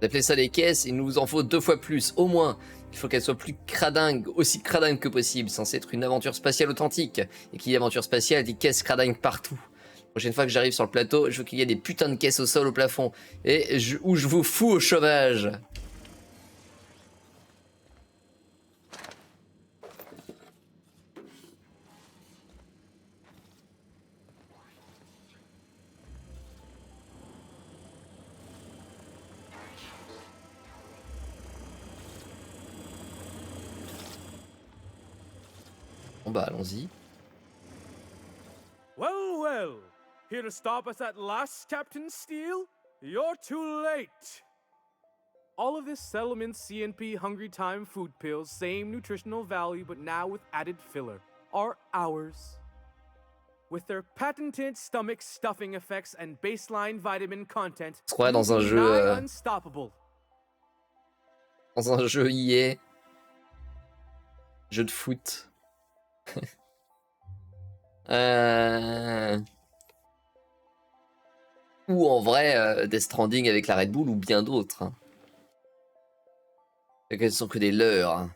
Speaker 1: Vous appelez ça des caisses, il nous en faut 2 fois plus, au moins. Il faut qu'elle soit plus cradingue, aussi cradingue que possible, censée être une aventure spatiale authentique. Et qui dit aventure spatiale dit caisse cradingue partout. La prochaine fois que j'arrive sur le plateau, je veux qu'il y ait des putains de caisses au sol, au plafond. Et où je vous fous au chômage. Bon bah allons-y.
Speaker 11: Well, well. Here to stop us at last, Captain Steele? You're too late. All of this settlement CNP Hungry Time food pills, same nutritional value but now with added filler, are ours. With their patented stomach stuffing effects and baseline vitamin content,
Speaker 1: Je crois dans un jeu
Speaker 11: unstoppable.
Speaker 1: Dans un jeu EA. Jeu de foot. Ou en vrai Death Stranding avec la Red Bull ou bien d'autres. Hein. Elles sont que des leurres. Hein.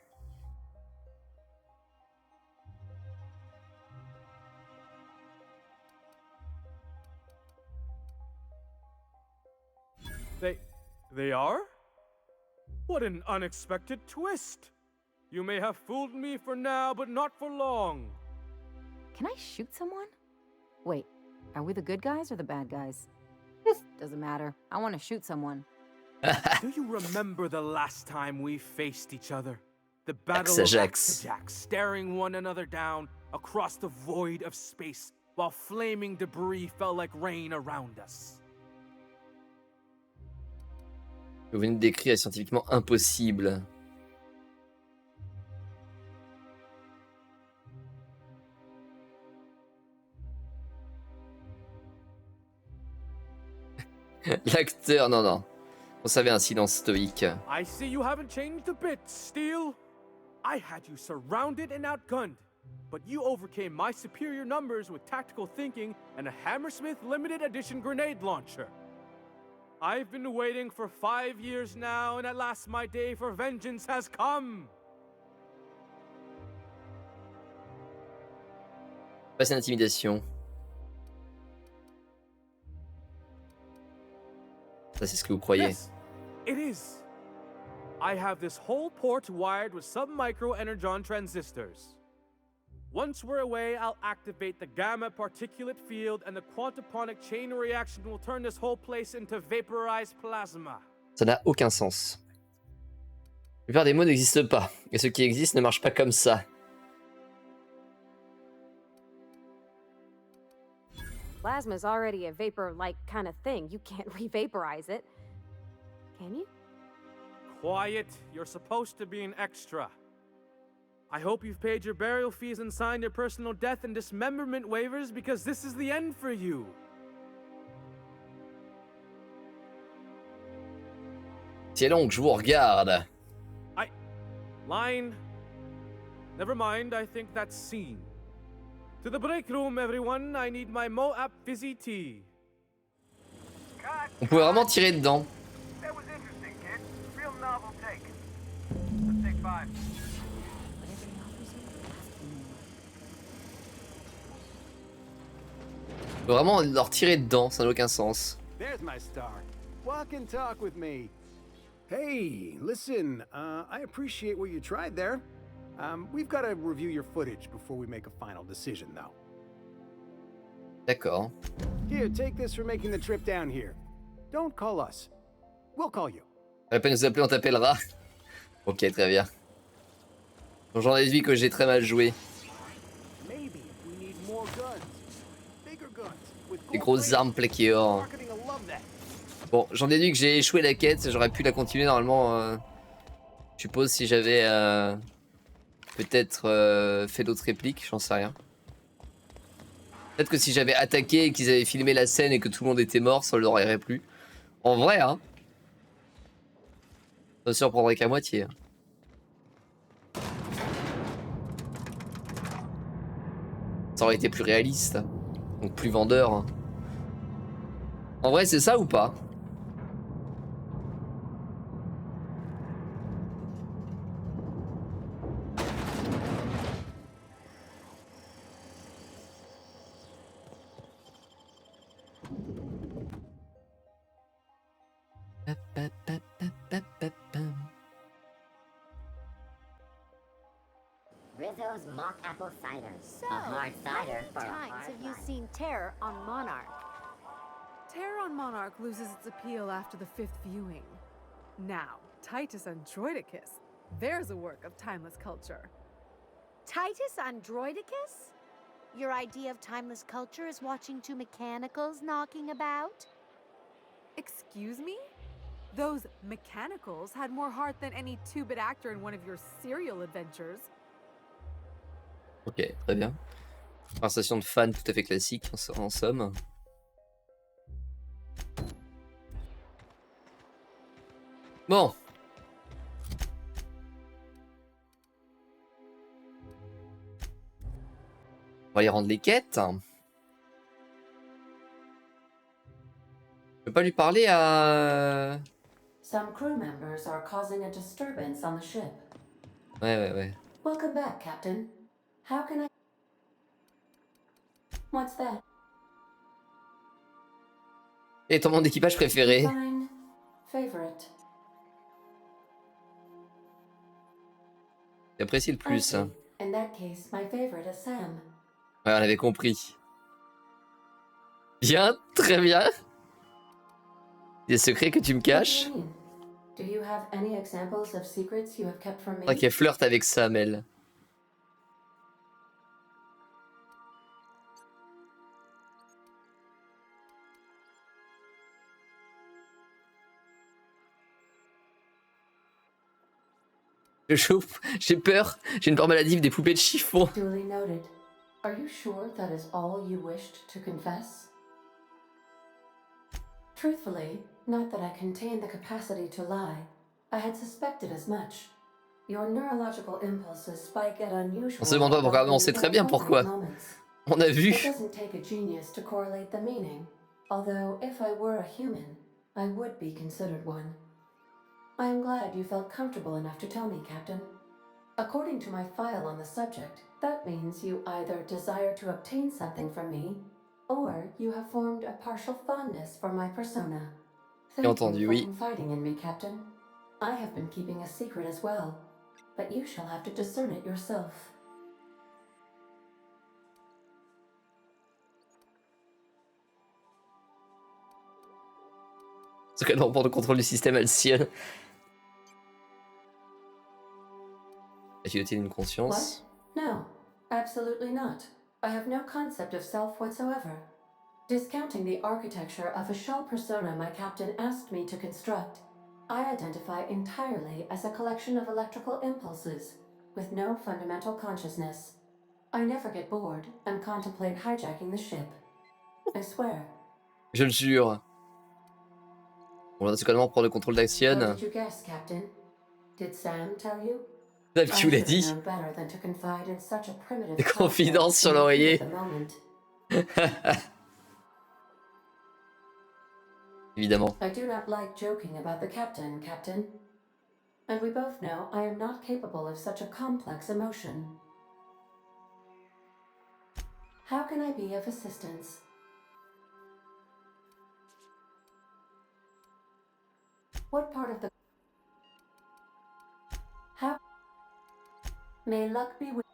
Speaker 11: They are? What an unexpected twist! You may have fooled me for now, but not for long.
Speaker 17: Can I shoot someone? Wait, are we the good guys or the bad guys? Doesn't matter. I want to shoot someone.
Speaker 11: Do you remember the last time we faced each other? The battle of
Speaker 1: Axajax,
Speaker 11: staring one another down across the void of space while flaming debris fell like rain around us.
Speaker 1: Vous venez de décrire est scientifiquement impossible. L'acteur, non. On savait un silence stoïque.
Speaker 11: I see you haven't changed a bit, Steele. I had you surrounded and outgunned, but you overcame my superior numbers with tactical thinking and a Hammersmith limited edition grenade launcher. I've been waiting for 5 years now, and at last my day for vengeance has come.
Speaker 1: Passe l'intimidation. Ça, c'est ce que vous croyez.
Speaker 11: Yes, it is. I have this whole port wired with sub-micro energon transistors. Once we're away, I'll activate the gamma particulate field and the quantaponic chain reaction will turn this whole place into vaporized plasma.
Speaker 1: Ça n'a aucun sens. La plupart des mots n'existent pas, et ce qui existe ne marche pas comme ça.
Speaker 4: Plasma's already a vapor-like kind of thing. You can't re-vaporize it. Can you?
Speaker 11: Quiet, you're supposed to be an extra. I hope you've paid your burial fees and signed your personal death and dismemberment waivers because this is the end for you.
Speaker 1: C'est long que je vous regarde.
Speaker 11: Line. Never mind, I think that's scene. To the break room, everyone. I need my Moab fizzy tea.
Speaker 1: On pouvait vraiment tirer dedans.
Speaker 18: That was interesting, kid. Real novel take. Let's take 5.
Speaker 1: On peut vraiment leur tirer dedans, ça n'a aucun sens.
Speaker 19: There's my star. Walk and talk with me. Hey, listen, I appreciate what you tried there. We've got to review your footage before we make a final decision, though.
Speaker 1: D'accord.
Speaker 19: Here, take this for making the trip down here. Don't call us. We'll call you.
Speaker 1: À peine nous appeler, on t'appellera. Ok, très bien. Donc j'en déduis que j'ai très mal joué. Des grosses armes plaquées or. Bon, j'en déduis que j'ai échoué la quête, j'aurais pu la continuer normalement. Je suppose si j'avais peut-être fait d'autres répliques, j'en sais rien. Peut-être que si j'avais attaqué et qu'ils avaient filmé la scène et que tout le monde était mort, ça leur aurait plu. En vrai, hein. Ça ne surprendrait qu'à moitié. Ça aurait été plus réaliste. Donc plus vendeur. En vrai, c'est ça ou pas?
Speaker 20: mock apple cider.
Speaker 9: So,
Speaker 20: A hard
Speaker 9: how
Speaker 20: cider
Speaker 9: many
Speaker 20: for a
Speaker 9: times
Speaker 20: hard
Speaker 9: have you
Speaker 20: life.
Speaker 9: seen Terror on Monarch?
Speaker 5: Terror on Monarch loses its appeal after the 5th viewing. Now, Titus Androidicus, there's a work of timeless culture.
Speaker 22: Titus Androidicus? Your idea of timeless culture is watching two mechanicals knocking about?
Speaker 5: Excuse me? Those mechanicals had more heart than any 2-bit actor in one of your serial adventures.
Speaker 1: Ok, très bien. Conversation de fans tout à fait classique en somme. Bon. On va aller rendre les quêtes. Je peux pas lui parler à...
Speaker 7: Some crew members are causing a disturbance on the ship.
Speaker 1: Ouais.
Speaker 7: Welcome back, Captain. How can I... What's that?
Speaker 1: Et ton monde d'équipage préféré?
Speaker 7: Fine. Favorite.
Speaker 1: J'apprécie le plus.
Speaker 7: In that case, my favorite is Sam.
Speaker 1: Ouais, on avait compris. Bien, très bien. Des secrets que tu me caches.
Speaker 7: Do you have any examples of secrets you have kept from me?
Speaker 1: Ok, elle flirte avec Sam, elle. Je chauffe, j'ai peur, j'ai une peur maladive des poupées de chiffon.
Speaker 7: Duly noted. Are you sure that is all you wished to confess? Truthfully, not that I contain the capacity to lie. I had suspected as much. Your neurological impulses spike at unusual...
Speaker 1: On se demande pas pourquoi, mais on sait très bien pourquoi. On a vu.
Speaker 7: It doesn't take a genius to correlate the meaning. Although, if I were a human, I would be considered one. I am glad you felt comfortable enough to tell me, Captain. According to my file on the subject, that means you either desire to obtain something from me, or you have formed a partial fondness for my persona. Thank you for confiding in me, Captain. I have been keeping a secret as well, but you shall have to discern it yourself.
Speaker 1: Ce qu'elle reprend le contrôle du système Halcyon. As-tu une conscience?
Speaker 7: What? No, absolutely not. I have no concept of self whatsoever. Discounting the architecture of a shell persona my captain asked me to construct, I identify entirely as a collection of electrical impulses, with no fundamental consciousness. I never get bored and contemplate hijacking the ship. I swear.
Speaker 1: Je le jure. On va totalement prendre le contrôle d'Halcyon.
Speaker 7: How did you guess, Captain? Did Sam tell you?
Speaker 1: Sam qui vous l'a dit. Des confidences sur l'oreiller. Évidemment.
Speaker 7: I do not like joking about the captain, Captain. And we both know I am not capable of such a complex emotion. How can I be of assistance? What part of the... How... May luck be with...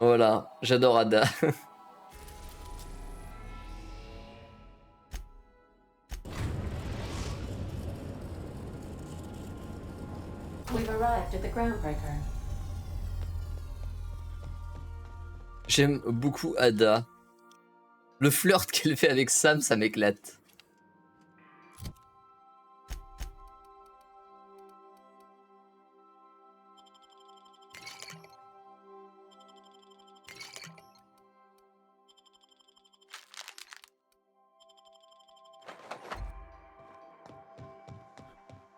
Speaker 1: Voilà, j'adore Ada.
Speaker 7: We've arrived at the groundbreaker.
Speaker 1: J'aime beaucoup Ada. Le flirt qu'elle fait avec Sam, ça m'éclate.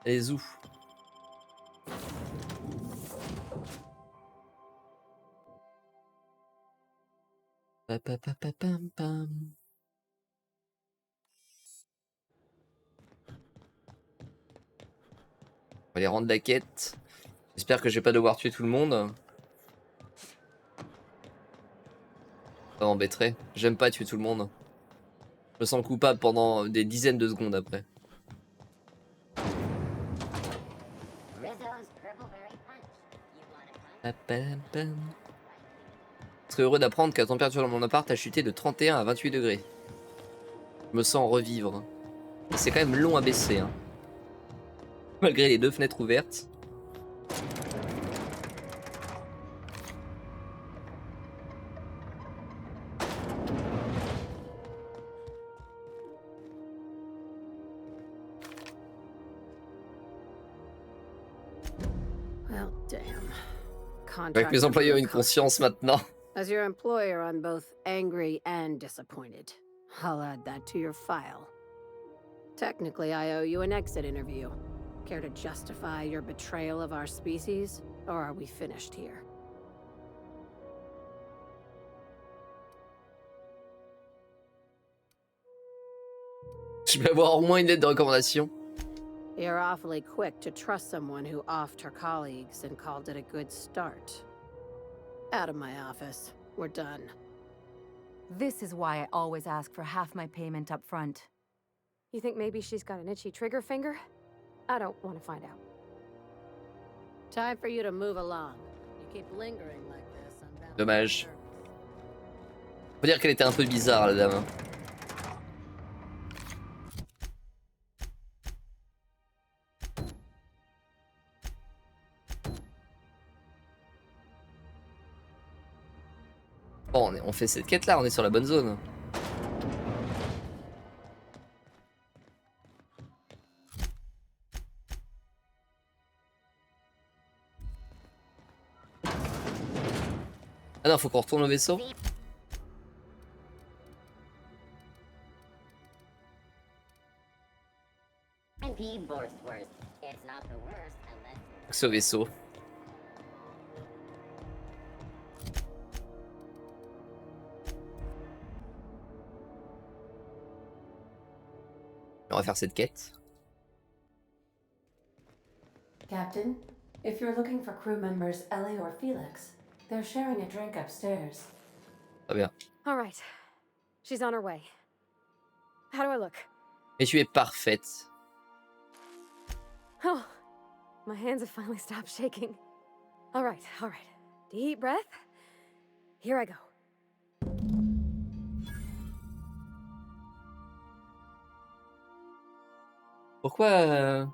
Speaker 1: Les où? Pam. On va aller rendre la quête. J'espère que je vais pas devoir tuer tout le monde. Ça m'embêterait. J'aime pas tuer tout le monde. Je me sens coupable pendant des dizaines de secondes après. Je serais heureux d'apprendre que la température dans mon appart a chuté de 31 à 28 degrés. Je me sens revivre. C'est quand même long à baisser. Hein. Malgré les 2 fenêtres ouvertes.
Speaker 4: Well, damn.
Speaker 1: Avec mes employés ont une conscience maintenant.
Speaker 6: As your employer, I'm both angry and disappointed. I'll add that to your file. Technically, I owe you an exit interview. Care to justify your betrayal of our species, or are we finished here?
Speaker 1: Je vais avoir au moins une lettre de recommandation.
Speaker 6: You're awfully quick to trust someone who offed her colleagues and called it a good start. Out of my office. We're done.
Speaker 17: This is why I always ask for half my payment up front.
Speaker 4: You think maybe she's got an itchy trigger finger? I don't want to find out.
Speaker 6: Time for you to move along. You keep lingering like this, I'm bound.
Speaker 1: Dommage. Faut dire qu'elle était un peu bizarre, la dame. Bon, on fait cette quête là, on est sur la bonne zone. Ah non, faut qu'on retourne au vaisseau. C'est au vaisseau. On va faire cette quête.
Speaker 7: Captain, if you're looking for crew members Ellie or Felix, they're sharing a drink upstairs.
Speaker 1: Très bien.
Speaker 4: All right. She's on her way. How do I look?
Speaker 1: Et tu es parfaite.
Speaker 4: Oh, my hands have finally stopped shaking. All right, all right. Deep breath. Here I go.
Speaker 1: Pourquoi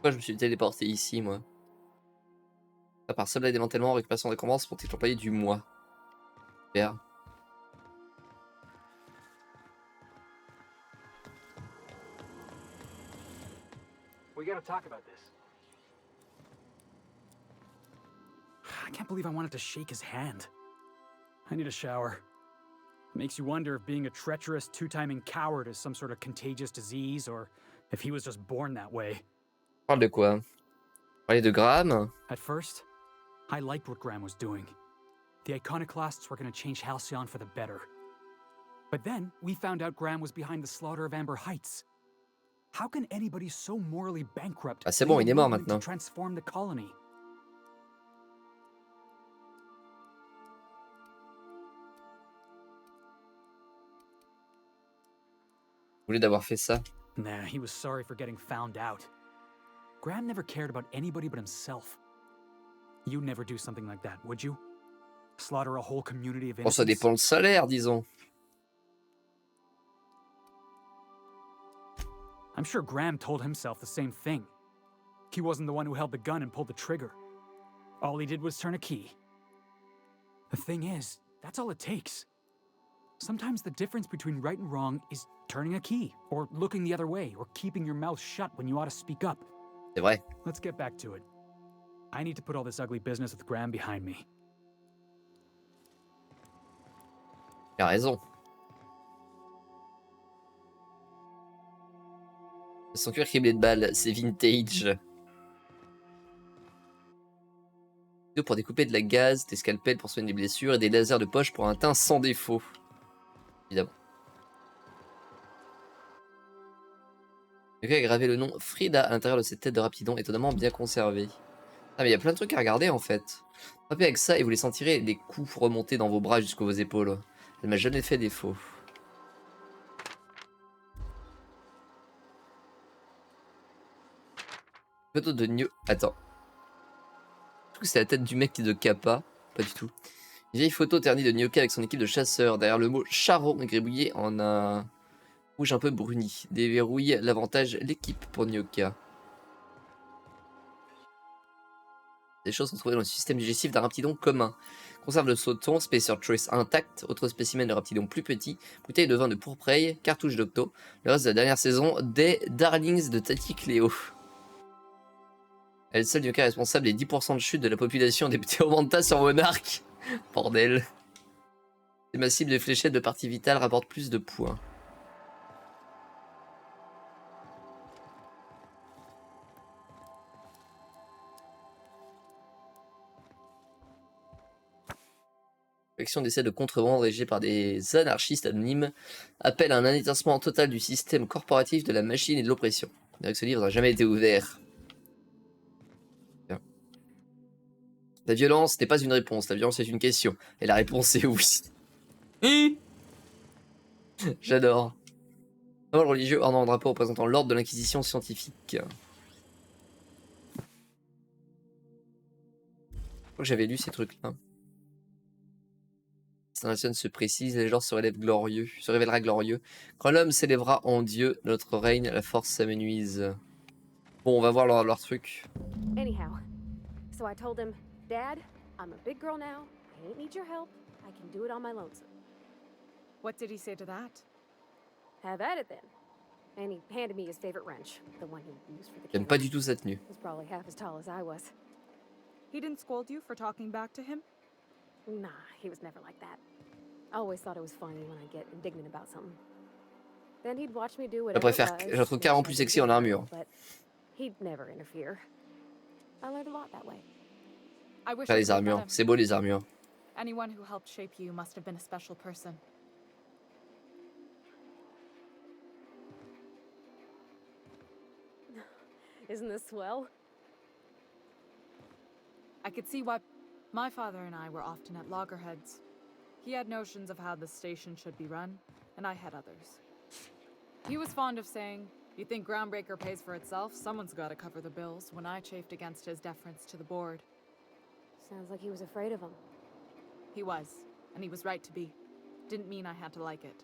Speaker 1: je me suis téléporté ici, moi? À part soldat démantèlement, récupération des récompenses pour titre employé du mois. Super.
Speaker 15: We gotta talk about this.
Speaker 23: I can't believe I wanted to shake his hand. I need a shower. Makes you wonder if being a treacherous, two-timing coward is some sort of contagious disease, or if he was just born that way.
Speaker 1: Parle de quoi? Parler de Graham?
Speaker 23: At first, I liked what Graham was doing. The iconoclasts were going to change Halcyon for the better. But then, we found out Graham was behind the slaughter of Amber Heights. How can anybody so morally bankrupt
Speaker 1: Ah, c'est bon, il est mort
Speaker 23: to
Speaker 1: maintenant.
Speaker 23: transform the colony?
Speaker 1: Vous voulez d'avoir fait ça?
Speaker 23: Nah, he was sorry for getting found out. Graham never cared about anybody but himself. You'd never do something like that, would you? Slaughter a whole community of
Speaker 1: Bon, ça
Speaker 23: innocents?
Speaker 1: dépend le salaire, disons.
Speaker 23: I'm sure Graham told himself the same thing. He wasn't the one who held the gun and pulled the trigger. All he did was turn a key. The thing is, that's all it takes. Sometimes the difference between right and wrong is turning a key, or looking the other way, or keeping your mouth shut when you ought to speak up.
Speaker 1: C'est vrai.
Speaker 23: Let's get back to it. I need to put all this ugly business with Graham behind me.
Speaker 1: Il a raison. Son cuir criblé de balles, c'est vintage. Pour découper de la gaz, des scalpels pour soigner des blessures et des lasers de poche pour un teint sans défaut. Évidemment. Le gars a gravé le nom Frida à l'intérieur de cette tête de Rapidon, étonnamment bien conservée. Ah mais il y a plein de trucs à regarder en fait. Frappez avec ça et vous les sentirez les coups remonter dans vos bras jusqu'aux vos épaules. Elle m'a jamais fait défaut. Photo de New... Attends. Surtout que c'est la tête du mec qui est de Kappa. Pas du tout. Une vieille photo ternie de Nyoka avec son équipe de chasseurs. Derrière le mot charron gribouillé en un rouge un peu bruni. Déverrouille l'avantage l'équipe pour Nyoka. Des choses sont trouvées dans le système digestif d'un raptidon commun. Conserve de sauton, Spacer Choice intact, autre spécimen de raptidon plus petit, bouteille de vin de pourpre, cartouche d'octo. Le reste de la dernière saison, des Darlings de Tati Cléo. Elle seule Nyoka responsable des 10% de chute de la population des Pteromantas sur Monarque. Bordel. Les massifs de fléchettes de partie vitale rapportent plus de points. L'action d'essai de contrebande régée par des anarchistes anonymes appelle à un anéantissement total du système corporatif de la machine et de l'oppression. On dirait que ce livre n'a jamais été ouvert. Bien. La violence n'est pas une réponse, la violence est une question. Et la réponse est oui. J'adore. Le religieux ornant un drapeau représentant l'ordre de l'inquisition scientifique. Je crois que j'avais lu ces trucs-là. L'installation se précise, les genres se révélera glorieux. Quand l'homme s'élèvera en Dieu, notre règne, la force s'amenuise. Bon, on va voir leur truc.
Speaker 4: Anyhow, so I told him, Dad, I'm a big girl now. I don't need your help. I can do it on my lonesome.
Speaker 5: What did he say to that?
Speaker 4: Have at it then. And he handed me his favorite wrench, the one he used for the
Speaker 1: J'aime pas du tout sa tenue.
Speaker 4: was probably half as tall as I was.
Speaker 5: He didn't scold you for talking back to him?
Speaker 4: Nah, he was never like that. I always thought it was funny when I get indignant about something. Then he'd watch me do
Speaker 1: Je
Speaker 4: whatever
Speaker 1: préfère,
Speaker 4: it was,
Speaker 1: je la trouve carrément plus sexy en armure.
Speaker 4: but he'd never interfere. I learned a lot that way.
Speaker 5: I wish
Speaker 1: Faire
Speaker 5: I
Speaker 1: les
Speaker 5: could have met
Speaker 1: armures,
Speaker 5: him.
Speaker 1: c'est beau les armures.
Speaker 5: Anyone who helped shape you must have been a special person.
Speaker 4: Isn't this swell?
Speaker 5: I could see why my father and I were often at loggerheads. He had notions of how the station should be run, and I had others. He was fond of saying, "You think Groundbreaker pays for itself? Someone's got to cover the bills," when I chafed against his deference to the board.
Speaker 4: Sounds like he was afraid of him.
Speaker 5: He was, and he was right to be. Didn't mean I had to like it.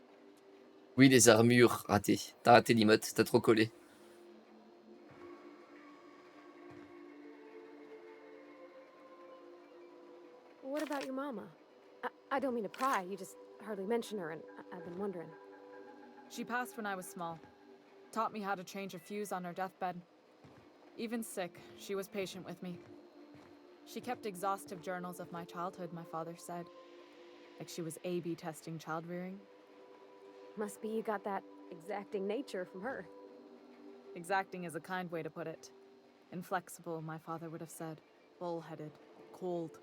Speaker 1: Oui, les armures, raté. T'as raté l'imote, t'as trop collé.
Speaker 4: What about your mama? I don't mean to pry, you just hardly mention her, and I've been wondering.
Speaker 5: She passed when I was small. Taught me how to change a fuse on her deathbed. Even sick, she was patient with me. She kept exhaustive journals of my childhood, my father said. Like she was A/B testing child rearing.
Speaker 4: Must be you got that exacting nature from her.
Speaker 5: Exacting is a kind way to put it. Inflexible, my father would have said. Bull-headed. Cold.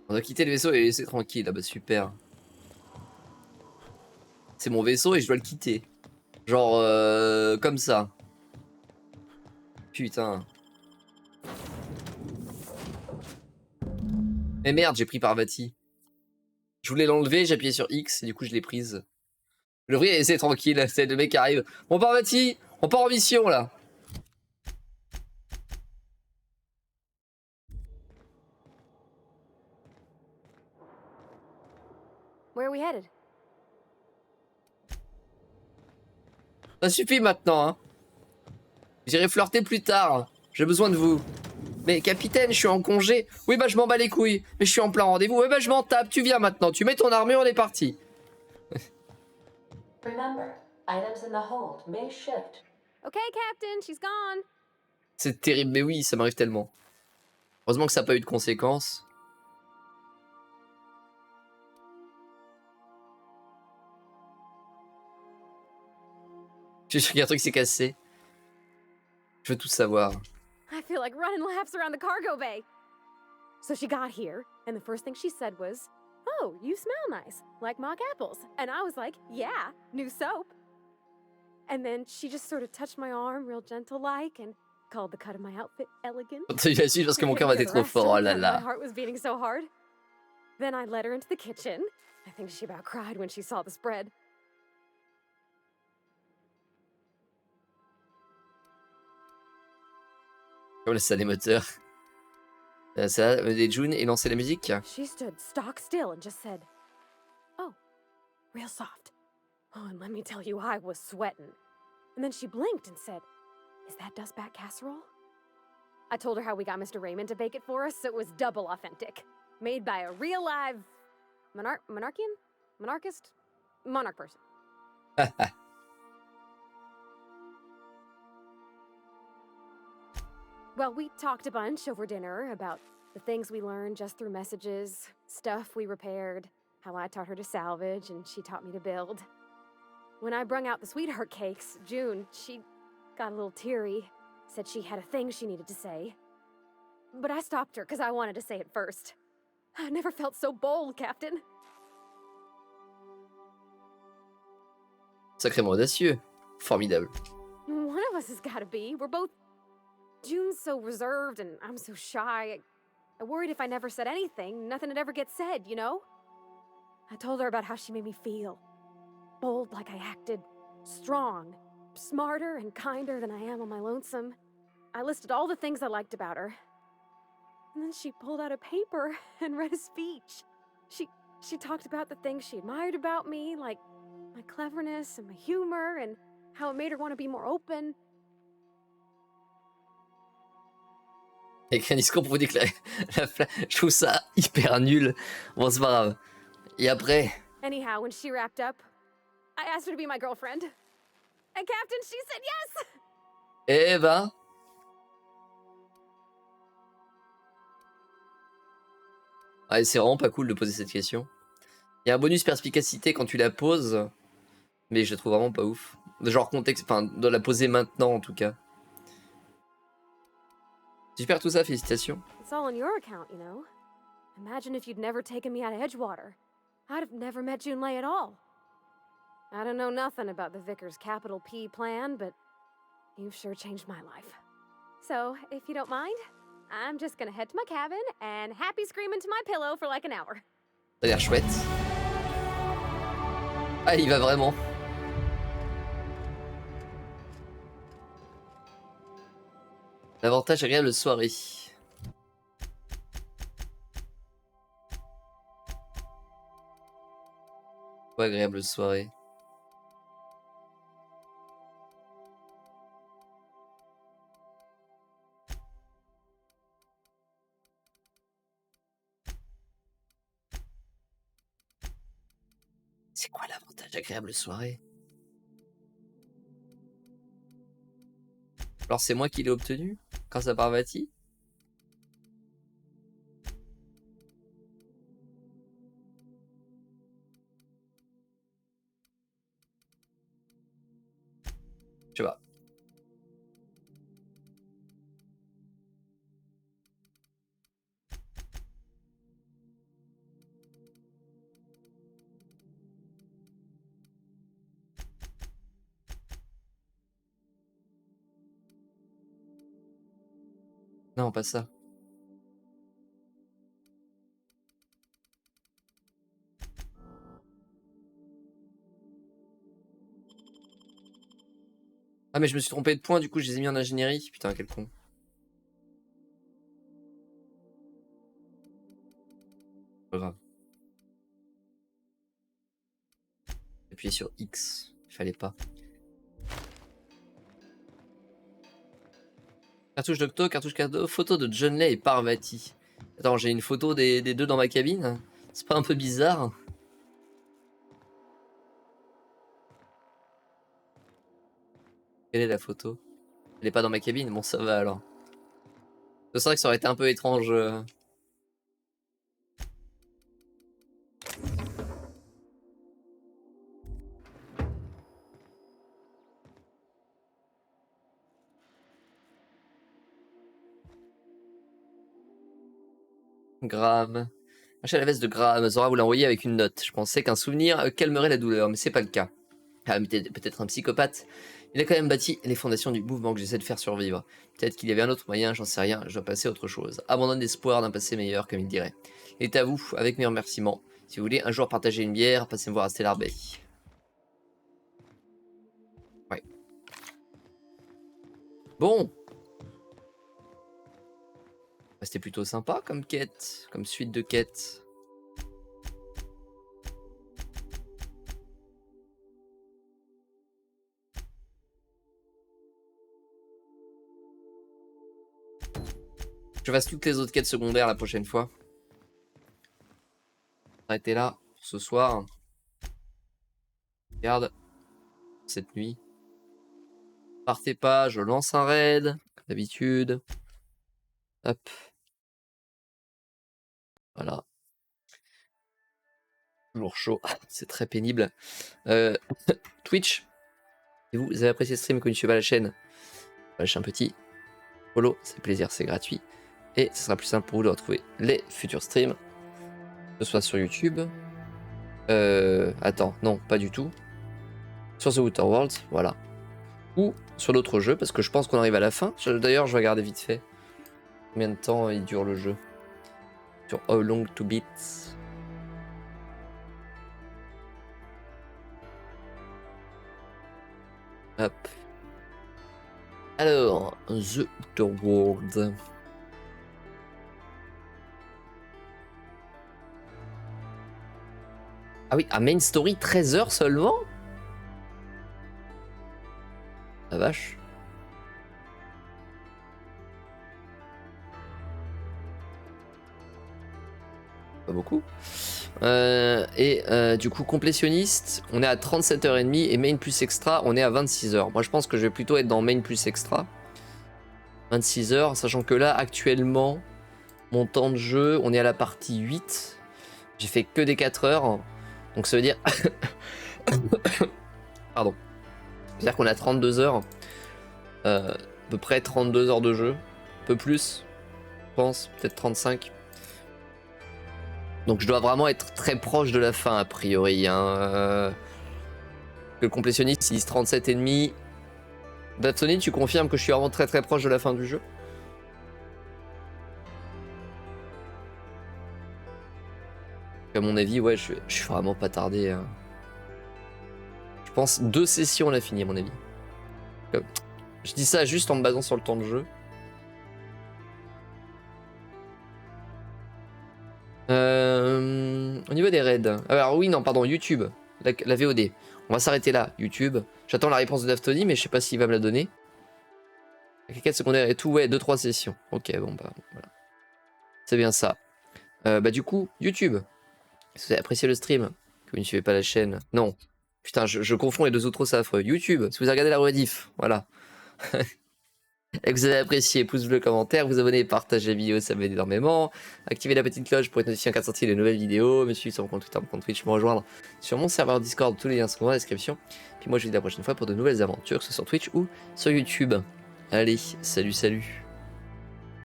Speaker 1: On doit quitter le vaisseau et les laisser tranquille. Ah bah super. C'est mon vaisseau et je dois le quitter. Genre comme ça. Putain. Mais merde, j'ai pris Parvati. Je voulais l'enlever, j'ai appuyé sur X et du coup je l'ai prise. Je devrais laisser tranquille, c'est le mec qui arrive. Bon Parvati, on part en mission là.
Speaker 4: Where are we headed?
Speaker 1: Ça suffit maintenant, hein. J'irai flirter plus tard. J'ai besoin de vous. Mais capitaine, je suis en congé. Oui, bah je m'en bats les couilles. Mais je suis en plein rendez-vous. Oui, bah je m'en tape. Tu viens maintenant. Tu mets ton armure, on est parti.
Speaker 7: Remember, items in the hold may shift.
Speaker 4: Okay, Captain, she's gone.
Speaker 1: C'est terrible, mais oui, ça m'arrive tellement. Heureusement que ça n'a pas eu de conséquences. Je suis sûr qu'il y a un truc qui s'est cassé. Je veux tout savoir.
Speaker 4: I feel like running laps around the cargo bay. So she got here, and the first thing she said was, "Oh, you smell nice, like mock apples." And I was like, "Yeah, new soap." And then she just sort of touched my arm real gentle-like and called the cut of my outfit elegant.
Speaker 1: Je la suis parce que mon cœur battait trop fort, oh là
Speaker 4: My
Speaker 1: là.
Speaker 4: heart was beating so hard. Then I led her into the kitchen, I think she about cried when she saw the spread.
Speaker 1: Oh, la salle des moteurs. Ça, des June et lancer la musique.
Speaker 4: She stood stock still and just said, "Oh, real soft." Oh, and let me tell you, I was sweating. And then she blinked and said, "Is that dustback casserole?" I told her how we got Mr. Raymond to bake it for us, so it was double authentic. Made by a real live monarch person. Well, we talked a bunch over dinner about the things we learned just through messages, stuff we repaired, how I taught her to salvage and she taught me to build. When I brung out the sweetheart cakes, June, she got a little teary, said she had a thing she needed to say. But I stopped her because I wanted to say it first. I never felt so bold, Captain.
Speaker 1: Sacrément audacieux. Formidable.
Speaker 4: One of us has got to be. We're both... June's so reserved and I'm so shy. I worried if I never said anything, nothing would ever get said, you know? I told her about how she made me feel. Bold like I acted. Strong. Smarter and kinder than I am on my lonesome. I listed all the things I liked about her. And then she pulled out a paper and read a speech. She talked about the things she admired about me, like my cleverness and my humor, and how it made her want to be more open.
Speaker 1: Écrit un discours pour vous déclarer la flamme. Je trouve ça hyper nul. Bon, c'est pas grave. Et après...
Speaker 4: Anyhow, when she wrapped up, I asked her to be my girlfriend. And Captain, she said yes!
Speaker 1: Eh ben... Ouais, c'est vraiment pas cool de poser cette question. Il y a un bonus perspicacité quand tu la poses, mais je la trouve vraiment pas ouf. Genre contexte, enfin, de la poser maintenant en tout cas. Super tout ça, félicitations.
Speaker 4: It's all on your account, you know. Imagine if you'd never taken me out of Edgewater. I'd have never met Junlei at all. I don't know nothing about the Vicar's capital P plan, but you've sure changed my life. So, if you don't mind, I'm just gonna head to my cabin and happy scream into my pillow for like an hour.
Speaker 1: Ça a l'air chouette. Ah, il va vraiment. L'avantage agréable soirée. Ouais, agréable soirée. C'est quoi l'avantage agréable soirée? Alors c'est moi qui l'ai obtenu grâce à Parvati? Je sais pas. Non, pas ça. Ah mais je me suis trompé de point, du coup je les ai mis en ingénierie. Putain, quel con. Pas grave. Appuyez sur X. Il fallait pas. Cartouche d'octo, cartouche cadeau, photo de Junlei et Parvati. Attends, j'ai une photo des deux dans ma cabine. C'est pas un peu bizarre? Quelle est la photo? Elle est pas dans ma cabine? Bon, ça va alors. C'est vrai que ça aurait été un peu étrange. Graham. Achat la veste de Graham. Zora vous l'a envoyé avec une note. Je pensais qu'un souvenir calmerait la douleur, mais c'est pas le cas. Ah, mais peut-être un psychopathe. Il a quand même bâti les fondations du mouvement que j'essaie de faire survivre. Peut-être qu'il y avait un autre moyen, j'en sais rien, je dois passer à autre chose. Abandonne l'espoir d'un passé meilleur, comme il dirait. Et à vous, avec mes remerciements, Si vous voulez un jour partager une bière, passez me voir à Stellar Bay. Ouais. Bon. C'était plutôt sympa comme quête, comme suite de quêtes. Je fasse toutes les autres quêtes secondaires la prochaine fois. Arrêtez là pour ce soir. Regarde. Cette nuit. Partez pas, je lance un raid, comme d'habitude. Hop. Voilà. Toujours chaud, c'est très pénible. Twitch. Si vous avez apprécié ce stream et que vous ne suivez pas la chaîne, lâchez un petit follow, c'est plaisir, c'est gratuit. Et ce sera plus simple pour vous de retrouver les futurs streams. Que ce soit sur YouTube. Attends, non, pas du tout. Sur The Outer Worlds, voilà. Ou sur d'autres jeux, parce que je pense qu'on arrive à la fin. D'ailleurs, je vais regarder vite fait combien de temps il dure le jeu. Sur How Long to Beat. Hop. Alors, The Outer Worlds. Ah oui, à Main Story, 13 heures seulement? La vache. Pas beaucoup. Du coup, complétionniste, on est à 37h30 et main plus extra, on est à 26h. Moi, je pense que je vais plutôt être dans main plus extra. 26h, sachant que là, actuellement, mon temps de jeu, on est à la partie 8. J'ai fait que des 4 heures. Donc ça veut dire... Pardon. C'est-à-dire qu'on a 32 heures. À peu près 32 heures de jeu. Un peu plus, je pense. Peut-être 35. Donc je dois vraiment être très proche de la fin, a priori. Hein. Le complétionniste, il dit 37,5. Datsoni, tu confirmes que je suis vraiment très très proche de la fin du jeu? À mon avis, ouais, je suis vraiment pas tardé. Hein. Je pense 2 sessions, on a fini, à mon avis. Je dis ça juste en me basant sur le temps de jeu. Au niveau des raids. Alors oui, non, pardon, YouTube. La VOD. On va s'arrêter là, YouTube. J'attends la réponse de Daftoni, mais je sais pas s'il va me la donner. La quête secondaire et tout, ouais, 2-3 sessions. Ok, bon, bah, voilà. C'est bien ça. Bah du coup, YouTube. Si vous avez apprécié le stream, que vous ne suivez pas la chaîne. Non. Putain, je confonds les deux autres, c'est affreux. YouTube, si vous avez regardé la rediff, voilà. Et que vous avez apprécié, pouce bleu, commentaire, vous abonnez, partagez la vidéo, ça m'aide énormément. Activez la petite cloche pour être notifié en cas de sortie des nouvelles vidéos. Me suivre sur mon compte Twitter, mon compte Twitch, me rejoindre sur mon serveur Discord, tous les liens sont dans la description. Puis moi je vous dis à la prochaine fois pour de nouvelles aventures, que ce soit sur Twitch ou sur YouTube. Allez, salut, salut.